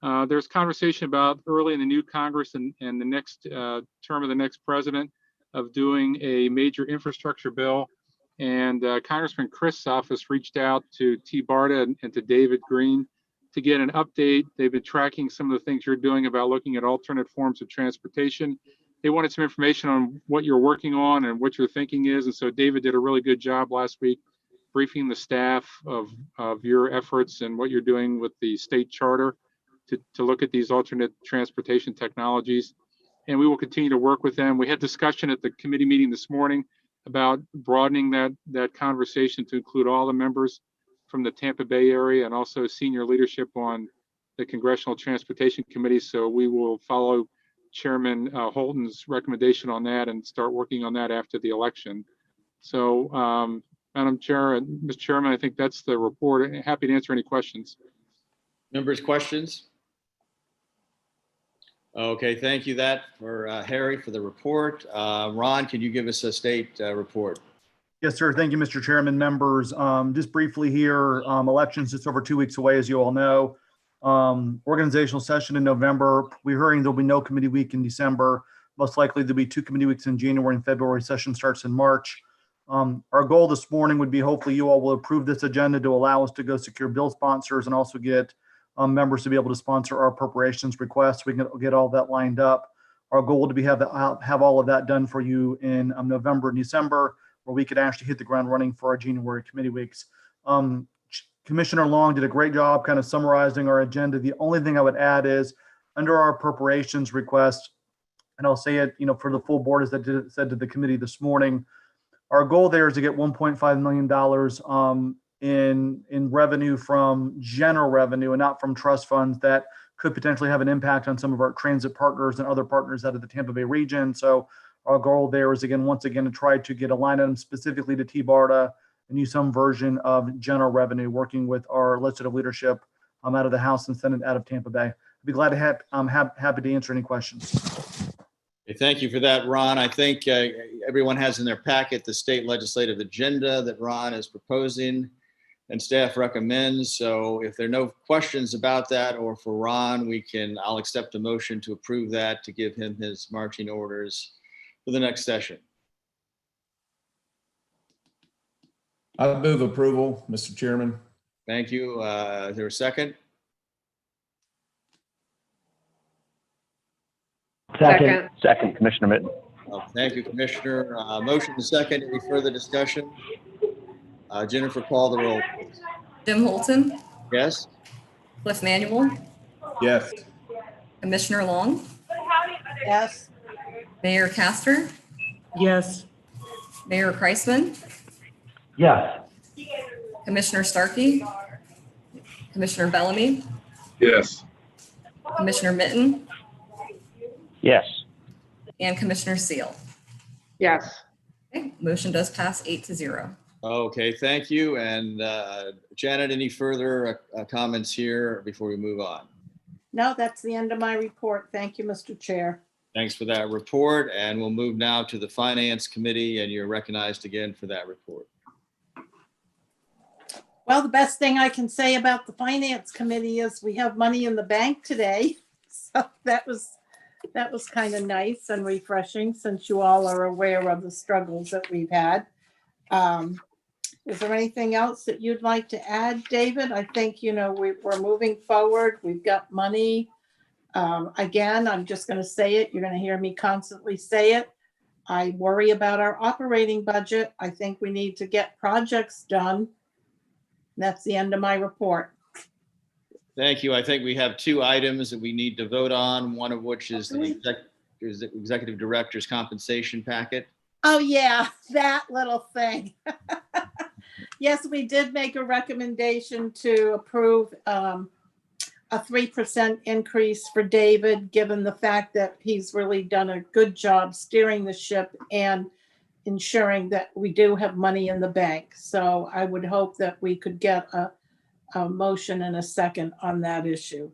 Speaker 5: There's conversation about early in the new Congress and the next term of the next president of doing a major infrastructure bill. And Congressman Crist's office reached out to TBARTA and to David Green to get an update. They've been tracking some of the things you're doing about looking at alternate forms of transportation. They wanted some information on what you're working on and what your thinking is. And so David did a really good job last week briefing the staff of your efforts and what you're doing with the state charter to look at these alternate transportation technologies. And we will continue to work with them. We had discussion at the committee meeting this morning about broadening that conversation to include all the members from the Tampa Bay area and also senior leadership on the Congressional Transportation Committee. So we will follow Chairman Holton's recommendation on that and start working on that after the election. So Madam Chair and Mr. Chairman, I think that's the report. Happy to answer any questions.
Speaker 9: Members, questions? Okay, thank you for Harry for the report. Ron, can you give us a state report?
Speaker 1: Yes, sir. Thank you, Mr. Chairman, members. Just briefly here, elections just over 2 weeks away, as you all know. Organizational session in November. We're hearing there'll be no committee week in December. Most likely there'll be 2 committee weeks in January and February. Session starts in March. Our goal this morning would be hopefully you all will approve this agenda to allow us to go secure bill sponsors and also get members to be able to sponsor our appropriations requests. We can get all that lined up. Our goal would be have all of that done for you in November and December, where we could actually hit the ground running for our January committee weeks. Commissioner Long did a great job kind of summarizing our agenda. The only thing I would add is under our appropriations request, and I'll say it, for the full board, as I said to the committee this morning, our goal there is to get $1.5 million in revenue from general revenue and not from trust funds that could potentially have an impact on some of our transit partners and other partners out of the Tampa Bay region. So our goal there is, once again, to try to get a line item specifically to TBARTA and use some version of general revenue, working with our legislative leadership out of the House and Senate out of Tampa Bay. I'd be glad to happy to answer any questions.
Speaker 9: Okay, thank you for that, Ron. I think everyone has in their packet the state legislative agenda that Ron is proposing and staff recommends. So if there are no questions about that or for Ron, I'll accept a motion to approve that to give him his marching orders for the next session.
Speaker 15: I move approval, Mr. Chairman.
Speaker 9: Thank you. Is there a second?
Speaker 6: Second, Commissioner Mitten.
Speaker 9: Thank you, Commissioner. Motion and second. Any further discussion? Jennifer, call the roll, please.
Speaker 7: Jim Holton,
Speaker 9: Yes?
Speaker 7: Cliff Manuel,
Speaker 15: Yes.
Speaker 7: Commissioner Long,
Speaker 2: Yes.
Speaker 7: Mayor Castor,
Speaker 16: Yes.
Speaker 7: Mayor Kreisman,
Speaker 16: Yes.
Speaker 7: Commissioner Starkey, Commissioner Bellamy,
Speaker 17: Yes.
Speaker 7: Commissioner Mitten,
Speaker 6: Yes.
Speaker 7: and Commissioner Seal.
Speaker 16: Yes.
Speaker 7: Okay, motion does pass 8-0.
Speaker 9: Okay, thank you. And Janet, any further comments here before we move on?
Speaker 2: No, that's the end of my report. Thank you, Mr. Chair.
Speaker 9: Thanks for that report. And we'll move now to the Finance Committee, and you're recognized again for that report.
Speaker 2: Well, the best thing I can say about the Finance Committee is we have money in the bank today. So that was kind of nice and refreshing, since you all are aware of the struggles that we've had. Is there anything else that you'd like to add, David? I think, we're moving forward. We've got money. Again, I'm just going to say it. You're going to hear me constantly say it. I worry about our operating budget. I think we need to get projects done. That's the end of my report.
Speaker 9: Thank you. I think we have 2 items that we need to vote on, one of which is the Executive Director's compensation packet.
Speaker 2: Oh, yeah, that little thing. Yes, we did make a recommendation to approve a 3% increase for David, given the fact that he's really done a good job steering the ship and ensuring that we do have money in the bank. So I would hope that we could get a motion and a second on that issue.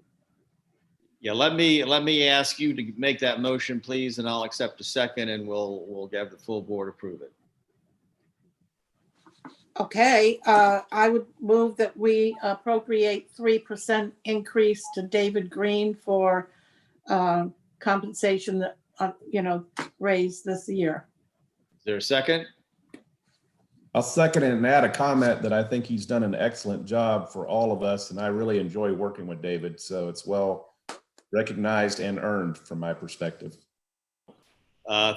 Speaker 9: Yeah, let me ask you to make that motion, please, and I'll accept a second, and we'll have the full board approve it.
Speaker 2: Okay, I would move that we appropriate 3% increase to David Green for compensation that, raised this year.
Speaker 9: Is there a second?
Speaker 15: I'll second it and add a comment that I think he's done an excellent job for all of us, and I really enjoy working with David, so it's well recognized and earned from my perspective.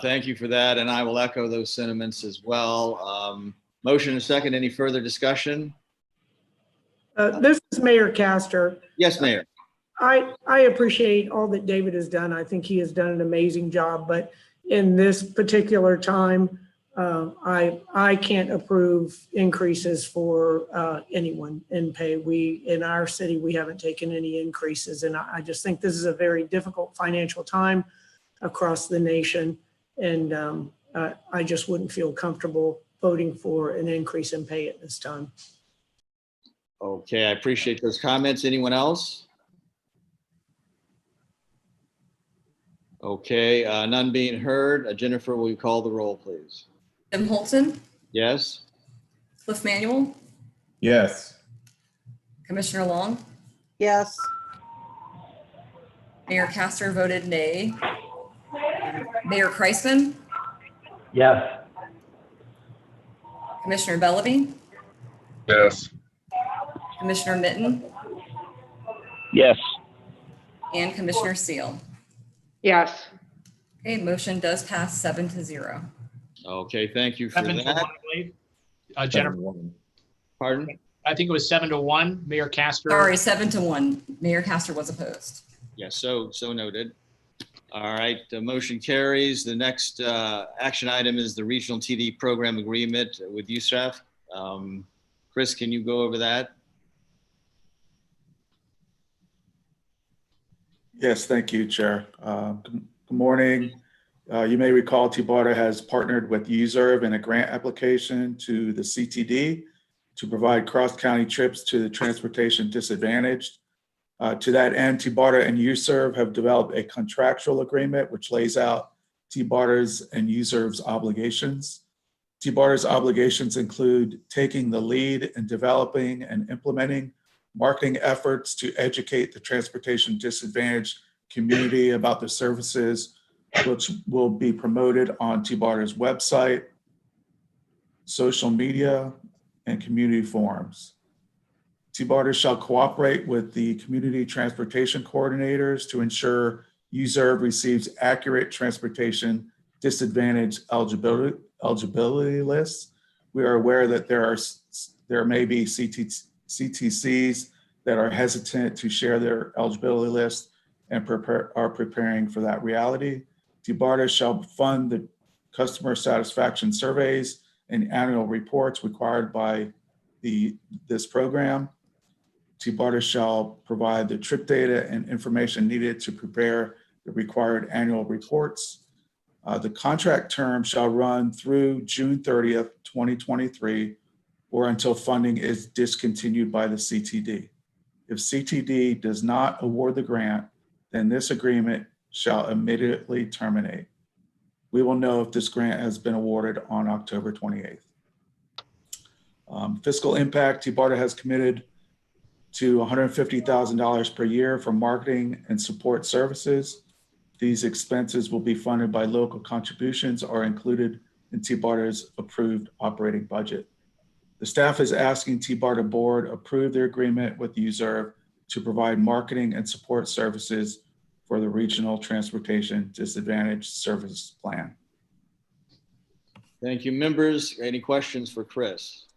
Speaker 9: Thank you for that, and I will echo those sentiments as well. Motion and second, any further discussion?
Speaker 16: This is Mayor Castor.
Speaker 9: Yes, Mayor.
Speaker 16: I appreciate all that David has done. I think he has done an amazing job, but in this particular time, I can't approve increases for anyone in pay. In our city, we haven't taken any increases, and I just think this is a very difficult financial time across the nation, and I just wouldn't feel comfortable voting for an increase in pay at this time.
Speaker 9: Okay, I appreciate those comments. Anyone else? Okay, none being heard. Jennifer, will you call the roll, please?
Speaker 7: Tim Holton,
Speaker 9: Yes?
Speaker 7: Cliff Manuel,
Speaker 15: Yes.
Speaker 7: Commissioner Long,
Speaker 2: Yes.
Speaker 7: Mayor Castor voted nay. Mayor Kreisman,
Speaker 17: Yes.
Speaker 7: Commissioner Bellamy,
Speaker 17: Yes.
Speaker 7: Commissioner Mitten,
Speaker 6: Yes.
Speaker 7: and Commissioner Seal.
Speaker 16: Yes.
Speaker 7: Okay, motion does pass 7-0.
Speaker 9: Okay, thank you for
Speaker 4: 7 to 1,
Speaker 9: that.
Speaker 4: I believe. Jennifer,
Speaker 9: Pardon?
Speaker 4: I think it was 7-1. Mayor Castor.
Speaker 7: Sorry, 7-1. Mayor Castor was opposed.
Speaker 9: Yes, so noted. All right, the motion carries. The next action item is the Regional TD Program Agreement with USREF. Chris, can you go over that?
Speaker 18: Yes, thank you, Chair. Good morning. You may recall TBARTA has partnered with USERV in a grant application to the CTD to provide cross-county trips to the transportation disadvantaged. To that end, TBARTA and USERV have developed a contractual agreement which lays out TBARTA's and USERV's obligations. TBARTA's obligations include taking the lead in developing and implementing marketing efforts to educate the transportation disadvantaged community about the services which will be promoted on TBARTA's website, social media, and community forums. TBARTA shall cooperate with the community transportation coordinators to ensure USERV receives accurate transportation disadvantage eligibility lists. We are aware that there may be CTCs that are hesitant to share their eligibility list and are preparing for that reality. TBARTA shall fund the customer satisfaction surveys and annual reports required by this program. TBARTA shall provide the trip data and information needed to prepare the required annual reports. The contract term shall run through June 30th, 2023, or until funding is discontinued by the CTD. If CTD does not award the grant, then this agreement shall immediately terminate. We will know if this grant has been awarded on October 28th. Fiscal impact, TBARTA has committed to $150,000 per year for marketing and support services. These expenses will be funded by local contributions or included in TBARTA's approved operating budget. The staff is asking TBARTA board approve their agreement with USERV to provide marketing and support services for the Regional Transportation Disadvantaged Service Plan.
Speaker 9: Thank you, members. Any questions for Chris?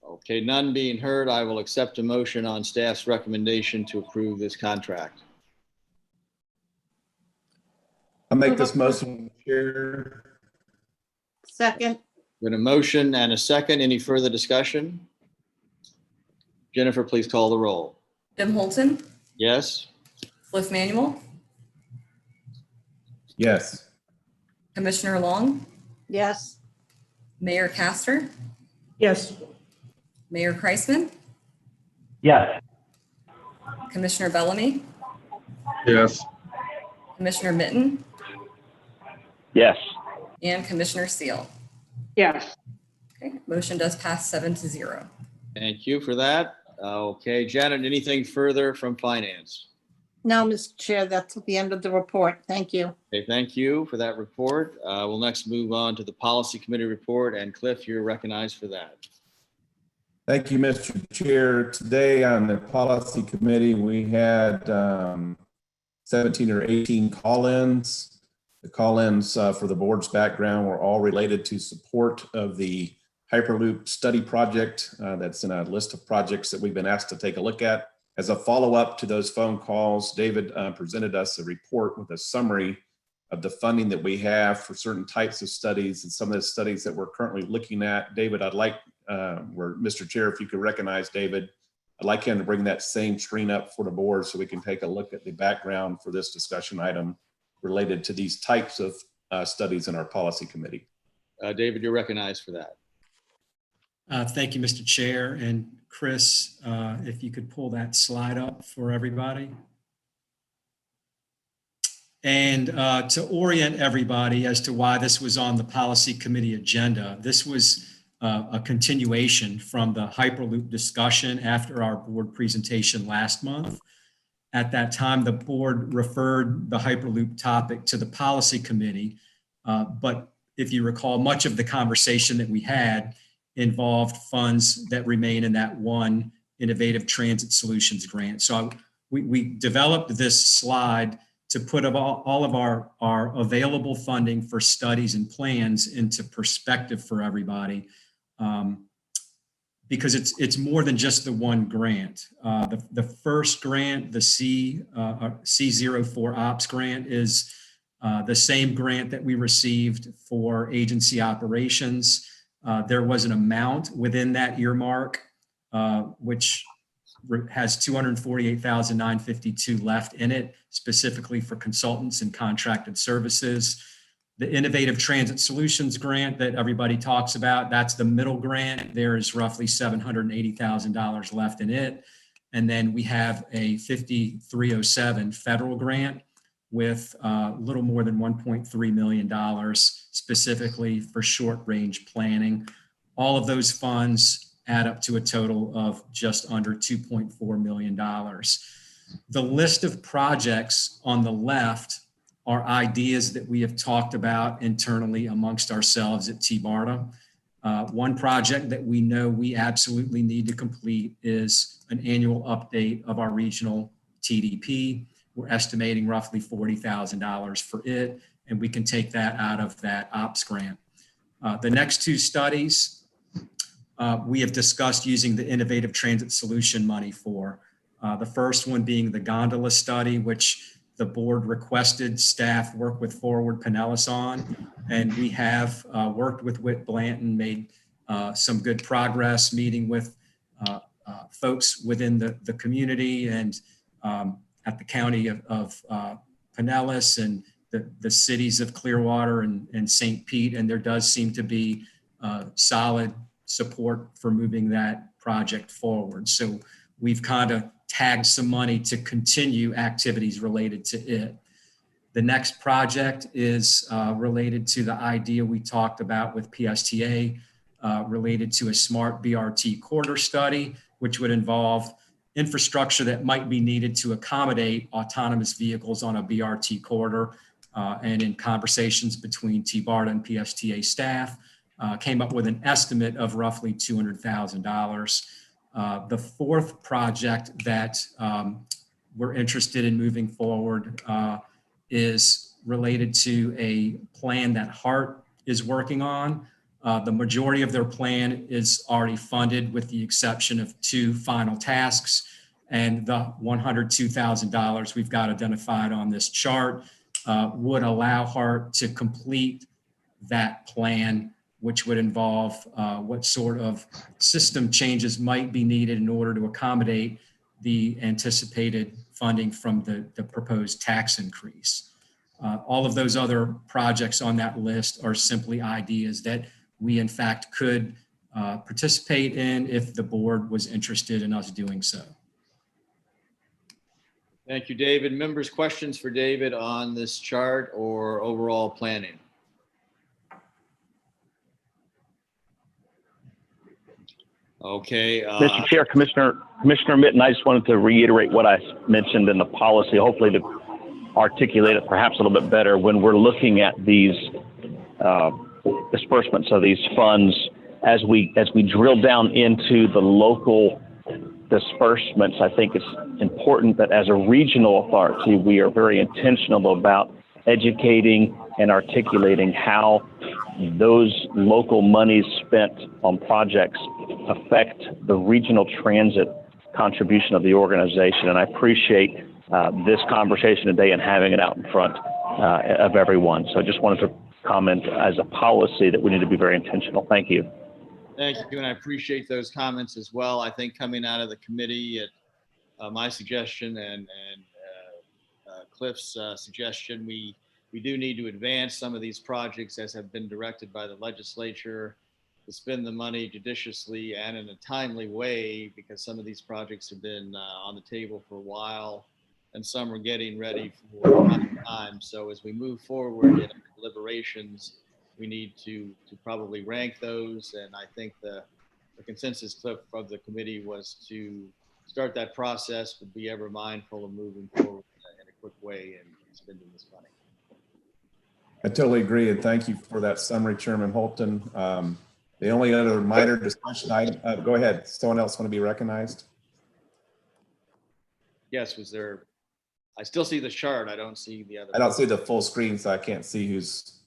Speaker 9: Okay, none being heard, I will accept a motion on staff's recommendation to approve this contract.
Speaker 18: I'll make this motion, Chair.
Speaker 2: Second.
Speaker 9: With a motion and a second, any further discussion? Jennifer, please call the roll.
Speaker 7: Jim Holton,
Speaker 9: Yes?
Speaker 7: Cliff Manuel,
Speaker 15: Yes.
Speaker 7: Commissioner Long,
Speaker 2: Yes.
Speaker 7: Mayor Castor,
Speaker 16: Yes.
Speaker 7: Mayor Kreisman,
Speaker 17: Yes.
Speaker 7: Commissioner Bellamy,
Speaker 17: Yes.
Speaker 7: Commissioner Mitten,
Speaker 6: Yes.
Speaker 7: and Commissioner Seal.
Speaker 16: Yes.
Speaker 7: Okay, motion does pass 7-0.
Speaker 9: Thank you for that. Okay, Janet, anything further from finance?
Speaker 2: No, Mr. Chair, that's the end of the report. Thank you.
Speaker 9: Okay, thank you for that report. We'll next move on to the policy committee report, and Cliff, you're recognized for that.
Speaker 15: Thank you, Mr. Chair. Today on the policy committee, we had 17 or 18 call-ins. The call-ins for the board's background were all related to support of the Hyperloop study project. That's in a list of projects that we've been asked to take a look at. As a follow-up to those phone calls, David presented us a report with a summary of the funding that we have for certain types of studies and some of the studies that we're currently looking at. David, I'd like, Mr. Chair, if you could recognize David, I'd like him to bring that same screen up for the board so we can take a look at the background for this discussion item related to these types of studies in our policy committee.
Speaker 9: David, you're recognized for that.
Speaker 13: Thank you, Mr. Chair. And Chris, if you could pull that slide up for everybody. And to orient everybody as to why this was on the policy committee agenda, this was a continuation from the Hyperloop discussion after our board presentation last month. At that time, the board referred the Hyperloop topic to the policy committee. But if you recall, much of the conversation that we had involved funds that remain in that one Innovative Transit Solutions grant. So we developed this slide to put all of our available funding for studies and plans into perspective for everybody, because it's more than just the one grant. The first grant, the C04 Ops grant, is the same grant that we received for agency operations. There was an amount within that earmark, which has $248,952 left in it, specifically for consultants and contracted services. The Innovative Transit Solutions grant that everybody talks about, that's the middle grant. There is roughly $780,000 left in it. And then we have a 5307 federal grant with a little more than $1.3 million specifically for short range planning. All of those funds add up to a total of just under $2.4 million. The list of projects on the left are ideas that we have talked about internally amongst ourselves at TBARTA. One project that we know we absolutely need to complete is an annual update of our regional TDP. We're estimating roughly $40,000 for it, and we can take that out of that ops grant. The next two studies, we have discussed using the Innovative Transit Solution money for. The first one being the gondola study, which the board requested staff work with Forward Pinellas on, and we have worked with Whit Blanton, made some good progress meeting with folks within the community and at the county of Pinellas and the cities of Clearwater and St. Pete, and there does seem to be solid support for moving that project forward. So we've kind of tagged some money to continue activities related to it. The next project is related to the idea we talked about with PSTA related to a smart BRT corridor study, which would involve infrastructure that might be needed to accommodate autonomous vehicles on a BRT corridor. And in conversations between TBARTA and PSTA staff, came up with an estimate of roughly $200,000. The fourth project that we're interested in moving forward is related to a plan that HART is working on. The majority of their plan is already funded with the exception of two final tasks, and the $102,000 we've got identified on this chart would allow HART to complete that plan which would involve what sort of system changes might be needed in order to accommodate the anticipated funding from the proposed tax increase. All of those other projects on that list are simply ideas that we in fact could participate in if the board was interested in us doing so.
Speaker 9: Thank you, David. Members, questions for David on this chart or overall planning? Okay.
Speaker 6: Mr. Chair, Commissioner Mitten, I just wanted to reiterate what I mentioned in the policy, hopefully to articulate it perhaps a little bit better. When we're looking at these disbursements of these funds, as we drill down into the local disbursements, I think it's important that as a regional authority, we are very intentional about educating and articulating how those local monies spent on projects affect the regional transit contribution of the organization. And I appreciate this conversation today and having it out in front of everyone. So I just wanted to comment as a policy that we need to be very intentional. Thank you.
Speaker 9: Thank you, and I appreciate those comments as well. I think coming out of the committee at my suggestion and Cliff's suggestion, we do need to advance some of these projects as have been directed by the legislature, to spend the money judiciously and in a timely way, because some of these projects have been on the table for a while and some are getting ready for prime time. So as we move forward in deliberations, we need to probably rank those. And I think the consensus, Cliff, of the committee was to start that process, but be ever mindful of moving forward in a quick way and spending this money.
Speaker 15: I totally agree, and thank you for that summary, Chairman Holton. The only other minor discussion item, go ahead. Someone else want to be recognized?
Speaker 9: Yes, was there, I still see the chart. I don't see the other.
Speaker 15: I don't see the full screen, so I can't see who's.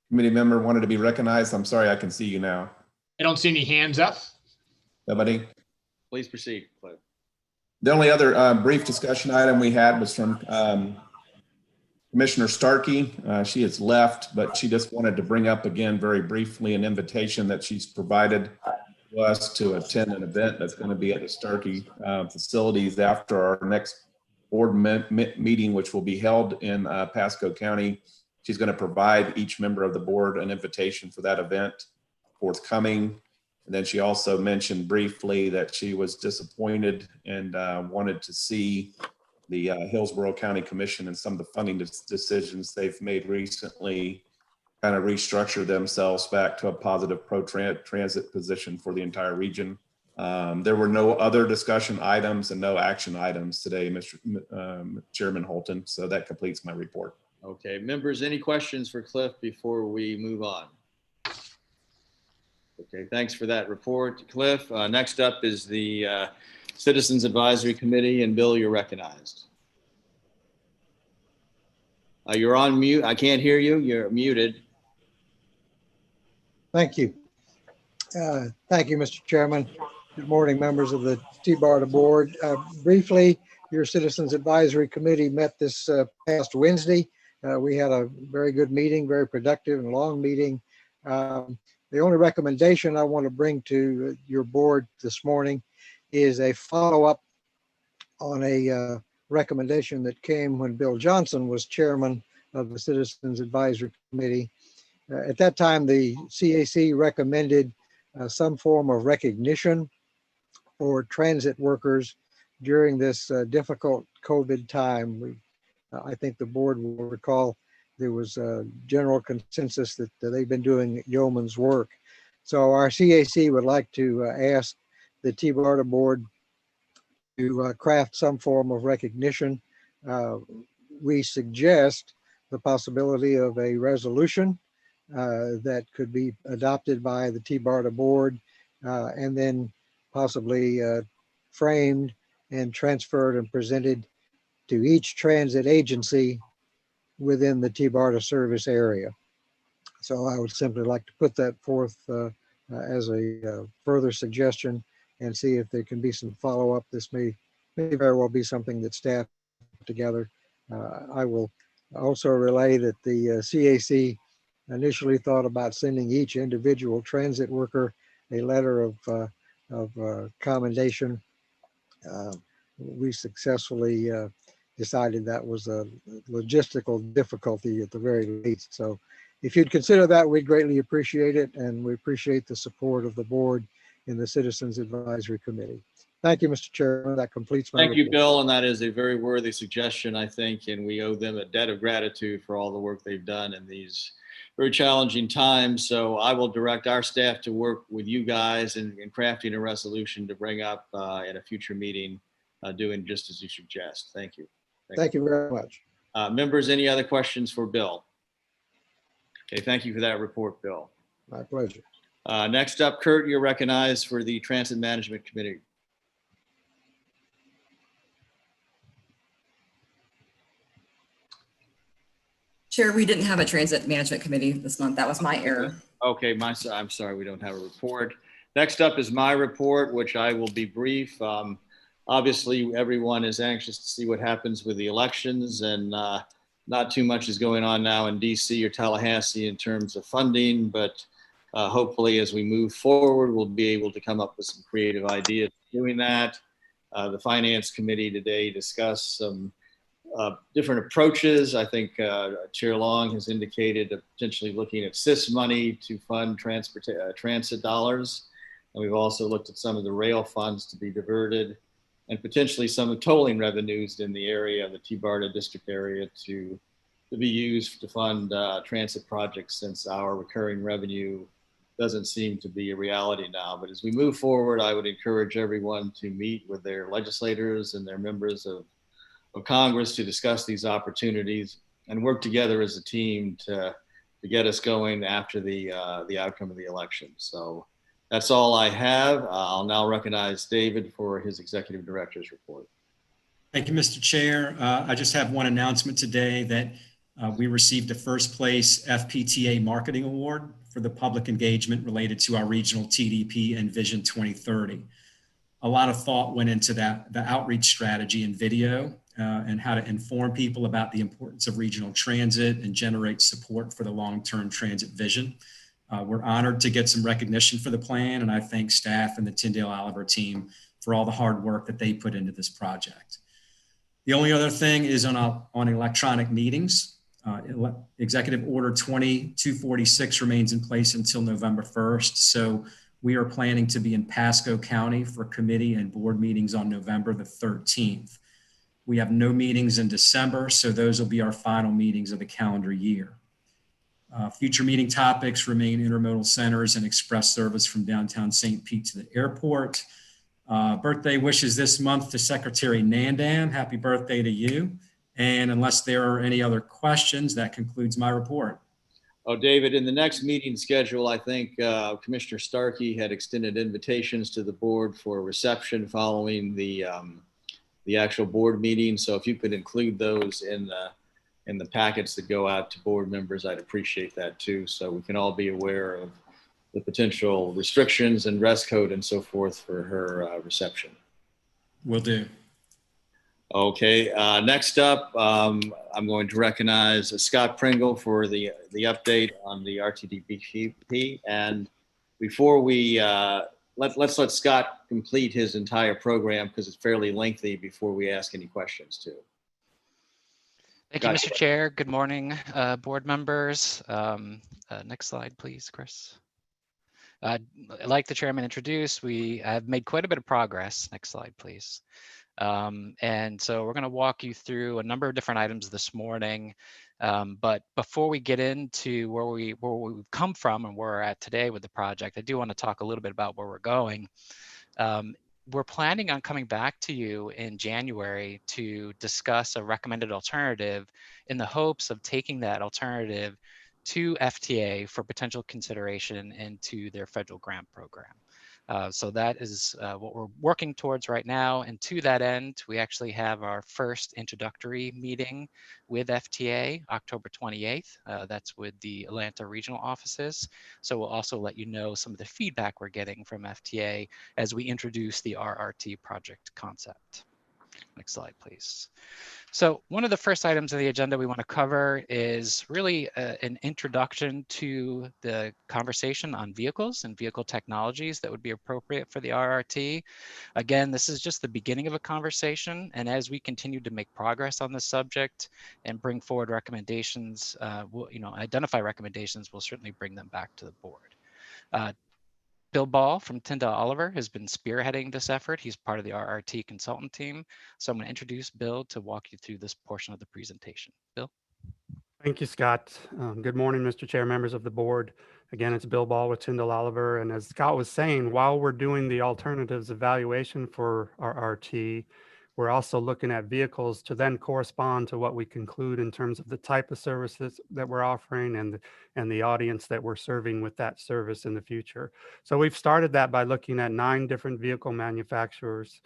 Speaker 15: Committee member wanted to be recognized. I'm sorry, I can see you now.
Speaker 4: I don't see any hands up.
Speaker 15: Nobody?
Speaker 9: Please proceed, Cliff.
Speaker 15: The only other brief discussion item we had was from Commissioner Starkey. She has left, but she just wanted to bring up again very briefly an invitation that she's provided to us to attend an event that's going to be at the Starkey facilities after our next board meeting, which will be held in Pasco County. She's going to provide each member of the board an invitation for that event forthcoming. And then she also mentioned briefly that she was disappointed and wanted to see the Hillsborough County Commission and some of the funding decisions they've made recently kind of restructure themselves back to a positive pro-transit position for the entire region. There were no other discussion items and no action items today, Mr. Chairman Holton. So that completes my report.
Speaker 9: Okay, members, any questions for Cliff before we move on? Okay, thanks for that report, Cliff. Next up is the Citizens Advisory Committee, and Bill, you're recognized. You're on mute. I can't hear you. You're muted.
Speaker 19: Thank you. Thank you, Mr. Chairman. Good morning, members of the TBARTA board. Briefly, your Citizens Advisory Committee met this past Wednesday. We had a very good meeting, very productive and long meeting. The only recommendation I want to bring to your board this morning is a follow-up on a recommendation that came when Bill Johnson was chairman of the Citizens Advisory Committee. At that time, the CAC recommended some form of recognition for transit workers during this difficult COVID time. I think the board will recall there was a general consensus that they've been doing yeoman's work. So our CAC would like to ask the TBARTA board to craft some form of recognition. We suggest the possibility of a resolution that could be adopted by the TBARTA board and then possibly framed and transferred and presented to each transit agency within the TBARTA service area. So I would simply like to put that forth as a further suggestion and see if there can be some follow-up. This may very well be something that staff put together. I will also relay that the CAC initially thought about sending each individual transit worker a letter of commendation. We successfully decided that was a logistical difficulty at the very least. So if you'd consider that, we'd greatly appreciate it. And we appreciate the support of the board in the Citizens Advisory Committee. Thank you, Mr. Chairman. That completes my
Speaker 9: Thank you,
Speaker 19: report.
Speaker 9: Bill. And that is a very worthy suggestion, I think, and we owe them a debt of gratitude for all the work they've done in these very challenging times. So I will direct our staff to work with you guys in crafting a resolution to bring up at a future meeting, doing just as you suggest. Thank you.
Speaker 19: Thank you very much.
Speaker 9: Members, any other questions for Bill? Okay, thank you for that report, Bill.
Speaker 19: My pleasure.
Speaker 9: Next up, Kurt, you're recognized for the Transit Management Committee.
Speaker 7: Chair, we didn't have a transit management committee this month. That was my error.
Speaker 9: Okay, I'm sorry, we don't have a report. Next up is my report, which I will be brief. Obviously, everyone is anxious to see what happens with the elections, and not too much is going on now in DC or Tallahassee in terms of funding, but hopefully as we move forward, we'll be able to come up with some creative ideas doing that. The Finance Committee today discussed some different approaches. I think Chair Long has indicated potentially looking at CIS money to fund transit dollars. And we've also looked at some of the rail funds to be diverted, and potentially some of tolling revenues in the area, the TBARTA district area, to be used to fund transit projects, since our recurring revenue doesn't seem to be a reality now. But as we move forward, I would encourage everyone to meet with their legislators and their members of Congress to discuss these opportunities and work together as a team to get us going after the outcome of the election. So that's all I have. I'll now recognize David for his executive director's report.
Speaker 13: Thank you, Mr. Chair. I just have one announcement today that we received a first place FPTA Marketing Award for the public engagement related to our regional TDP and Vision 2030. A lot of thought went into that, the outreach strategy and video, and how to inform people about the importance of regional transit and generate support for the long-term transit vision. We're honored to get some recognition for the plan, and I thank staff and the Tyndale Oliver team for all the hard work that they put into this project. The only other thing is on electronic meetings. Executive Order 2246 remains in place until November 1st. So we are planning to be in Pasco County for committee and board meetings on November the 13th. We have no meetings in December, so those will be our final meetings of the calendar year. Future meeting topics remain intermodal centers and express service from downtown St. Pete to the airport. Birthday wishes this month to Secretary Nandam. Happy birthday to you. And unless there are any other questions, that concludes my report.
Speaker 9: Oh, David, in the next meeting schedule, I think Commissioner Starkey had extended invitations to the board for a reception following the actual board meeting. So if you could include those in the packets that go out to board members, I'd appreciate that too. So we can all be aware of the potential restrictions and dress code and so forth for her reception.
Speaker 13: Will do.
Speaker 9: Okay, next up, I'm going to recognize Scott Pringle for the update on the RTDP. And before we, let's let Scott complete his entire program, because it's fairly lengthy, before we ask any questions too.
Speaker 21: Thank you, Mr. Chair. Good morning, board members. Next slide, please, Chris. Like the chairman introduced, we have made quite a bit of progress. Next slide, please. And so we're going to walk you through a number of different items this morning. But before we get into where we've come from and where we're at today with the project, I do want to talk a little bit about where we're going. We're planning on coming back to you in January to discuss a recommended alternative in the hopes of taking that alternative to FTA for potential consideration into their federal grant program. So that is what we're working towards right now. And to that end, we actually have our first introductory meeting with FTA October 28th. That's with the Atlanta regional offices. So we'll also let you know some of the feedback we're getting from FTA as we introduce the RRT project concept. Next slide, please. So one of the first items on the agenda we want to cover is really an introduction to the conversation on vehicles and vehicle technologies that would be appropriate for the RRT. Again, this is just the beginning of a conversation, and as we continue to make progress on this subject and bring forward recommendations, we'll, identify recommendations, we'll certainly bring them back to the board. Bill Ball from Tyndall Oliver has been spearheading this effort. He's part of the RRT consultant team. So I'm going to introduce Bill to walk you through this portion of the presentation. Bill.
Speaker 3: Thank you, Scott. Good morning, Mr. Chair, members of the board. Again, it's Bill Ball with Tyndall Oliver. And as Scott was saying, while we're doing the alternatives evaluation for RRT, we're also looking at vehicles to then correspond to what we conclude in terms of the type of services that we're offering and the audience that we're serving with that service in the future. So we've started that by looking at 9 different vehicle manufacturers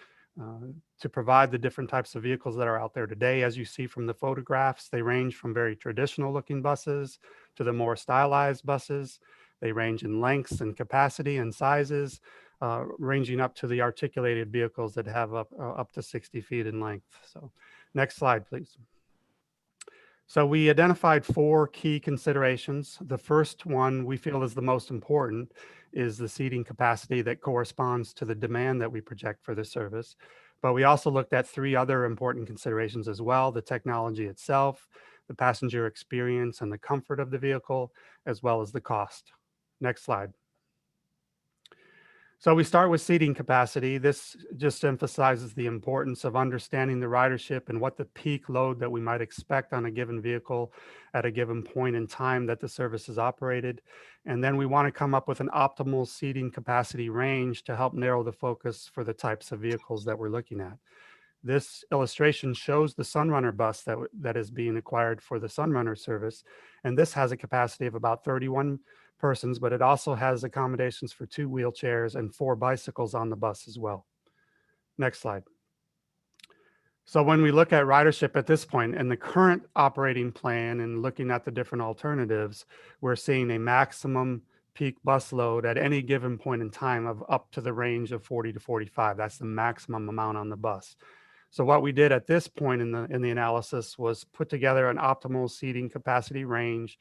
Speaker 3: to provide the different types of vehicles that are out there today. As you see from the photographs, they range from very traditional looking buses to the more stylized buses. They range in lengths and capacity and sizes, ranging up to the articulated vehicles that have up to 60 feet in length. So next slide, please. So we identified 4 key considerations. The first one we feel is the most important is the seating capacity that corresponds to the demand that we project for the service. But we also looked at 3 other important considerations as well: the technology itself, the passenger experience and the comfort of the vehicle, as well as the cost. Next slide. So we start with seating capacity. This just emphasizes the importance of understanding the ridership and what the peak load that we might expect on a given vehicle at a given point in time that the service is operated. And then we want to come up with an optimal seating capacity range to help narrow the focus for the types of vehicles that we're looking at. This illustration shows the Sunrunner bus that is being acquired for the Sunrunner service. And this has a capacity of about 31 persons, but it also has accommodations for 2 wheelchairs and 4 bicycles on the bus as well. Next slide. So when we look at ridership at this point in the current operating plan and looking at the different alternatives, we're seeing a maximum peak bus load at any given point in time of up to the range of 40 to 45. That's the maximum amount on the bus. So what we did at this point in the analysis was put together an optimal seating capacity range,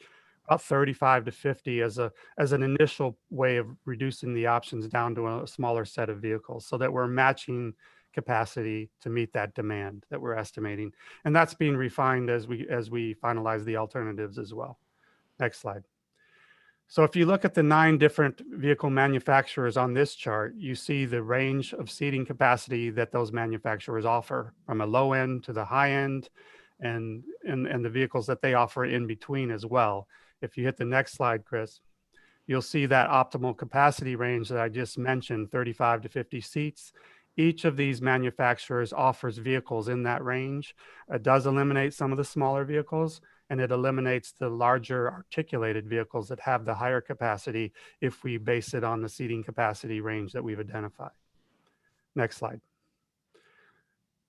Speaker 3: about 35 to 50 as an initial way of reducing the options down to a smaller set of vehicles so that we're matching capacity to meet that demand that we're estimating. And that's being refined as we finalize the alternatives as well. Next slide. So if you look at the 9 different vehicle manufacturers on this chart, you see the range of seating capacity that those manufacturers offer from a low end to the high end and the vehicles that they offer in between as well. If you hit the next slide, Chris, you'll see that optimal capacity range that I just mentioned, 35 to 50 seats. Each of these manufacturers offers vehicles in that range. It does eliminate some of the smaller vehicles, and it eliminates the larger articulated vehicles that have the higher capacity if we base it on the seating capacity range that we've identified. Next slide.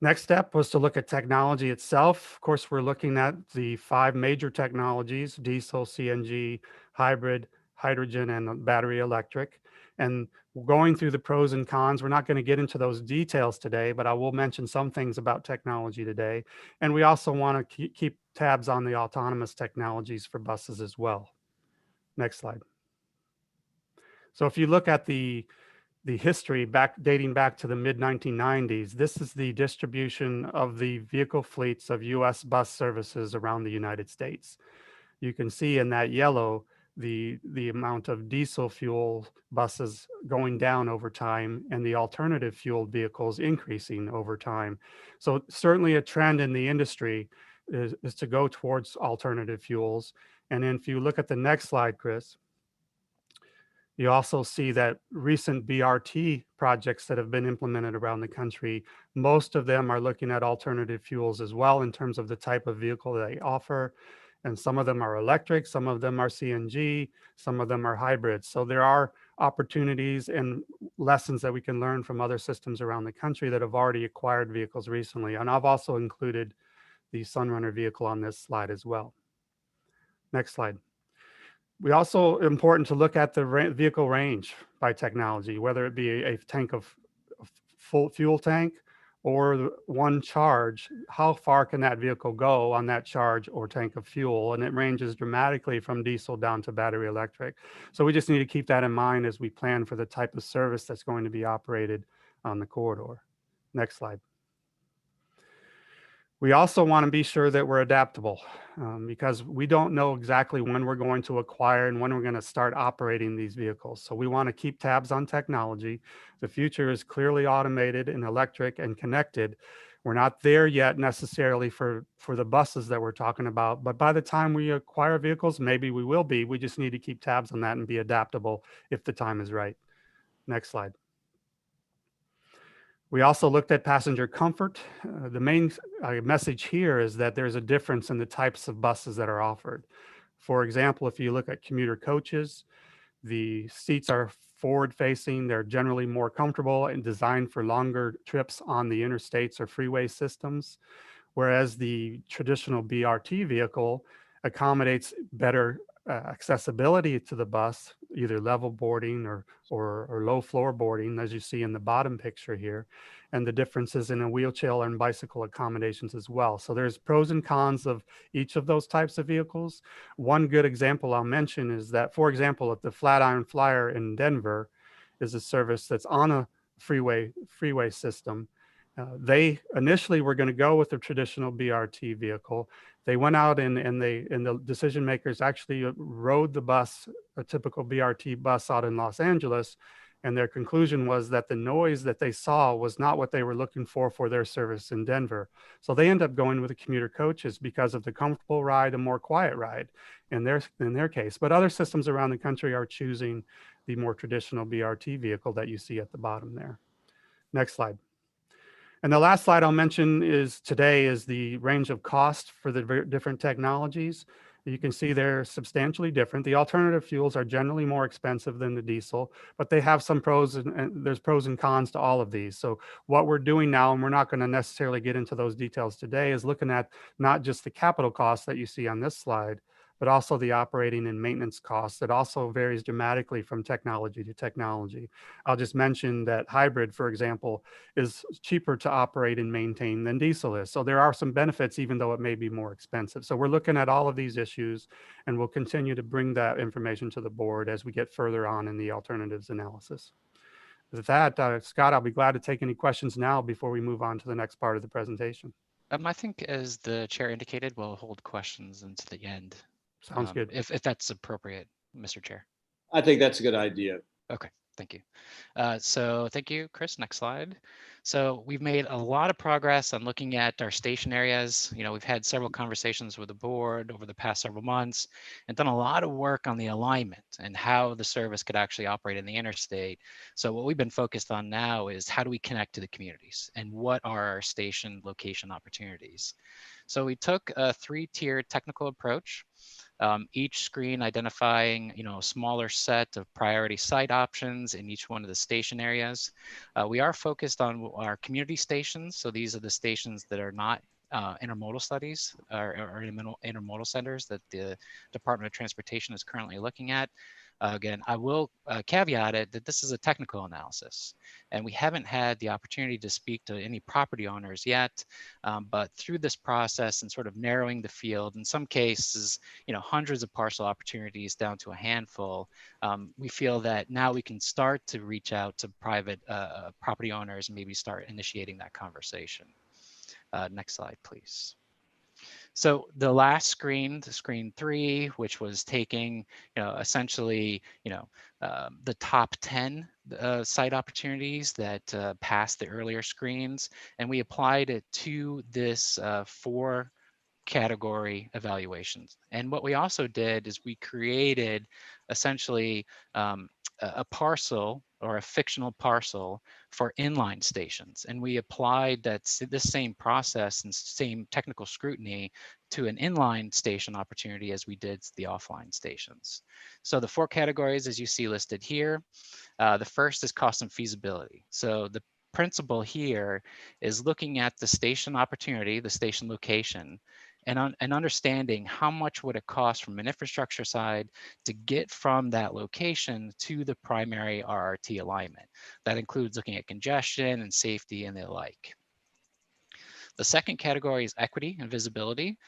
Speaker 3: Next step was to look at technology itself. Of course, we're looking at the 5 major technologies: diesel, CNG, hybrid, hydrogen, and battery electric. And going through the pros and cons, we're not going to get into those details today, but I will mention some things about technology today. And we also want to keep tabs on the autonomous technologies for buses as well. Next slide. So if you look at the history dating back to the mid-1990s, this is the distribution of the vehicle fleets of U.S. bus services around the United States. You can see in that yellow the amount of diesel fuel buses going down over time and the alternative fueled vehicles increasing over time. So certainly a trend in the industry is to go towards alternative fuels. And then if you look at the next slide, Chris, you also see that recent BRT projects that have been implemented around the country, most of them are looking at alternative fuels as well in terms of the type of vehicle they offer. And some of them are electric, some of them are CNG, some of them are hybrids. So there are opportunities and lessons that we can learn from other systems around the country that have already acquired vehicles recently. And I've also included the Sunrunner vehicle on this slide as well. Next slide. We also important to look at the vehicle range by technology, whether it be a tank of full fuel tank or one charge, how far can that vehicle go on that charge or tank of fuel? And it ranges dramatically from diesel down to battery electric. So we just need to keep that in mind as we plan for the type of service that's going to be operated on the corridor. Next slide. We also want to be sure that we're adaptable because we don't know exactly when we're going to acquire and when we're going to start operating these vehicles. So we want to keep tabs on technology. The future is clearly automated and electric and connected. We're not there yet necessarily for the buses that we're talking about, but by the time we acquire vehicles, maybe we will be. We just need to keep tabs on that and be adaptable if the time is right. Next slide. We also looked at passenger comfort. The main message here is that there's a difference in the types of buses that are offered. For example, if you look at commuter coaches, the seats are forward facing. They're generally more comfortable and designed for longer trips on the interstates or freeway systems, whereas the traditional BRT vehicle accommodates better accessibility to the bus, either level boarding or low floor boarding, as you see in the bottom picture here, and the differences in a wheelchair and bicycle accommodations as well. So there's pros and cons of each of those types of vehicles. One good example I'll mention is that, for example, at the Flatiron Flyer in Denver is a service that's on a freeway system. They initially were going to go with the traditional BRT vehicle. They went out and the decision makers actually rode the bus, a typical BRT bus out in Los Angeles, and their conclusion was that the noise that they saw was not what they were looking for their service in Denver. So they end up going with the commuter coaches because of the comfortable ride, a more quiet ride in their case. But other systems around the country are choosing the more traditional BRT vehicle that you see at the bottom there. Next slide. And the last slide I'll mention today is the range of cost for the different technologies. You can see they're substantially different. The alternative fuels are generally more expensive than the diesel, but they have some pros and there's pros and cons to all of these. So what we're doing now, and we're not going to necessarily get into those details today, is looking at not just the capital costs that you see on this slide, but also the operating and maintenance costs that also varies dramatically from technology to technology. I'll just mention that hybrid, for example, is cheaper to operate and maintain than diesel is. So there are some benefits, even though it may be more expensive. So we're looking at all of these issues, and we'll continue to bring that information to the board as we get further on in the alternatives analysis. With that, Scott, I'll be glad to take any questions now before we move on to the next part of the presentation.
Speaker 21: I think, as the chair indicated, we'll hold questions into the end.
Speaker 3: Sounds good.
Speaker 21: If that's appropriate, Mr. Chair.
Speaker 9: I think that's a good idea.
Speaker 21: Okay, thank you. So thank you, Chris. Next slide. So we've made a lot of progress on looking at our station areas. You know, we've had several conversations with the board over the past several months and done a lot of work on the alignment and how the service could actually operate in the interstate. So what we've been focused on now is how do we connect to the communities and what are our station location opportunities? So we took a 3-tiered technical approach. Each screen identifying, a smaller set of priority site options in each one of the station areas. We are focused on our community stations. So these are the stations that are not intermodal studies or intermodal centers that the Department of Transportation is currently looking at. Again, I will caveat it that this is a technical analysis, and we haven't had the opportunity to speak to any property owners yet. But through this process and sort of narrowing the field, in some cases, hundreds of parcel opportunities down to a handful, we feel that now we can start to reach out to private property owners and maybe start initiating that conversation. Next slide, please. So the last screen, the screen 3, which was taking, essentially, the top 10 site opportunities that passed the earlier screens, and we applied it to this 4 category evaluations. And what we also did is we created essentially a parcel or a fictional parcel for inline stations. And we applied this same process and same technical scrutiny to an inline station opportunity as we did the offline stations. So the 4 categories, as you see listed here, the first is cost and feasibility. So the principle here is looking at the station opportunity, the station location, and understanding how much would it cost from an infrastructure side to get from that location to the primary RRT alignment. That includes looking at congestion and safety and the like. The second category is equity and visibility.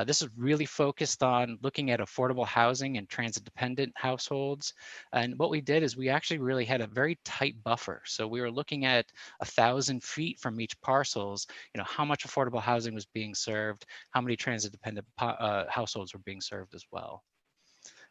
Speaker 21: This is really focused on looking at affordable housing and transit-dependent households. And what we did is we actually really had a very tight buffer. So we were looking at 1,000 feet from each parcels, how much affordable housing was being served, how many transit-dependent households were being served as well.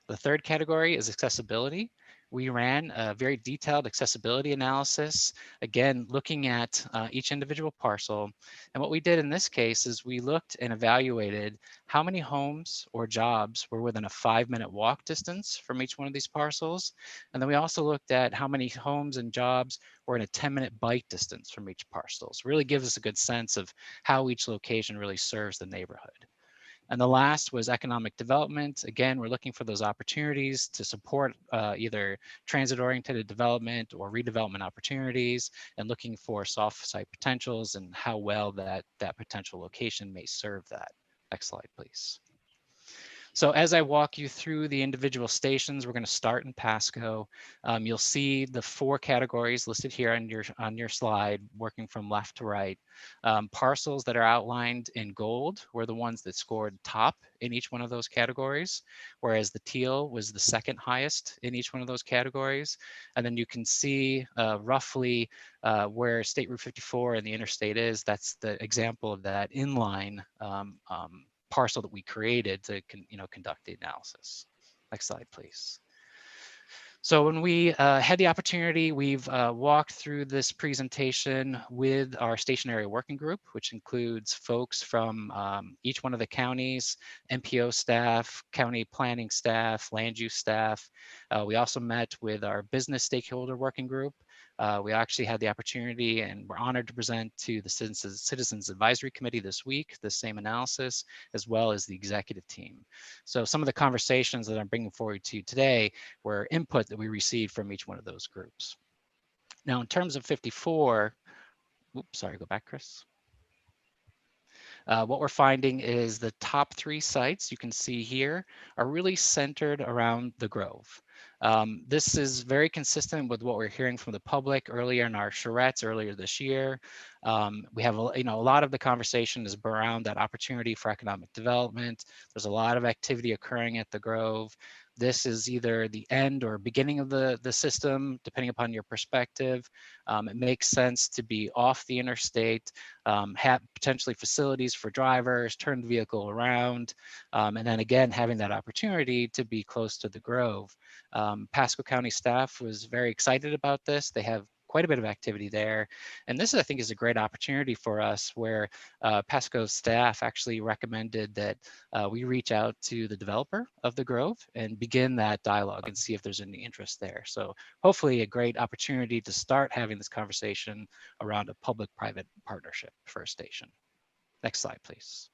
Speaker 21: The third category is accessibility. We ran a very detailed accessibility analysis, again, looking at each individual parcel. And what we did in this case is we looked and evaluated how many homes or jobs were within a 5-minute walk distance from each one of these parcels. And then we also looked at how many homes and jobs were in a 10-minute bike distance from each parcel. So it really gives us a good sense of how each location really serves the neighborhood. And the last was economic development. Again, we're looking for those opportunities to support either transit-oriented development or redevelopment opportunities, and looking for soft site potentials and how well that potential location may serve that. Next slide, please. So as I walk you through the individual stations, we're going to start in Pasco. You'll see the 4 categories listed here on your slide, working from left to right. Parcels that are outlined in gold were the ones that scored top in each one of those categories, whereas the teal was the second highest in each one of those categories. And then you can see roughly where State Route 54 and the interstate is. That's the example of that inline parcel that we created to conduct the analysis. Next slide, please. So when we had the opportunity, we've walked through this presentation with our station area working group, which includes folks from each one of the counties, MPO staff, county planning staff, land use staff. We also met with our business stakeholder working group. We actually had the opportunity and we're honored to present to the Citizens Advisory Committee this week, the same analysis, as well as the executive team. So some of the conversations that I'm bringing forward to you today were input that we received from each one of those groups. Now, in terms of 54, oops, sorry, go back, Chris. What we're finding is the top 3 sites you can see here are really centered around the Grove. This is very consistent with what we're hearing from the public earlier in our charrettes earlier this year. We have a lot of the conversation is around that opportunity for economic development. There's a lot of activity occurring at the Grove. This is either the end or beginning of the system, depending upon your perspective. It makes sense to be off the interstate, have potentially facilities for drivers, turn the vehicle around, and then again, having that opportunity to be close to the Grove. Pasco County staff was very excited about this. They have quite a bit of activity there. And this, I think, is a great opportunity for us where Pasco staff actually recommended that we reach out to the developer of the Grove and begin that dialogue and see if there's any interest there. So hopefully a great opportunity to start having this conversation around a public-private partnership for a station. Next slide, please.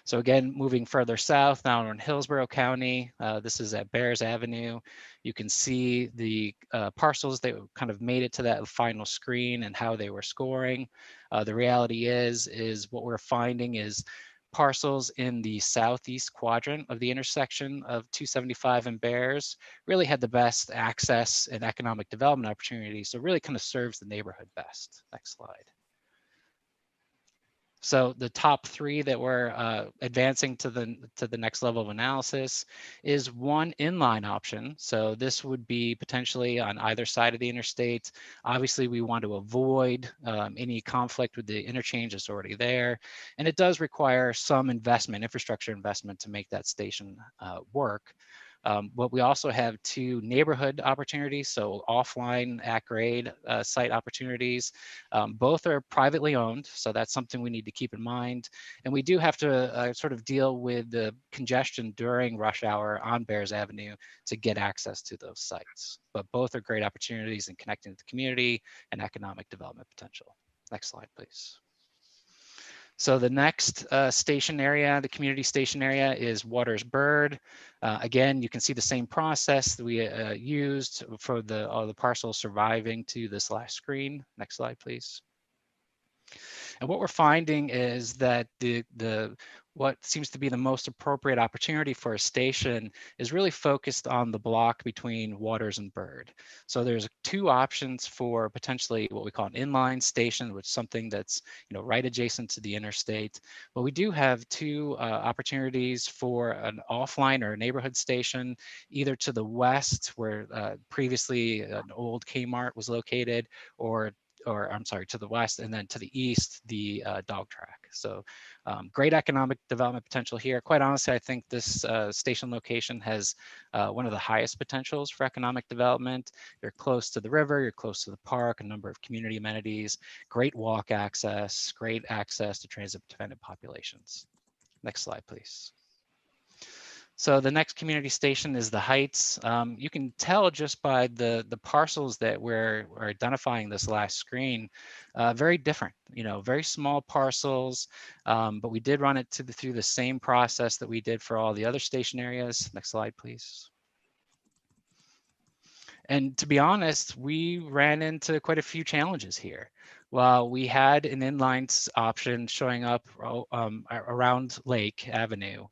Speaker 21: So again, moving further south, now we're in Hillsborough County. This is at Bears Avenue. You can see the parcels that kind of made it to that final screen and how they were scoring. The reality is what we're finding is parcels in the southeast quadrant of the intersection of 275 and Bears really had the best access and economic development opportunities. So really kind of serves the neighborhood best. Next slide. So the top 3 that we're advancing to the next level of analysis is one inline option. So this would be potentially on either side of the interstate. Obviously, we want to avoid any conflict with the interchange that's already there. And it does require some investment, infrastructure investment to make that station work. But we also have 2 neighborhood opportunities, so offline at-grade site opportunities. Both are privately owned, so that's something we need to keep in mind. And we do have to sort of deal with the congestion during rush hour on Bears Avenue to get access to those sites. But both are great opportunities in connecting to the community and economic development potential. Next slide, please. So the next station area, the community station area, is Waters Bird. Again, you can see the same process that we used for all the parcels surviving to this last screen. Next slide, please. And what we're finding is that what seems to be the most appropriate opportunity for a station is really focused on the block between Waters and Bird. So there's two options for potentially what we call an inline station, which is something that's right adjacent to the interstate. But we do have two opportunities for an offline or a neighborhood station, either to the west where previously an old Kmart was located, or I'm sorry, to the west, and then to the east, the dog track. So great economic development potential here. Quite honestly, I think this station location has one of the highest potentials for economic development. You're close to the river, you're close to the park, a number of community amenities, great walk access, great access to transit-dependent populations. Next slide, please. So the next community station is the Heights. You can tell just by the parcels that we're identifying this last screen, very different, very small parcels, but we did run it through the same process that we did for all the other station areas. Next slide, please. And to be honest, we ran into quite a few challenges here. While we had an inline option showing up around Lake Avenue,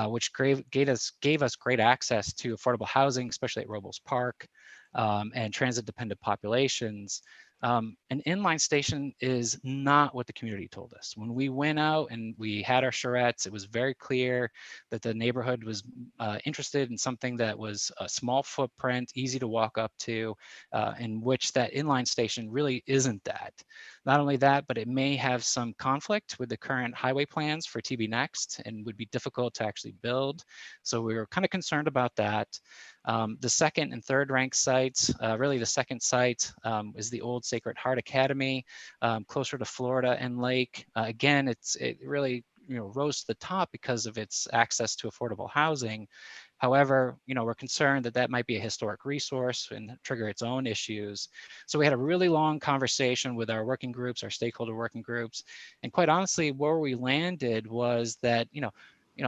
Speaker 21: which gave us great access to affordable housing, especially at Robles Park, and transit-dependent populations. An inline station is not what the community told us. When we went out and we had our charrettes, it was very clear that the neighborhood was interested in something that was a small footprint, easy to walk up to, in which that inline station really isn't that. Not only that, but it may have some conflict with the current highway plans for TB Next and would be difficult to actually build. So we were kind of concerned about that. The second and third ranked sites, really the second site is the old Sacred Heart Academy, closer to Florida and Lake. Again, it really rose to the top because of its access to affordable housing. However, we're concerned that that might be a historic resource and trigger its own issues. So we had a really long conversation with our working groups, our stakeholder working groups, and quite honestly, where we landed was that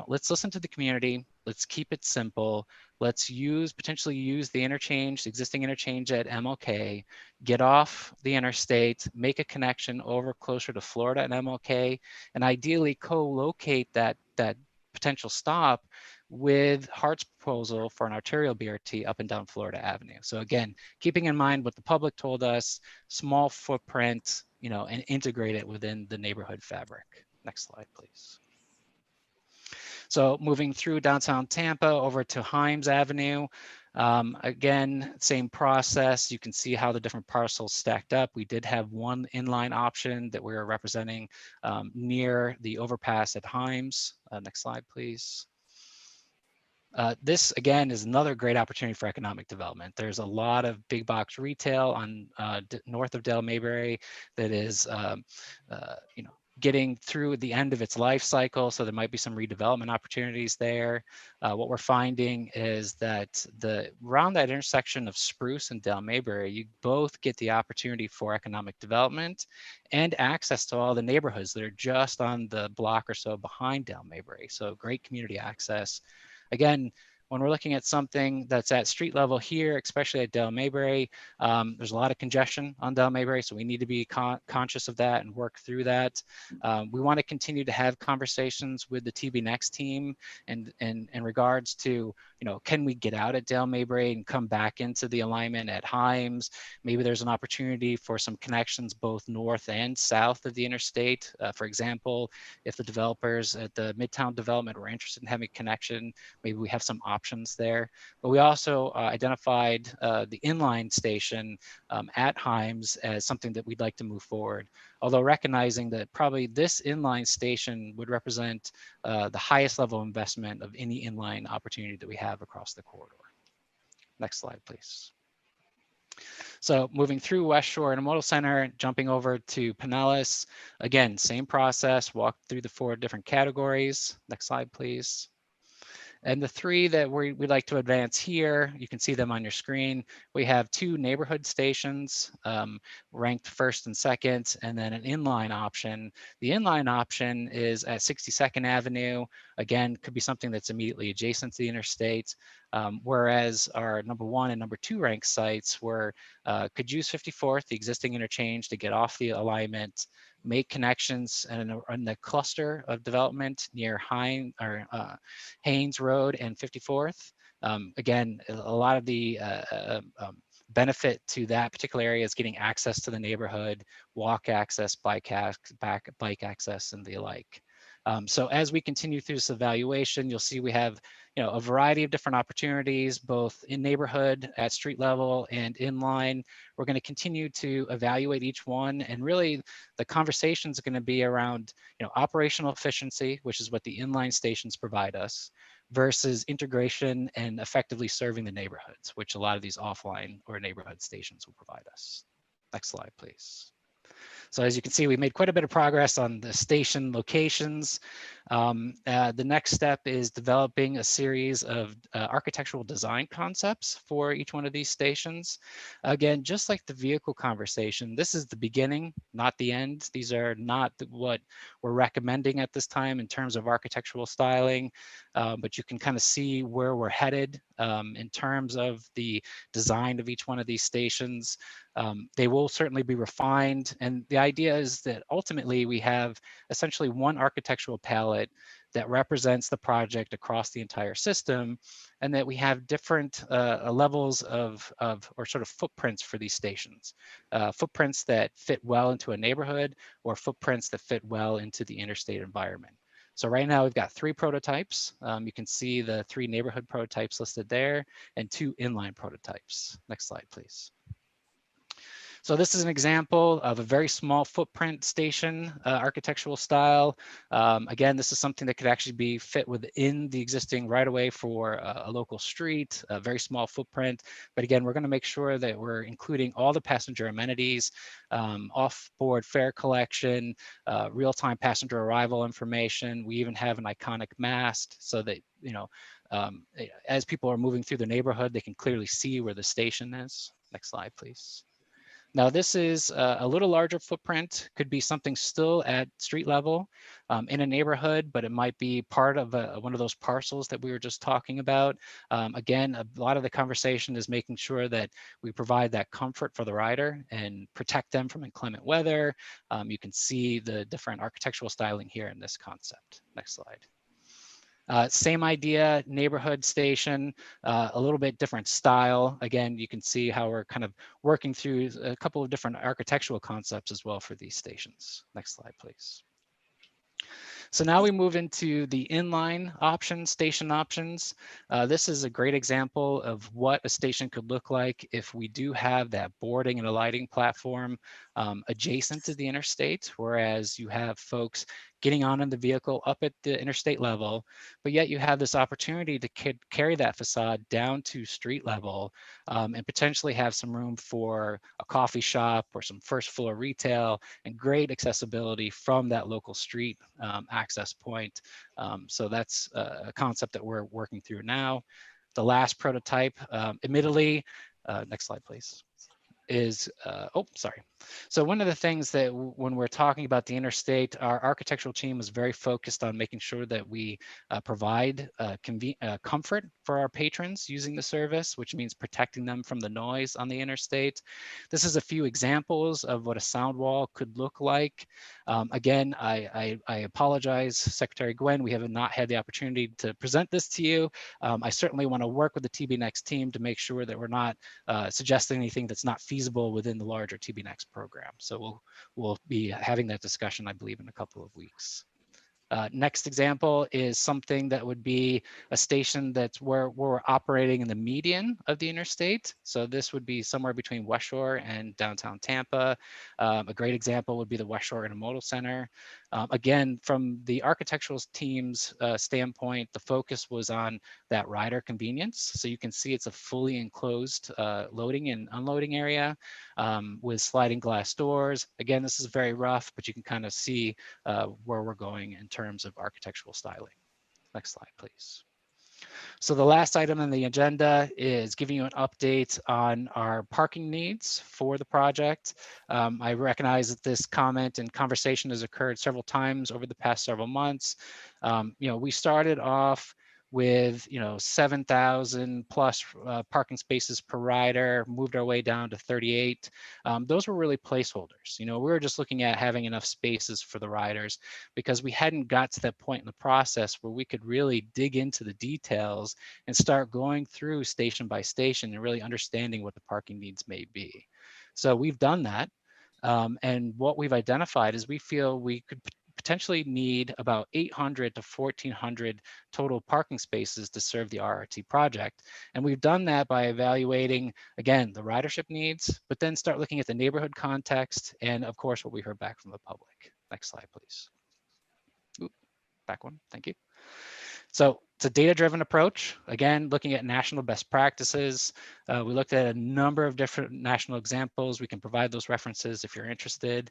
Speaker 21: let's listen to the community. Let's keep it simple. Let's potentially use the existing interchange at MLK, get off the interstate, make a connection over closer to Florida and MLK, and ideally co-locate that potential stop with Hart's proposal for an arterial BRT up and down Florida Avenue. So again, keeping in mind what the public told us, small footprint, and integrate it within the neighborhood fabric. Next slide, please. So moving through downtown Tampa over to Himes Avenue. Again, same process. You can see how the different parcels stacked up. We did have one inline option that we were representing near the overpass at Himes. Next slide, please. This, again, is another great opportunity for economic development. There's a lot of big box retail on north of Dale Mayberry that is, getting through the end of its life cycle. So there might be some redevelopment opportunities there. What we're finding is that around that intersection of Spruce and Dale Mayberry, you both get the opportunity for economic development and access to all the neighborhoods that are just on the block or so behind Dale Mayberry. So great community access. Again, when we're looking at something that's at street level here, especially at Dale Mayberry, there's a lot of congestion on Dale Mayberry, so we need to be conscious of that and work through that. We want to continue to have conversations with the TB Next team and in regards to, can we get out at Dale Mayberry and come back into the alignment at Himes? Maybe there's an opportunity for some connections both north and south of the interstate. For example, if the developers at the Midtown development were interested in having a connection, maybe we have some options there. But we also identified the inline station at Himes as something that we'd like to move forward, although recognizing that probably this inline station would represent the highest level of investment of any inline opportunity that we have across the corridor. Next slide, please. So moving through West Shore Intermodal Center, jumping over to Pinellas, again, same process, walk through the 4 different categories. Next slide, please. And the 3 that we'd like to advance here, you can see them on your screen. We have 2 neighborhood stations ranked first and second, and then an inline option. The inline option is at 62nd Avenue. Again, could be something that's immediately adjacent to the interstate. Whereas our number 1 and number 2 ranked sites could use 54th, the existing interchange, to get off the alignment, make connections in the cluster of development near Haynes Road and 54th. Again, a lot of the benefit to that particular area is getting access to the neighborhood, walk access, bike access, and the like. So as we continue through this evaluation, you'll see we have a variety of different opportunities, both in neighborhood, at street level, and inline. We're going to continue to evaluate each one, and really the conversation is going to be around operational efficiency, which is what the inline stations provide us, versus integration and effectively serving the neighborhoods, which a lot of these offline or neighborhood stations will provide us. Next slide, please. So as you can see, we made quite a bit of progress on the station locations. The next step is developing a series of architectural design concepts for each one of these stations. Again, just like the vehicle conversation, this is the beginning, not the end. These are not what we're recommending at this time in terms of architectural styling, but you can kind of see where we're headed in terms of the design of each one of these stations. They will certainly be refined, and the idea is that ultimately we have essentially one architectural palette that represents the project across the entire system, and that we have different levels of or sort of footprints for these stations. Footprints that fit well into a neighborhood, or footprints that fit well into the interstate environment. So right now we've got 3 prototypes. You can see the 3 neighborhood prototypes listed there, and 2 inline prototypes. Next slide, please. So this is an example of a very small footprint station architectural style. Again, this is something that could actually be fit within the existing right-of-way for a local street, a very small footprint. But again, we're going to make sure that we're including all the passenger amenities, off-board fare collection, real-time passenger arrival information. We even have an iconic mast so that, as people are moving through the neighborhood, they can clearly see where the station is. Next slide, please. Now this is a little larger footprint, could be something still at street level in a neighborhood, but it might be part of one of those parcels that we were just talking about. Again, a lot of the conversation is making sure that we provide that comfort for the rider and protect them from inclement weather. You can see the different architectural styling here in this concept. Next slide. Same idea, neighborhood station, a little bit different style. Again, you can see how we're kind of working through a couple of different architectural concepts as well for these stations. Next slide, please. So now we move into the inline options, station options. This is a great example of what a station could look like if we do have that boarding and alighting platform adjacent to the interstate, whereas you have folks getting on in the vehicle up at the interstate level, but yet you have this opportunity to carry that facade down to street level and potentially have some room for a coffee shop or some first floor retail and great accessibility from that local street access point. So that's a concept that we're working through now. The last prototype, admittedly, next slide, please. So one of the things that when we're talking about the interstate, our architectural team is very focused on making sure that we provide comfort for our patrons using the service, which means protecting them from the noise on the interstate. This is a few examples of what a sound wall could look like. Again, I apologize, Secretary Gwen, we have not had the opportunity to present this to you. I certainly want to work with the TB Next team to make sure that we're not suggesting anything that's not feasible within the larger TB Next program. So we'll be having that discussion, I believe, in a couple of weeks. Next example is something that would be a station that's where we're operating in the median of the interstate. So this would be somewhere between West Shore and downtown Tampa. A great example would be the West Shore Intermodal Center. Again, from the architectural team's standpoint, the focus was on that rider convenience. So you can see it's a fully enclosed loading and unloading area with sliding glass doors. Again, this is very rough, but you can kind of see where we're going in terms of architectural styling. Next slide, please. So the last item on the agenda is giving you an update on our parking needs for the project. I recognize that this comment and conversation has occurred several times over the past several months. We started off with 7,000 plus parking spaces per rider, moved our way down to 38. Those were really placeholders. We were just looking at having enough spaces for the riders because we hadn't got to that point in the process where we could really dig into the details and start going through station by station and really understanding what the parking needs may be. So we've done that. And what we've identified is we feel we could potentially need about 800 to 1,400 total parking spaces to serve the RRT project. And we've done that by evaluating, again, the ridership needs, but then start looking at the neighborhood context and, of course, what we heard back from the public. Next slide, please. Ooh, back one, thank you. So it's a data-driven approach. Again, looking at national best practices. We looked at a number of different national examples. We can provide those references if you're interested.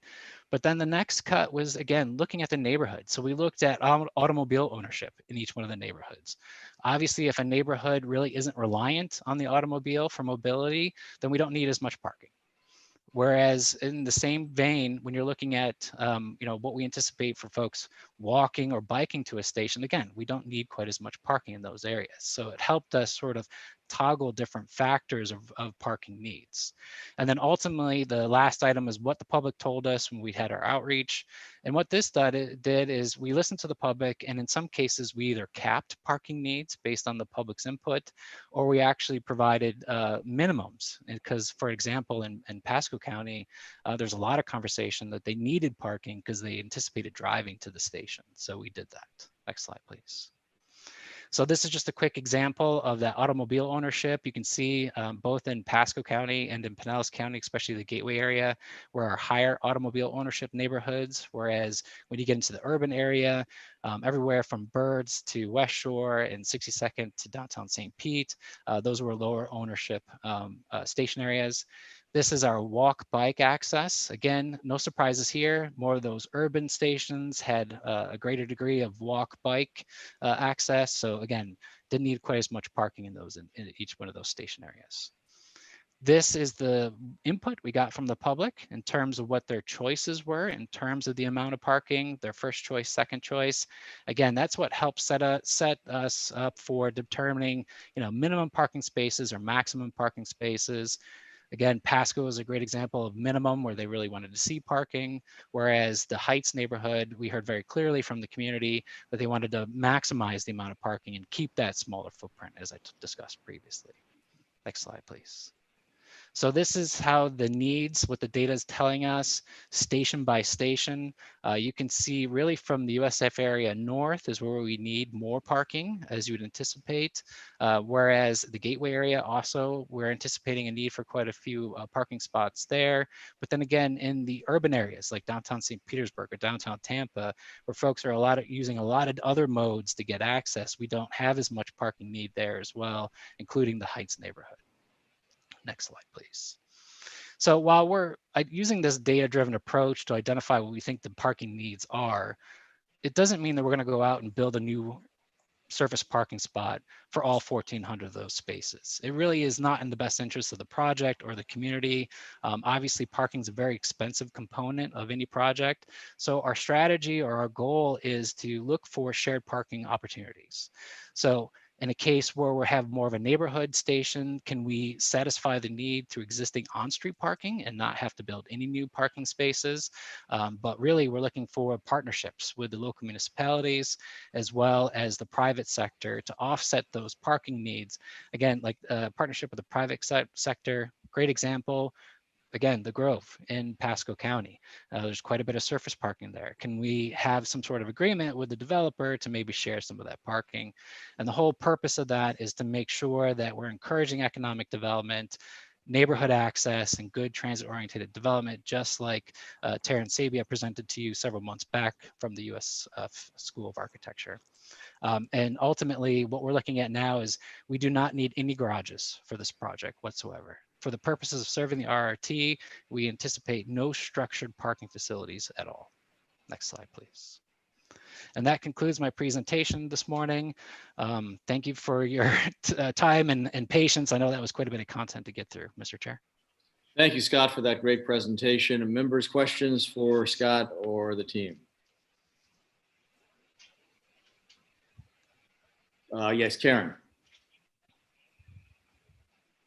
Speaker 21: But then the next cut was, again, looking at the neighborhood. So we looked at automobile ownership in each one of the neighborhoods. Obviously, if a neighborhood really isn't reliant on the automobile for mobility, then we don't need as much parking. Whereas in the same vein, when you're looking at what we anticipate for folks walking or biking to a station, again, we don't need quite as much parking in those areas. So it helped us sort of toggle different factors of parking needs. And then ultimately, the last item is what the public told us when we had our outreach. And what this did is we listened to the public, and in some cases, we either capped parking needs based on the public's input, or we actually provided minimums. Because, for example, in Pasco County, there's a lot of conversation that they needed parking because they anticipated driving to the station. So we did that. Next slide, please. So this is just a quick example of that automobile ownership. You can see both in Pasco County and in Pinellas County, especially the Gateway area, where our higher automobile ownership neighborhoods, whereas when you get into the urban area, everywhere from Birds to West Shore and 62nd to downtown St. Pete, those were lower ownership station areas. This is our walk bike access. Again, no surprises here. More of those urban stations had a greater degree of walk bike access. So again, didn't need quite as much parking in those in each one of those station areas. This is the input we got from the public in terms of what their choices were, in terms of the amount of parking, their first choice, second choice. Again, that's what helps set us up for determining, minimum parking spaces or maximum parking spaces. Again, Pasco is a great example of minimum where they really wanted to see parking, whereas the Heights neighborhood, we heard very clearly from the community that they wanted to maximize the amount of parking and keep that smaller footprint, as I discussed previously. Next slide, please. So this is how the needs, what the data is telling us, station by station. You can see really from the USF area north is where we need more parking, as you would anticipate. Whereas the Gateway area also, we're anticipating a need for quite a few parking spots there. But then again, in the urban areas like downtown St. Petersburg or downtown Tampa, where folks are using a lot of other modes to get access, we don't have as much parking need there as well, including the Heights neighborhood. Next slide, please. So while we're using this data-driven approach to identify what we think the parking needs are, it doesn't mean that we're going to go out and build a new surface parking spot for all 1,400 of those spaces. It really is not in the best interest of the project or the community. Obviously, parking is a very expensive component of any project. So our strategy or our goal is to look for shared parking opportunities. So in a case where we have more of a neighborhood station, can we satisfy the need through existing on-street parking and not have to build any new parking spaces? But really, we're looking for partnerships with the local municipalities as well as the private sector to offset those parking needs. Again, like a partnership with the private sector, great example. Again, the Grove in Pasco County. There's quite a bit of surface parking there. Can we have some sort of agreement with the developer to maybe share some of that parking? And the whole purpose of that is to make sure that we're encouraging economic development, neighborhood access, and good transit-oriented development, just like Terrence Sabia presented to you several months back from the U.S. School of Architecture. And ultimately, what we're looking at now is we do not need any garages for this project whatsoever. For the purposes of serving the RRT, we anticipate no structured parking facilities at all. Next slide, please. And that concludes my presentation this morning. Thank you for your time and patience. I know that was quite a bit of content to get through, Mr. Chair.
Speaker 9: Thank you, Scott, for that great presentation. And members, questions for Scott or the team? Yes, Karen.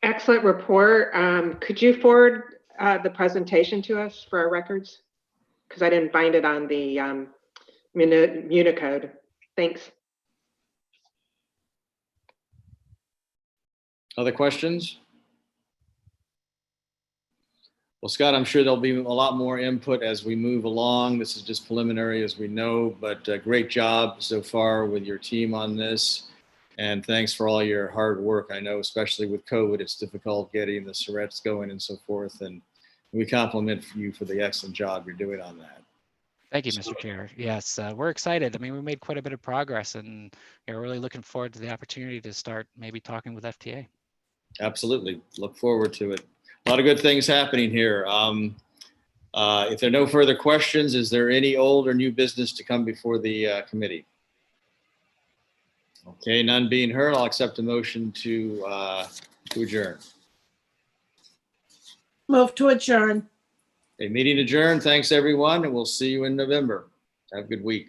Speaker 20: Excellent report. Could you forward the presentation to us for our records? Because I didn't find it on the Unicode. Thanks.
Speaker 9: Other questions? Well, Scott, I'm sure there'll be a lot more input as we move along. This is just preliminary, as we know, but great job so far with your team on this. And thanks for all your hard work. I know, especially with COVID, it's difficult getting the charrettes going and so forth. And we compliment you for the excellent job you're doing on that.
Speaker 21: Thank you, Mr. Chair. Yes, we're excited. I mean, we made quite a bit of progress, and we're really looking forward to the opportunity to start maybe talking with FTA.
Speaker 9: Absolutely. Look forward to it. A lot of good things happening here. If there are no further questions, is there any old or new business to come before the committee? Okay, none being heard, I'll accept a motion to adjourn.
Speaker 2: Move to adjourn.
Speaker 9: A meeting adjourned. Thanks, everyone, and we'll see you in November. Have a good week.